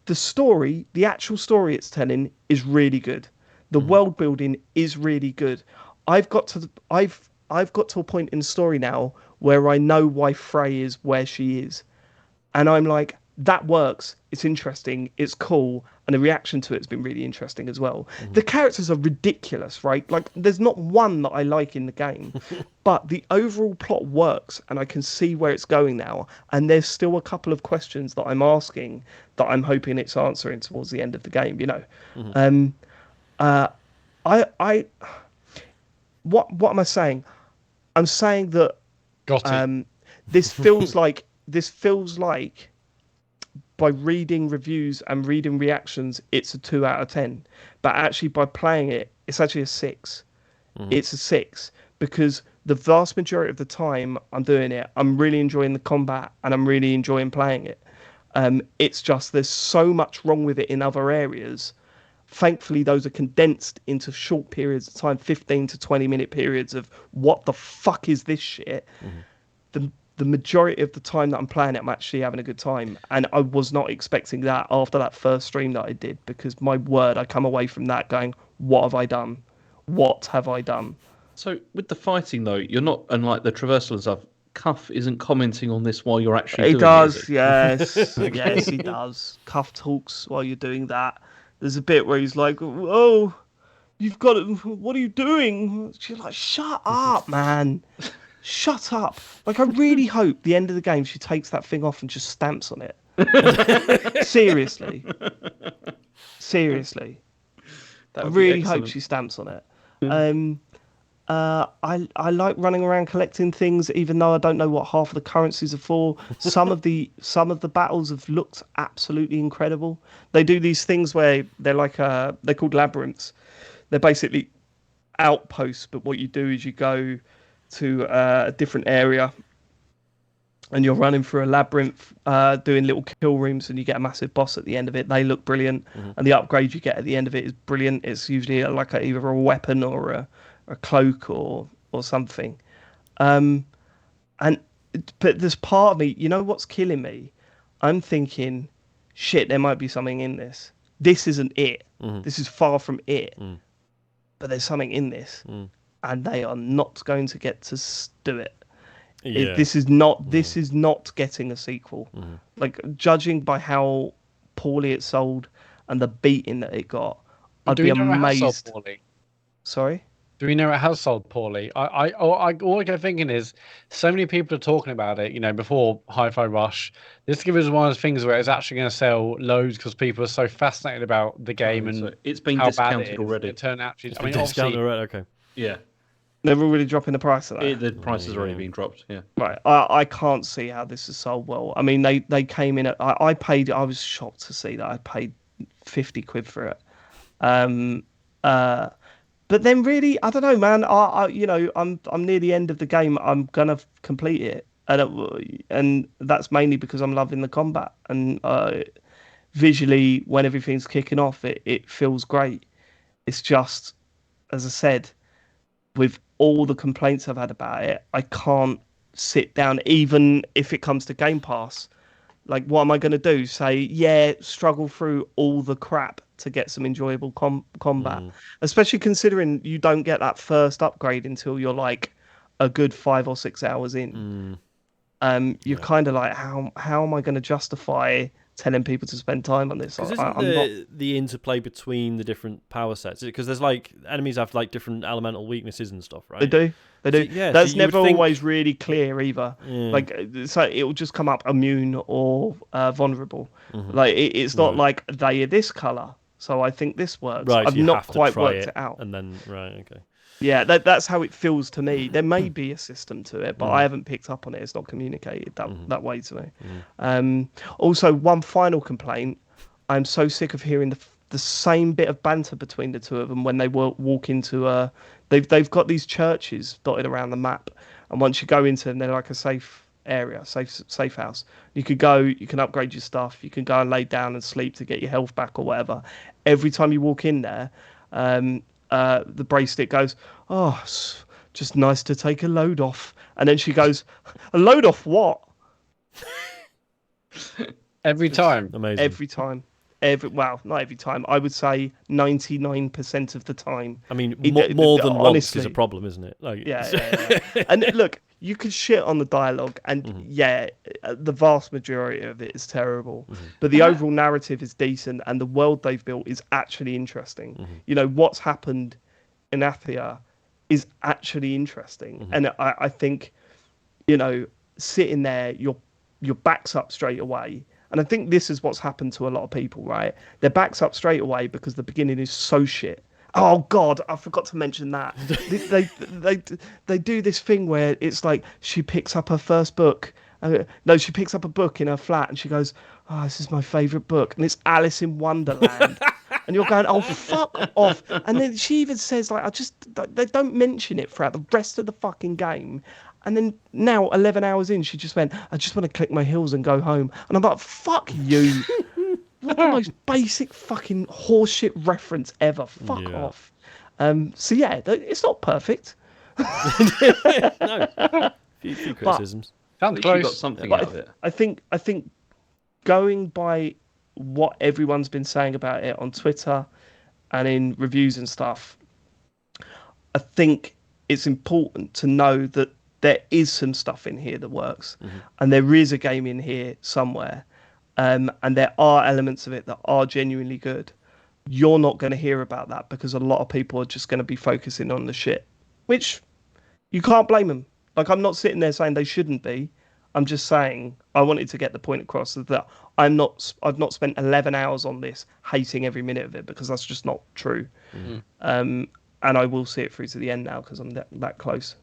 the actual story it's telling is really good. The world building is really good. I've got to a point in the story now where I know why Frey is where she is. And I'm like, that works. It's interesting. It's cool. And the reaction to it has been really interesting as well. The characters are ridiculous, right? Like, there's not one that I like in the game. But the overall plot works, and I can see where it's going now. And there's still a couple of questions that I'm asking that I'm hoping it's answering towards the end of the game, What am I saying? I'm saying that this feels like by reading reviews and reading reactions, it's a 2 out of 10. But actually, by playing it, it's actually a 6. It's a 6 because the vast majority of the time I'm doing it, I'm really enjoying the combat and I'm really enjoying playing it. It's just there's so much wrong with it in other areas. Thankfully, those are condensed into short periods of time, 15 to 20 minute periods of what the fuck is this shit? the majority of the time that I'm playing it, I'm actually having a good time. And I was not expecting that after that first stream that I did, because my word, I come away from that going, what have I done? What have I done? So with the fighting though, you're not, unlike the traversal and stuff. Cuff isn't commenting on this while you're actually He doing does, it. yes. Yes, he does. Cuff talks while you're doing that. There's a bit where he's like, oh, you've got it. What are you doing? She's like, shut up, man. Shut up. Like, I really hope the end of the game she takes that thing off and just stamps on it. Seriously. That I would be really hope excellent. she stamps on it. I like running around collecting things, even though I don't know what half of the currencies are for. Some of the battles have looked absolutely incredible. They do these things where they're like they're called labyrinths. They're basically outposts, but what you do is you go to a different area and you're running through a labyrinth, doing little kill rooms, and you get a massive boss at the end of it. They look brilliant, and the upgrade you get at the end of it is brilliant. It's usually either a weapon or a cloak or something. But there's part of me, you know what's killing me? I'm thinking, shit, there might be something in this. This isn't it. This is far from it. But there's something in this, and they are not going to get to do it. Yeah. This is not getting a sequel. Like, judging by how poorly it sold and the beating that it got, I'd Do be we know it has sold amazed. poorly? Sorry? Do we know it has sold poorly? All I go thinking is, so many people are talking about it, before Hi-Fi Rush. This gives us one of the things where it's actually going to sell loads because people are so fascinated about the game and So it's been how bad it discounted is. already. It turned out, It's I mean, been discounted obviously, already. Okay. Yeah, They're already dropping the price of that. the price has already been dropped. Yeah. Right. I can't see how this has sold well. I mean, they came in at, I was shocked to see that I paid 50 quid for it. But then really, I don't know, man. I'm near the end of the game. I'm gonna complete it, and that's mainly because I'm loving the combat, and visually, when everything's kicking off, it feels great. It's just, as I said, with all the complaints I've had about it, I can't sit down, even if it comes to Game Pass. Like, what am I going to do? Say, struggle through all the crap to get some enjoyable combat, especially considering you don't get that first upgrade until you're like a good 5 or 6 hours in. You're kind of like, how am I going to justify telling people to spend time on this? Because isn't the interplay between the different power sets? Because there's like enemies have like different elemental weaknesses and stuff, right? They do. So, that's so never you would think... always really clear either. Like, so it'll just come up immune or vulnerable. Like, it's not like they are this color, so I think this works. Right, I've so you not have to quite try worked it out. And then okay. Yeah, that's how it feels to me. There may be a system to it, but I haven't picked up on it. It's not communicated that way to me. Also, one final complaint. I'm so sick of hearing the same bit of banter between the two of them when they walk into they've got these churches dotted around the map, and once you go into them, they're like a safe area, safe house. You could go, you can upgrade your stuff, you can go and lay down and sleep to get your health back or whatever. Every time you walk in there, the bracelet goes, oh, it's just nice to take a load off. And then she goes, a load off what? every time. Amazing. Every time. Well, not every time. I would say 99% of the time. I mean, more than once honestly, is a problem, isn't it? Like, yeah. And look, you could shit on the dialogue, and the vast majority of it is terrible. But the overall narrative is decent, and the world they've built is actually interesting. What's happened in Athia is actually interesting, and I think, sitting there, your back's up straight away. And I think this is what's happened to a lot of people, right? Their back's up straight away because the beginning is so shit. Oh God, I forgot to mention that. they do this thing where it's like she picks up her first book. She picks up a book in her flat and she goes, "Oh, this is my favourite book," and it's Alice in Wonderland. And you're going, "Oh, fuck off!" And then she even says, like, they don't mention it throughout the rest of the fucking game. And then now, 11 hours in, she just went, "I just want to click my heels and go home." And I'm like, fuck you. What the most basic fucking horseshit reference ever. Fuck off. So yeah, it's not perfect. No. Few criticisms. Sounds least you got close. something But out of it. I think going by what everyone's been saying about it on Twitter and in reviews and stuff, I think it's important to know that there is some stuff in here that works, and there is a game in here somewhere, and there are elements of it that are genuinely good. You're not going to hear about that because a lot of people are just going to be focusing on the shit, which you can't blame them. Like, I'm not sitting there saying they shouldn't be. I'm just saying I wanted to get the point across that I've not spent 11 hours on this hating every minute of it, because that's just not true. And I will see it through to the end now because I'm that close.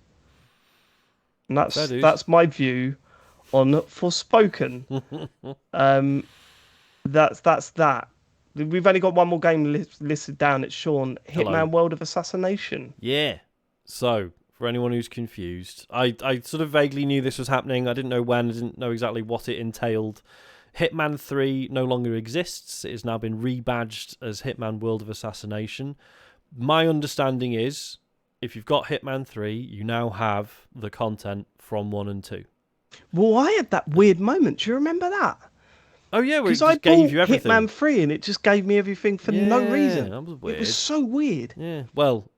And that's my view on Forspoken. That's that. We've only got one more game listed down. It's Sean. Hitman World of Assassination. Yeah. So, for anyone who's confused, I sort of vaguely knew this was happening. I didn't know when. I didn't know exactly what it entailed. Hitman 3 no longer exists. It has now been rebadged as Hitman World of Assassination. My understanding is, if you've got Hitman 3, you now have the content from 1 and 2. Well, I had that weird moment. Do you remember that? Oh, yeah, where it Because just I gave you bought everything. Hitman 3 and it just gave me everything for no reason. That was weird. It was so weird. Yeah, well,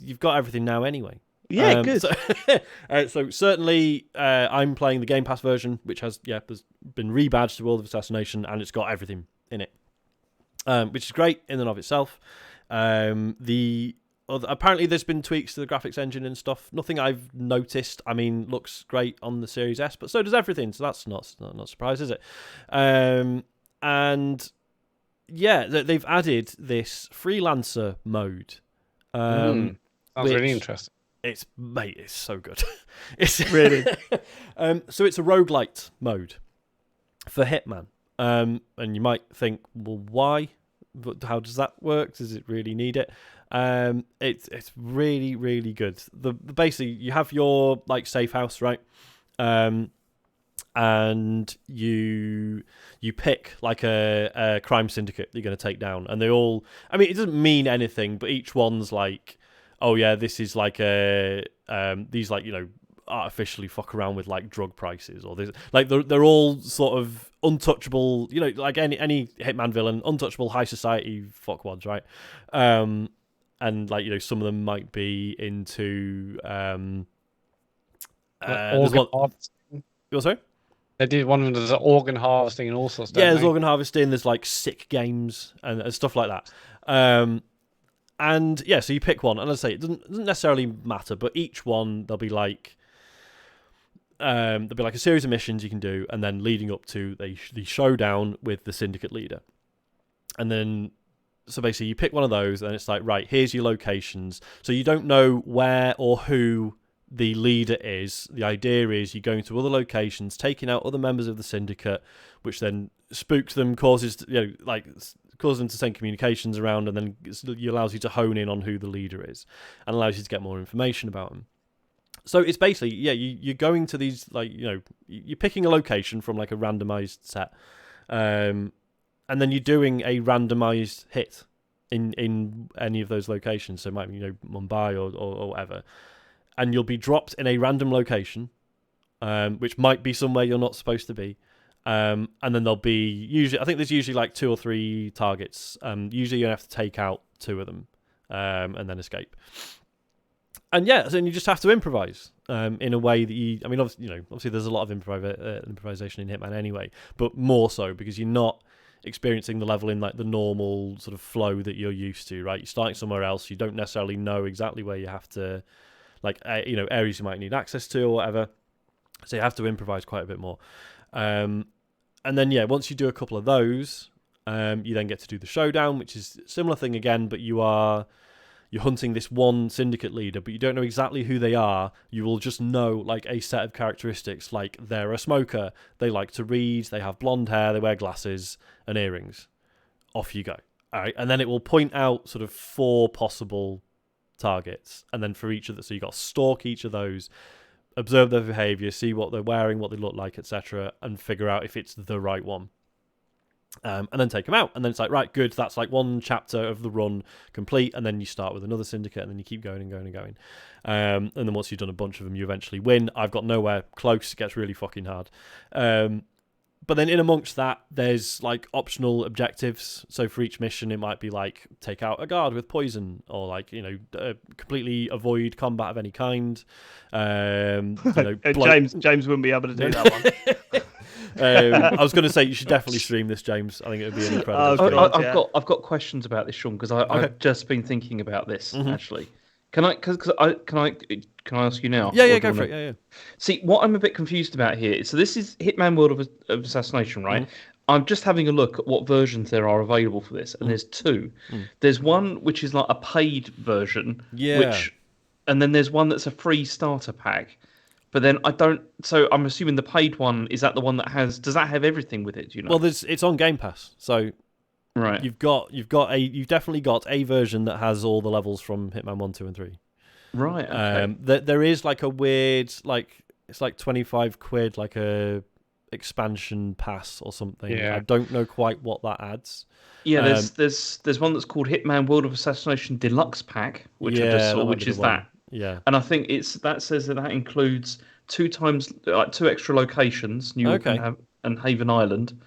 you've got everything now anyway. Yeah, good. So certainly, I'm playing the Game Pass version, which has been rebadged to World of Assassination, and it's got everything in it, which is great in and of itself. Apparently there's been tweaks to the graphics engine and stuff. Nothing I've noticed. I mean, looks great on the Series S, but so does everything. So that's not a surprise, is it? And yeah, they've added this freelancer mode. Sounds really interesting. It's so good. It's really so it's a roguelite mode for Hitman. And you might think, well, why? But how does that work? Does it really need it? It's really, really good. Basically you have your like safe house, right? And you pick like a crime syndicate that you're going to take down, and they all, I mean, it doesn't mean anything, but each one's like, oh yeah, this is like these, like, you know, artificially fuck around with like drug prices, or this, like they're all sort of untouchable, you know, like any Hitman villain, untouchable high society fuckwads, right? And like, you know, some of them might be into Organ harvesting. You're sorry? They did one of them. There's organ harvesting and all sorts of stuff. Yeah, there's organ harvesting. There's like sick games and stuff like that. And yeah, so you pick one, and as I say, it doesn't necessarily matter, but each one there'll be like a series of missions you can do, and then leading up to the showdown with the syndicate leader. And then, so basically, you pick one of those, and it's like, right, here's your locations. So you don't know where or who the leader is. The idea is you're going to other locations, taking out other members of the syndicate, which then spooks them, causes them to send communications around, and then allows you to hone in on who the leader is, and allows you to get more information about them. So it's basically, yeah, you're going to these, like, you know, you're picking a location from like a randomized set, and then you're doing a randomized hit in any of those locations. So it might be, you know, Mumbai or whatever, and you'll be dropped in a random location, which might be somewhere you're not supposed to be. And then there'll be I think there's usually like 2 or 3 targets. Usually you have to take out 2 of them, and then escape. And yeah, so you just have to improvise in a way that I mean, obviously there's a lot of improvisation in Hitman anyway, but more so because you're not experiencing the level in like the normal sort of flow that you're used to, right? You're starting somewhere else. You don't necessarily know exactly where you have to, like, areas you might need access to or whatever. So you have to improvise quite a bit more. And then, yeah, once you do a couple of those, you then get to do the showdown, which is a similar thing again, but you're hunting this one syndicate leader, but you don't know exactly who they are. You will just know like a set of characteristics, like they're a smoker, they like to read, they have blonde hair, they wear glasses and earrings. Off you go. All right, and then it will point out sort of 4 possible targets, and then for each of so you got to stalk each of those, observe their behavior, see what they're wearing, what they look like, etc., and figure out if it's the right one. And then take them out, and then it's like, right, good, that's like one chapter of the run complete, and then you start with another syndicate, and then you keep going and going and going. And then once you've done a bunch of them, you eventually win. I've got nowhere close, it gets really fucking hard. But then in amongst that, there's like optional objectives. So for each mission, it might be like take out a guard with poison, or like, you know, completely avoid combat of any kind. James wouldn't be able to do that one. I was going to say you should definitely stream this, James. I think it would be an incredible. I've got questions about this, Sean, because I've just been thinking about this actually. Can I ask you now? Yeah, go for it. Yeah. See, what I'm a bit confused about here. So this is Hitman World of Assassination, right? I'm just having a look at what versions there are available for this, and there's two. There's one which is like a paid version, and then there's one that's a free starter pack. But then so I'm assuming the paid one, is that the one that does that have everything with it? Do you know? Well, it's on Game Pass, so right. You've definitely got a version that has all the levels from Hitman 1, 2, and 3. Right. Okay. There is like a weird, like it's like 25 quid, like a expansion pass or something. Yeah. I don't know quite what that adds. Yeah, there's one that's called Hitman World of Assassination Deluxe Pack, which I just saw, which is that. Yeah. And I think that says that includes two extra locations, New York and Haven Island,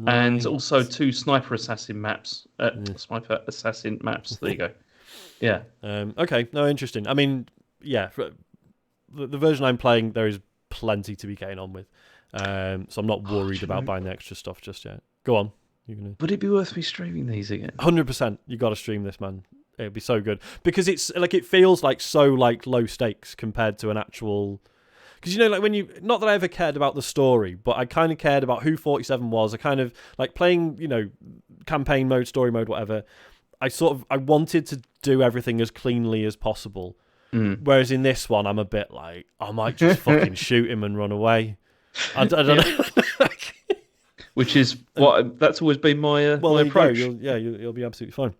and also 2 sniper assassin maps. Sniper assassin maps. There you go. Yeah. Okay. No, interesting. I mean, yeah, the version I'm playing, there is plenty to be getting on with. So I'm not worried about buying the extra stuff just yet. Go on. Would it be worth me streaming these again? 100%. You got to stream this, man. It'd be so good because it's like it feels like so like low stakes compared to an actual. Because, you know, like when not that I ever cared about the story, but I kind of cared about who 47 was. I kind of like playing, you know, campaign mode, story mode, whatever. I wanted to do everything as cleanly as possible. Whereas in this one, I'm a bit like, I might just fucking shoot him and run away. I don't know. Which is that's always been my my approach. You'll be absolutely fine.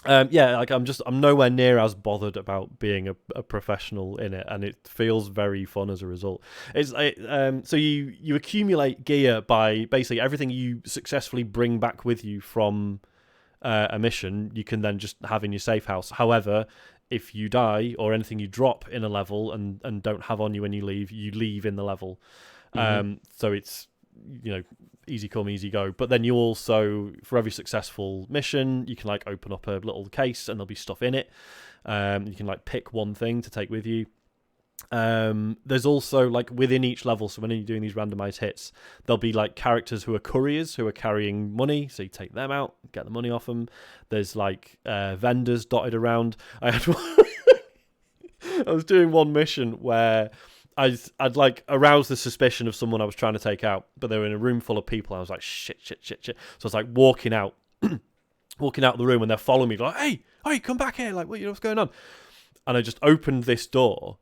Like I'm nowhere near as bothered about being a professional in it, and it feels very fun as a result. So you accumulate gear by basically everything you successfully bring back with you from a mission. You can then just have in your safe house. However, if you die or anything you drop in a level and don't have on you when you leave in the level. So it's, you know, easy come, easy go. But then you also, for every successful mission, you can like open up a little case and there'll be stuff in it. You can like pick one thing to take with you. There's also like within each level, so when you're doing these randomized hits, there'll be like characters who are couriers who are carrying money, so you take them out, get the money off them. There's like vendors dotted around. I was doing one mission where I'd like aroused the suspicion of someone I was trying to take out, but they were in a room full of people. I was like, shit. So I was like walking out of the room, and they're following me like, hey, come back here. Like, what's going on? And I just opened this door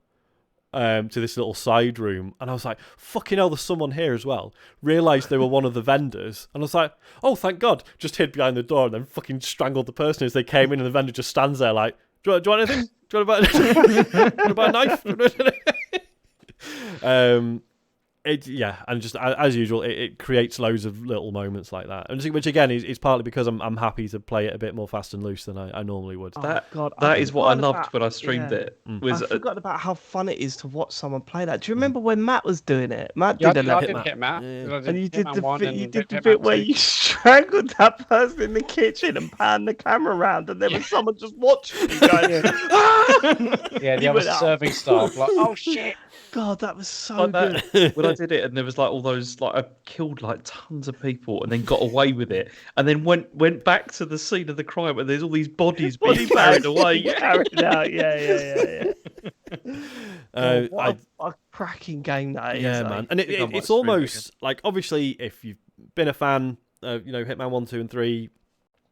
to this little side room, and I was like, fucking hell, there's someone here as well. Realised they were one of the vendors, and I was like, oh, thank God. Just hid behind the door and then fucking strangled the person as they came in, and the vendor just stands there like, do you want anything? Do you want to buy a knife? And just as usual, it creates loads of little moments like that, and which again is partly because I'm happy to play it a bit more fast and loose than I normally would. That is what I loved when I streamed it. I forgot about how fun it is to watch someone play that. Do you remember when Matt was doing it? Matt did a I didn't get Matt. And you did the bit where you strangled that person in the kitchen and panned the camera around, and there was someone just watching you going, yeah, the other serving staff like, oh shit. God, that was so good. When I did it, and there was like all those, like I killed like tons of people, and then got away with it, and then went back to the scene of the crime where there's all these bodies being carried away, carried out. Yeah. What a cracking game that is. Yeah, man, and it's almost like, obviously, if you've been a fan of, you know, Hitman 1, 2, and 3.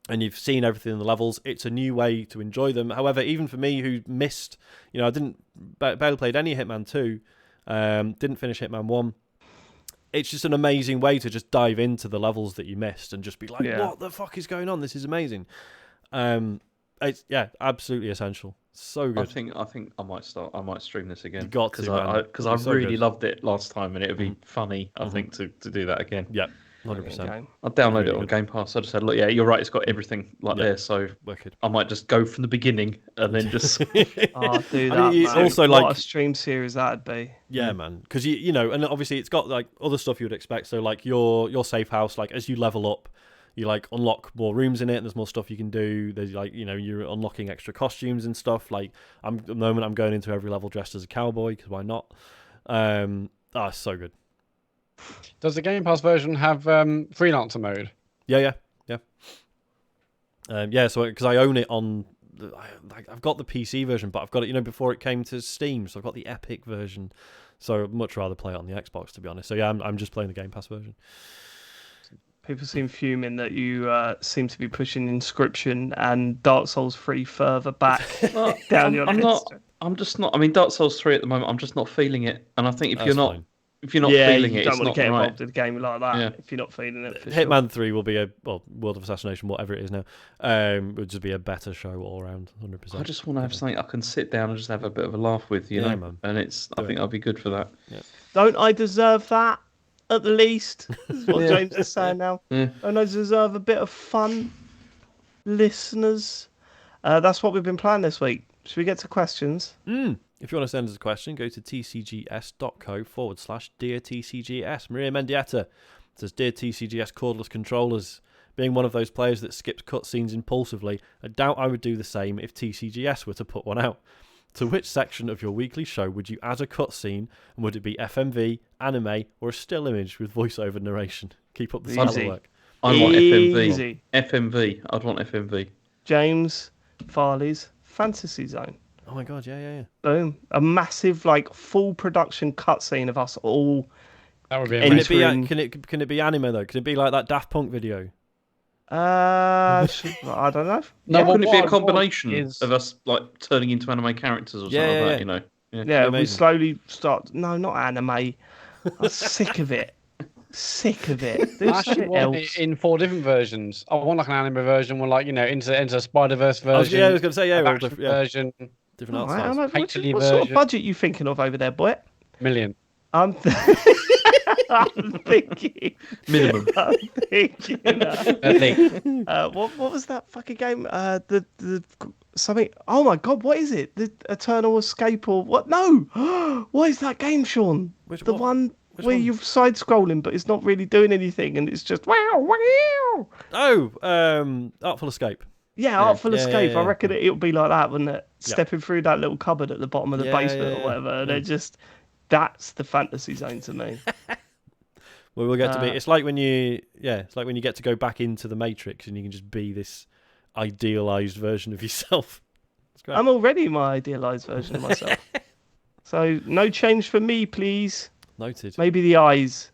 And you've seen everything in the levels, it's a new way to enjoy them. However, even for me who missed, you know, I didn't barely played any Hitman 2, didn't finish Hitman 1. It's just an amazing way to just dive into the levels that you missed and just be like, what the fuck is going on? This is amazing. It's absolutely essential. So good. I think I might stream this again. You got to, because I really loved it last time, and it would be funny. I think to do that again. Yeah. 100%. game. I'll download Really it on good. Game Pass. I just said, look, yeah, you're right. It's got everything there. So Wicked. I might just go from the beginning and then just. Oh, do I that, mean, it's man. also what like- a stream series that'd be. Yeah, man. Because you know, and obviously it's got like other stuff you would expect. So like your safe house, like as you level up, you like unlock more rooms in it, and there's more stuff you can do. There's like, you know, you're unlocking extra costumes and stuff. Like at the moment, I'm going into every level dressed as a cowboy because why not? It's so good. Does the Game Pass version have freelancer mode? Yeah. So because I own it on, I've got the PC version, but I've got it, you know, before it came to Steam, so I've got the Epic version. So I'd much rather play it on the Xbox, to be honest. So yeah, I'm just playing the Game Pass version. People seem fuming that you seem to be pushing Inscription and Dark Souls 3 further back Well, down your list. I'm just not. I mean, Dark Souls 3 at the moment, I'm just not feeling it. And I think if That's you're not, fine. feeling you it, don't it's want not to get right. involved in a game like that Yeah. if you're not feeling it. For sure. Hitman 3 will be World of Assassination, whatever it is now, would just be a better show all around, 100%. I just want to have something I can sit down and just have a bit of a laugh with, you Yeah, know. man. And I think that'll be good for that. Don't I deserve that? At the least, is what Yeah. James is saying now. Yeah. Don't I deserve a bit of fun, listeners? That's what we've been playing this week. Should we get to questions? If you want to send us a question, go to tcgs.co/Dear TCGS. Maria Mendieta says, Dear TCGS cordless controllers, being one of those players that skips cutscenes impulsively, I doubt I would do the same if TCGS were to put one out. To which section of your weekly show would you add a cutscene, and would it be FMV, anime, or a still image with voiceover narration? Keep up the Easy. stellar work. I want FMV. Easy. FMV. I'd want FMV. James Farley's Fantasy Zone. Oh my god, yeah. Boom. A massive, like, full production cutscene of us all. That would be Any- amazing. Can it be anime though? Can it be like that Daft Punk video? I don't know. No, Yeah, well, Couldn't it be what a I want combination is- of us like turning into anime characters or something like that? You know. yeah, we amazing. slowly start. No, not anime. I'm sick of it. Sick of it. Do I actually something want else. it in 4 different versions. I want like an anime version, one like, you know, into Spider-Verse I was version. going to say, a all action different, version, different art Alright, styles. what Actually what sort of version. budget you thinking of over there, boy? million. I'm, I'm thinking. Minimum. I'm thinking. What was that fucking game? The something. Oh my god, what is it? The Eternal Escape or what? No, what is that game, Sean? Which The one? one where one? you're side scrolling, but it's not really doing anything, and it's just wow, wow. Oh, Artful Escape. Yeah, Artful yeah, Escape. yeah, I reckon it'll be like that, wouldn't it? Yeah. Stepping through that little cupboard at the bottom of the Yeah, basement yeah, or whatever, and yeah. it just. That's the fantasy zone to me. Well, we'll get to be. It's like when you get to go back into the Matrix and you can just be this idealized version of yourself. It's great. I'm already my idealized version of myself. So no change for me, please. Noted. Maybe the eyes.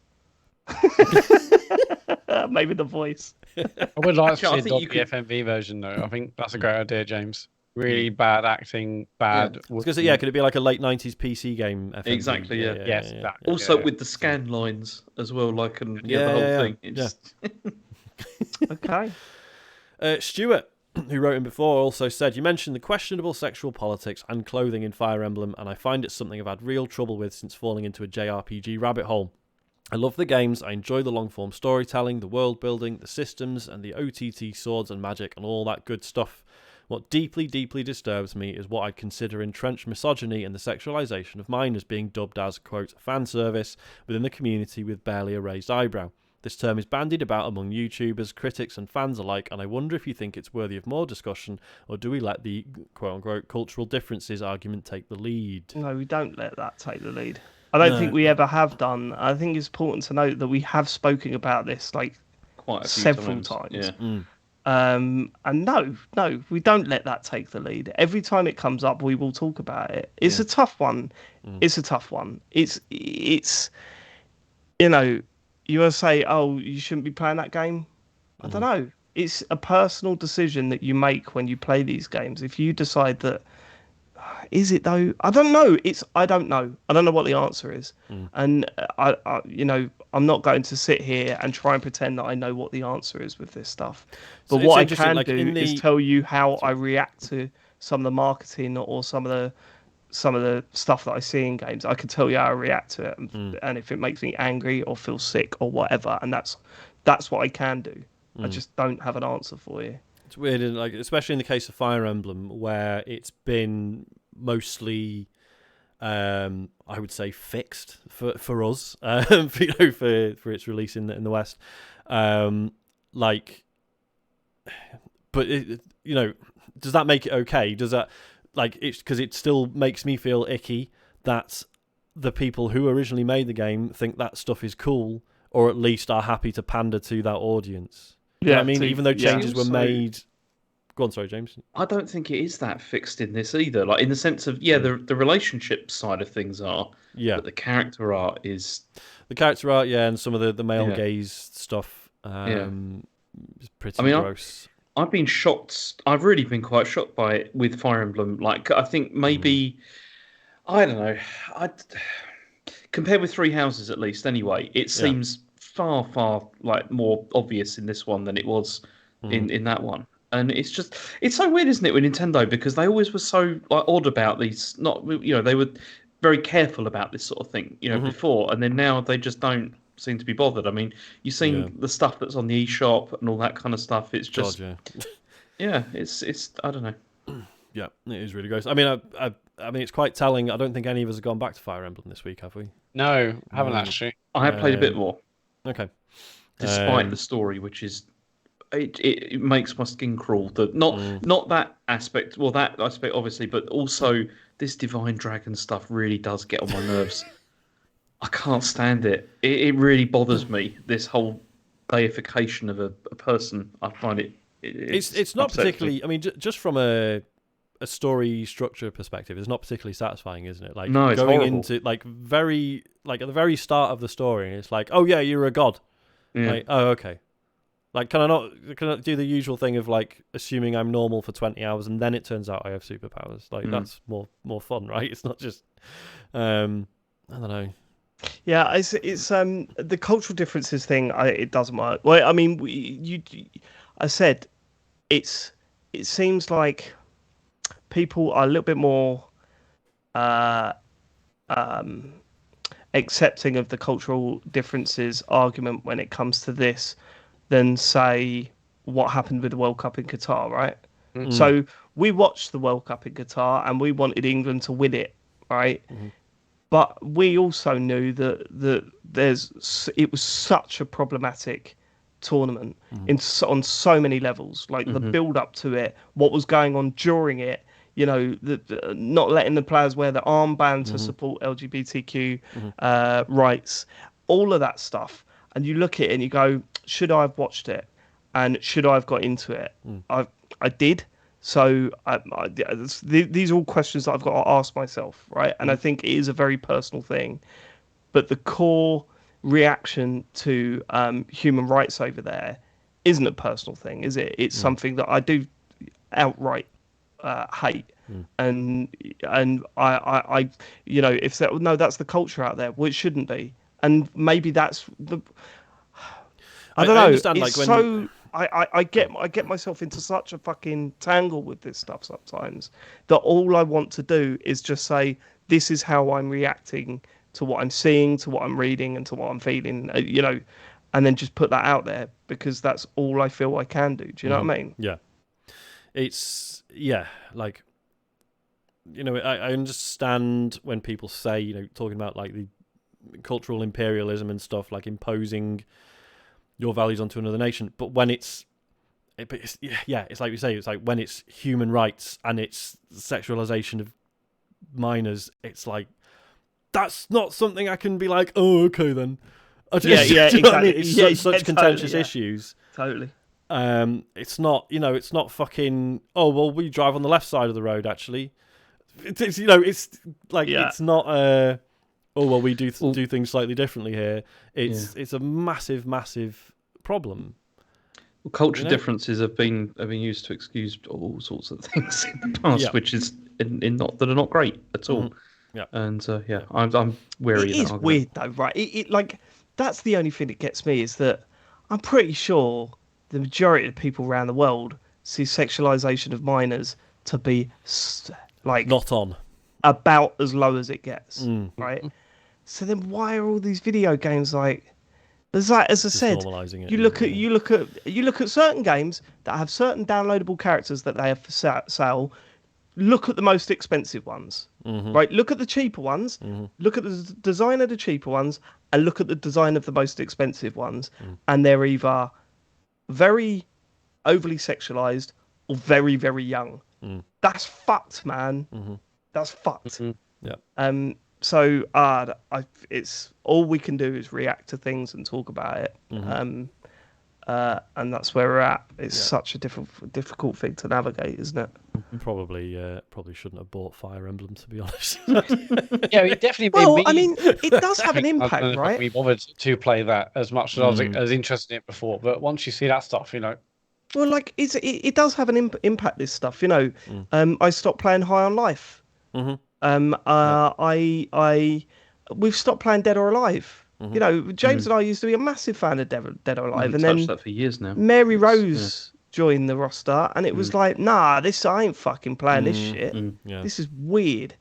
Maybe the voice. I would like to Actually, I see a think you dodgy FMV version though. I think that's a great idea, James. Really bad acting, bad. I was going to say, yeah, could it be like a late 90s PC game? FMV? Exactly, yeah. Yes, yeah. that- Also yeah. with the scan lines as well, like and the Yeah, whole yeah, thing. yeah. It's Okay. Stuart, who wrote in before, also said, you mentioned the questionable sexual politics and clothing in Fire Emblem, and I find it something I've had real trouble with since falling into a JRPG rabbit hole. I love the games, I enjoy the long-form storytelling, the world building, the systems, and the OTT swords and magic and all that good stuff. What deeply, deeply disturbs me is what I'd consider entrenched misogyny and the sexualization of minors being dubbed as, quote, fan service within the community with barely a raised eyebrow. This term is bandied about among YouTubers, critics and fans alike, and I wonder if you think it's worthy of more discussion, or do we let the, quote-unquote, cultural differences argument take the lead? No, we don't let that take the lead. I don't think we ever have done. I think it's important to note that we have spoken about this like quite a few several times. times. Yeah. And no, we don't let that take the lead. Every time it comes up, we will talk about it. It's a tough one. It's a tough one. It's you know, you want to say, oh, you shouldn't be playing that game. I don't know. It's a personal decision that you make when you play these games. If you decide that, is it though? I don't know. I don't know. I don't know what the answer is. And I, you know, I'm not going to sit here and try and pretend that I know what the answer is with this stuff. So But it's what I interesting, can like, do in is the- tell you how I react to some of the marketing or some of the stuff that I see in games. I can tell you how I react to it, and if it makes me angry or feel sick or whatever. And that's that's what I can do. I just don't have an answer for you. It's weird, like especially in the case of Fire Emblem, where it's been mostly, I would say, fixed for us, for its release in the West. But does that make it okay? Does that it's because it still makes me feel icky that the people who originally made the game think that stuff is cool, or at least are happy to pander to that audience. You know what I mean, even though changes were made. Go on, sorry, James. I don't think it is that fixed in this either. Like in the sense of the relationship side of things are, but the character art is and some of the male gaze stuff. Is pretty gross. I've been shocked. I've really been quite shocked by it with Fire Emblem. Like I think maybe I don't know. Compared with Three Houses, at least anyway, it seems far more obvious in this one than it was in that one. And it's so weird, isn't it, with Nintendo, because they always were so odd about these. They were very careful about this sort of thing, before, and then now they just don't seem to be bothered. I mean, you've seen the stuff that's on the eShop and all that kind of stuff. It's just, it's I don't know. Yeah, it is really gross. I mean, I mean, it's quite telling. I don't think any of us have gone back to Fire Emblem this week, have we? No, haven't actually. I have played a bit more. Okay. Despite the story, which is. It makes my skin crawl. Not that aspect. Well, that aspect obviously, but also this Divine Dragon stuff really does get on my nerves. I can't stand it. It really bothers me. This whole deification of a person. I find it. It's not particularly. I mean, just from a story structure perspective, it's not particularly satisfying, isn't it? Like no, it's going horrible. into at the very start of the story, it's like, oh yeah, you're a god. Yeah. Like, oh okay. Like, can I do the usual thing of like assuming I'm normal for 20 hours and then it turns out I have superpowers? Like that's more fun, right? It's not just, I don't know. Yeah, it's the cultural differences thing. It doesn't work. Well, I mean, I said it seems like people are a little bit more accepting of the cultural differences argument when it comes to this than, say, what happened with the World Cup in Qatar, right? Mm-hmm. So we watched the World Cup in Qatar and we wanted England to win it, right? Mm-hmm. But we also knew that it was such a problematic tournament on so many levels, like the build up to it, what was going on during it, not letting the players wear the armband to support LGBTQ rights, all of that stuff. And you look at it and you go, should I have watched it? And should I have got into it? I did. So these are all questions that I've got to ask myself, right? And I think it is a very personal thing. But the core reaction to human rights over there isn't a personal thing, is it? It's something that I do outright hate. And I if that's the culture out there, well, it shouldn't be. And maybe that's the. I don't know. Understand, it's like, so I get myself into such a fucking tangle with this stuff sometimes that all I want to do is just say this is how I'm reacting to what I'm seeing, to what I'm reading, and to what I'm feeling. And then just put that out there because that's all I feel I can do. Do you know what I mean? Yeah. It's like. I understand when people say, talking about like the cultural imperialism and stuff, like imposing your values onto another nation, but when it's like we say, it's like when it's human rights and it's sexualization of minors, it's like that's not something I can be like, oh okay then. Exactly. I mean? It's such contentious issues. Totally. It's not fucking, oh well, we drive on the left side of the road actually. It's like it's not oh well, we do things slightly differently here. It's a massive problem. Well, culture differences have been used to excuse all sorts of things in the past, which is that are not great at all. Yeah, and I'm wary. It is weird though, right? It like that's the only thing that gets me is that I'm pretty sure the majority of people around the world see sexualization of minors to be like not on about as low as it gets, right? So then why are all these video games like There's like, as I Just said, normalising it. you look at certain games that have certain downloadable characters that they have for sale. Look at the most expensive ones, right? Look at the cheaper ones. Look at the design of the cheaper ones, and look at the design of the most expensive ones, and they're either very overly sexualized or very, very young. That's fucked, man. That's fucked. Yeah. So it's all we can do is react to things and talk about it. And that's where we're at. It's such a difficult thing to navigate, isn't it? Probably shouldn't have bought Fire Emblem, to be honest. Yeah, it definitely. Well, I mean, it does have an I impact, don't know if right? we bothered to play that as much as I was interested in it before, but once you see that stuff, Well, like it does have an impact. This stuff, I stopped playing High on Life. We've stopped playing Dead or Alive. James and I used to be a massive fan of Dead or Alive, and then that for years now. Mary Rose joined the roster, and it was like, nah, I ain't fucking playing this shit. This is weird.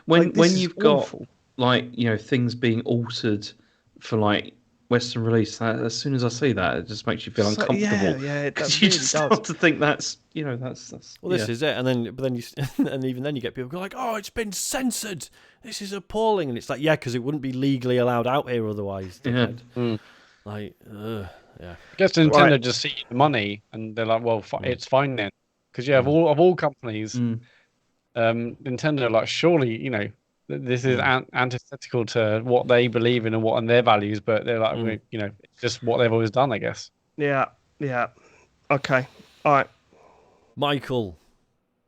When you've awful. got things being altered for like Western release, as soon as I see that, it just makes you feel uncomfortable. Yeah, it because really you just does. start to think that's. Well, this is it, and then you, and even then you get people go like, "Oh, it's been censored. This is appalling," and it's like, yeah, because it wouldn't be legally allowed out here otherwise. Like, yeah. I guess Nintendo just see the money and they're like, well, it's fine then, because of all companies, Nintendo like surely this is antithetical to what they believe in and their values, but they're like, it's just what they've always done, I guess. Yeah. Okay. All right. Michael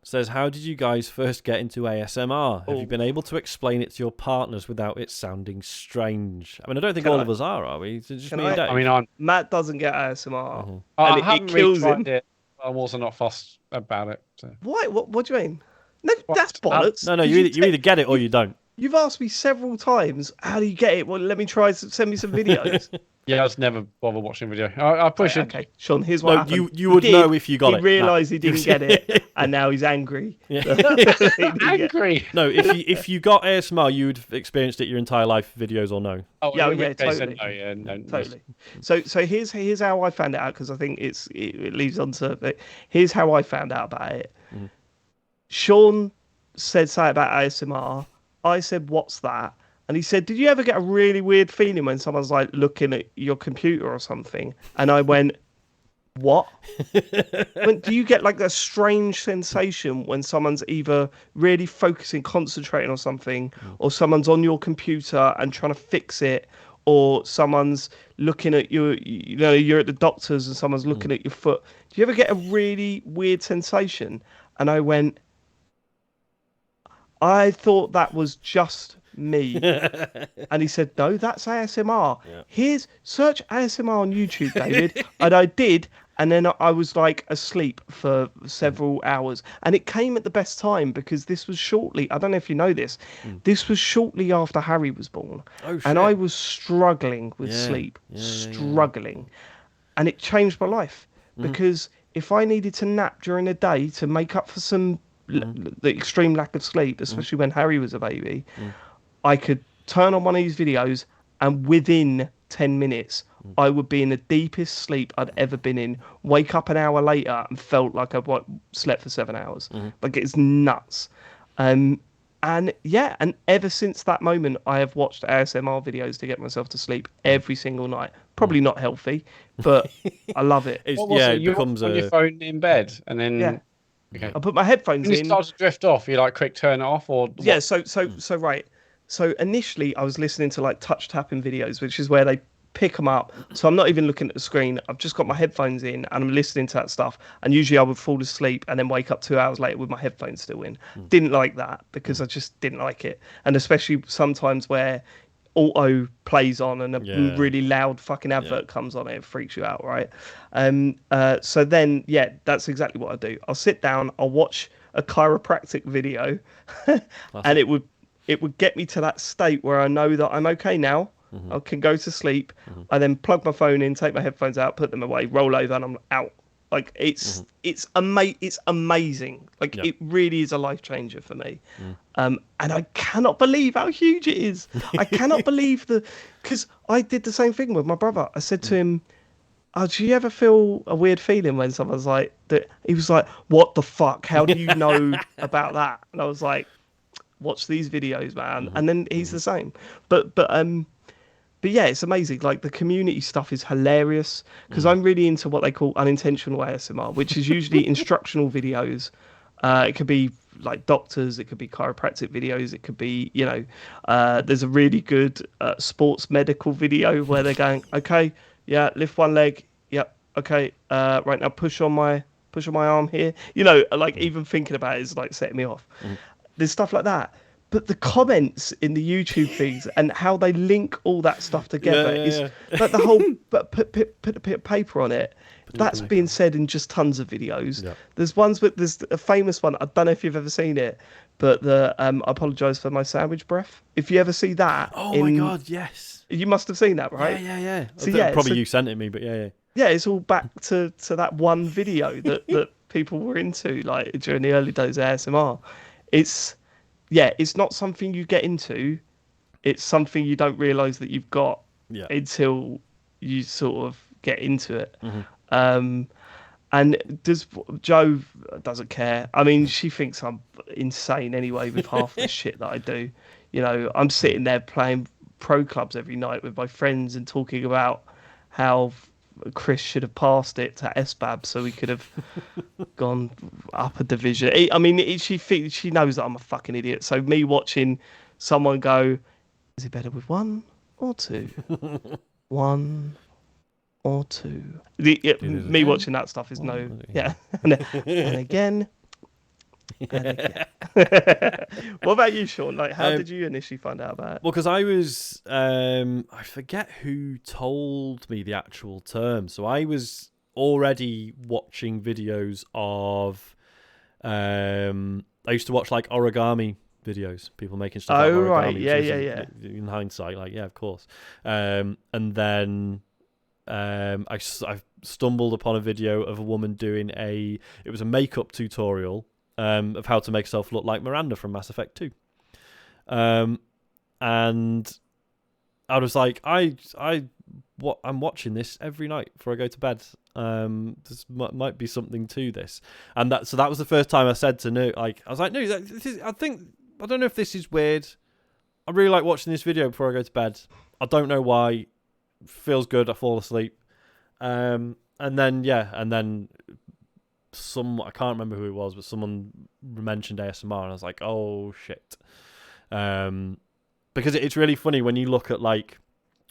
says, how did you guys first get into ASMR? Have you been able to explain it to your partners without it sounding strange? I mean, I don't think all of us are we? It's just me and Dave. I mean, Matt doesn't get ASMR. and I haven't it kills really him. tried it. I'm also not fussed about it. So. Why? What do you mean? No, that's bollocks. No, you either get it or you don't. You've asked me several times, how do you get it? Well, let me try. Send me some videos. Yeah, I was never bother watching video. I push it. Okay, Sean, here's what happened. You would know if you got it. He realised he didn't get it, and now he's angry. Angry. No, if you got ASMR, you'd have experienced it your entire life, videos or no. Oh, yeah, totally. Totally. So here's how I found it out, because I think it leads on to. Here's how I found out about it. Sean said something about ASMR. I said, "What's that?" And he said, "Did you ever get a really weird feeling when someone's like looking at your computer or something?" And I went, "What?" Do you get like a strange sensation when someone's either really focusing, concentrating on something, or someone's on your computer and trying to fix it, or someone's looking at you, you're at the doctor's and someone's looking at your foot? Do you ever get a really weird sensation? And I went, I thought that was just me. And he said, no, that's ASMR. Search ASMR on YouTube, David. And I did, and then I was like asleep for several hours, and it came at the best time, because this was shortly, I don't know if you know this, this was shortly after Harry was born. And I was struggling with sleep, struggling. And it changed my life, because if I needed to nap during the day to make up for some the extreme lack of sleep, especially when Harry was a baby, I could turn on one of these videos, and within 10 minutes, I would be in the deepest sleep I'd ever been in, wake up an hour later and felt like I slept for 7 hours. Like, it's nuts. And ever since that moment, I have watched ASMR videos to get myself to sleep every single night. Probably not healthy, but I love it. It becomes on your phone in bed, and then I put my headphones in. You start to drift off. You like quick turn it off, or what? Yeah. So right. So initially, I was listening to like touch tapping videos, which is where they pick them up. So I'm not even looking at the screen. I've just got my headphones in, and I'm listening to that stuff. And usually, I would fall asleep and then wake up 2 hours later with my headphones still in. Didn't like that, because I just didn't like it, and especially sometimes where auto plays on and a really loud fucking advert comes on, it freaks you out, right? So then that's exactly what I do. I'll sit down, I'll watch a chiropractic video and it would get me to that state where I know that I'm okay now. I can go to sleep. I then plug my phone in, take my headphones out, put them away, roll over, and I'm out. Like it's amazing. Like it really is a life changer for me. And I cannot believe how huge it is. I cannot believe because I did the same thing with my brother. I said to him, "Oh, do you ever feel a weird feeling when someone's like that?" He was like, "What the fuck? How do you know about that?" And I was like, "Watch these videos, man." And then he's the same. But yeah, it's amazing. Like the community stuff is hilarious because I'm really into what they call unintentional ASMR, which is usually instructional videos. It could be like doctors, it could be chiropractic videos, it could be, there's a really good sports medical video where they're going, okay, yeah, lift one leg, yep, okay, right now push on my arm here. Like even thinking about it is like setting me off. There's stuff like that. But the comments in the YouTube feeds and how they link all that stuff together is like the whole put a bit of paper on it. That's being said in just tons of videos. Yeah. There's a famous one. I don't know if you've ever seen it, but I apologise for my sandwich breath. If you ever see that, my god, yes, you must have seen that, right? Yeah. So probably you sent it me, but yeah. Yeah, it's all back to that one video that people were into like during the early days of ASMR. It's not something you get into. It's something you don't realise that you've got until you sort of get into it. And Joe doesn't care. I mean, she thinks I'm insane anyway with half the shit that I do. I'm sitting there playing pro clubs every night with my friends and talking about how Chris should have passed it to SBAB so we could have gone up a division. She knows that I'm a fucking idiot. So me watching someone go, is it better with one or two? One or two? Me watching that stuff is no. Yeah. and again. And again. What about you, Sean? Like, how did you initially find out about it? Well, because I was, I forget who told me the actual term. So I was already watching videos of, I used to watch like origami videos, people making stuff out of origami. Right, yeah. In hindsight, like, yeah, of course. And then I stumbled upon a video of a woman doing it was a makeup tutorial of how to make herself look like Miranda from Mass Effect 2. And I was like, I'm watching this every night before I go to bed. This might be something to this. And that was the first time I said to No, like, I was like, no, I don't know if this is weird. I really like watching this video before I go to bed. I don't know why. Feels good. I fall asleep. And then I can't remember who it was, but someone mentioned ASMR, and I was like, oh shit. Because it's really funny when you look at like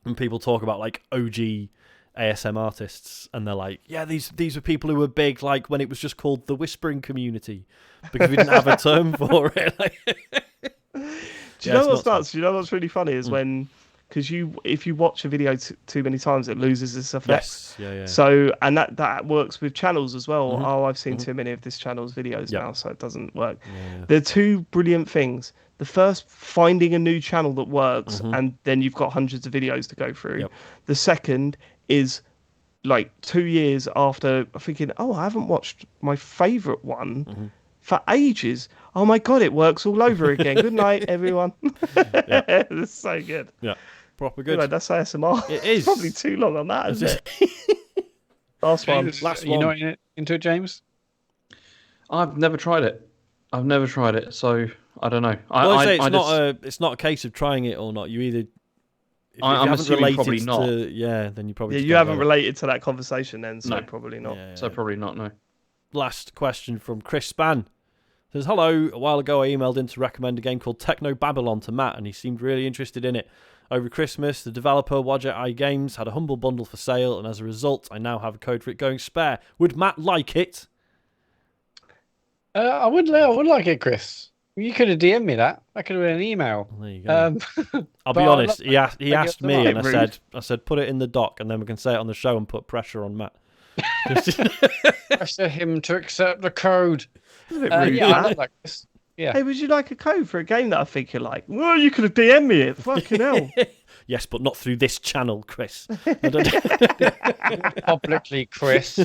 when people talk about like OG ASM artists, and they're like, yeah, these were people who were big like when it was just called the whispering community because we didn't have a term for it. Do you know what's nuts? Do you know what's really funny is when. Because if you watch a video too many times, it loses its effect. Yes, yeah. So, and that works with channels as well. Mm-hmm. Oh, I've seen too many of this channel's videos now, so it doesn't work. Yeah. There are two brilliant things. The first, finding a new channel that works, and then you've got hundreds of videos to go through. Yep. The second is like 2 years after thinking, oh, I haven't watched my favourite one for ages. Oh my God, it works all over again. Good night, everyone. It's so good. Yeah. Proper good. Anyway, that's ASMR. It is. It's probably too long on that, isn't it? Last one. You not into it, James? I've never tried it. So I don't know. It's not a case of trying it or not. You either. I'm assuming probably not. Then you probably. Yeah, you haven't related to that conversation then, so probably not. So probably not. No. Last question from Chris Spann. Says, hello, a while ago I emailed in to recommend a game called Techno Babylon to Matt, and he seemed really interested in it. Over Christmas, the developer Wadjet Eye Games had a humble bundle for sale, and as a result, I now have a code for it going spare. Would Matt like it? I would like it, Chris. You could have DM'd me that. That could have been an email. There you go. I'll be honest. He asked me, and I said, put it in the doc, and then we can say it on the show and put pressure on Matt. Pressure him to accept the code. I would like this. Yeah. Hey, would you like a code for a game that I think you like? Well, you could have DM'd me it. Fucking hell. Yes, but not through this channel, Chris. I don't- Publicly, Chris.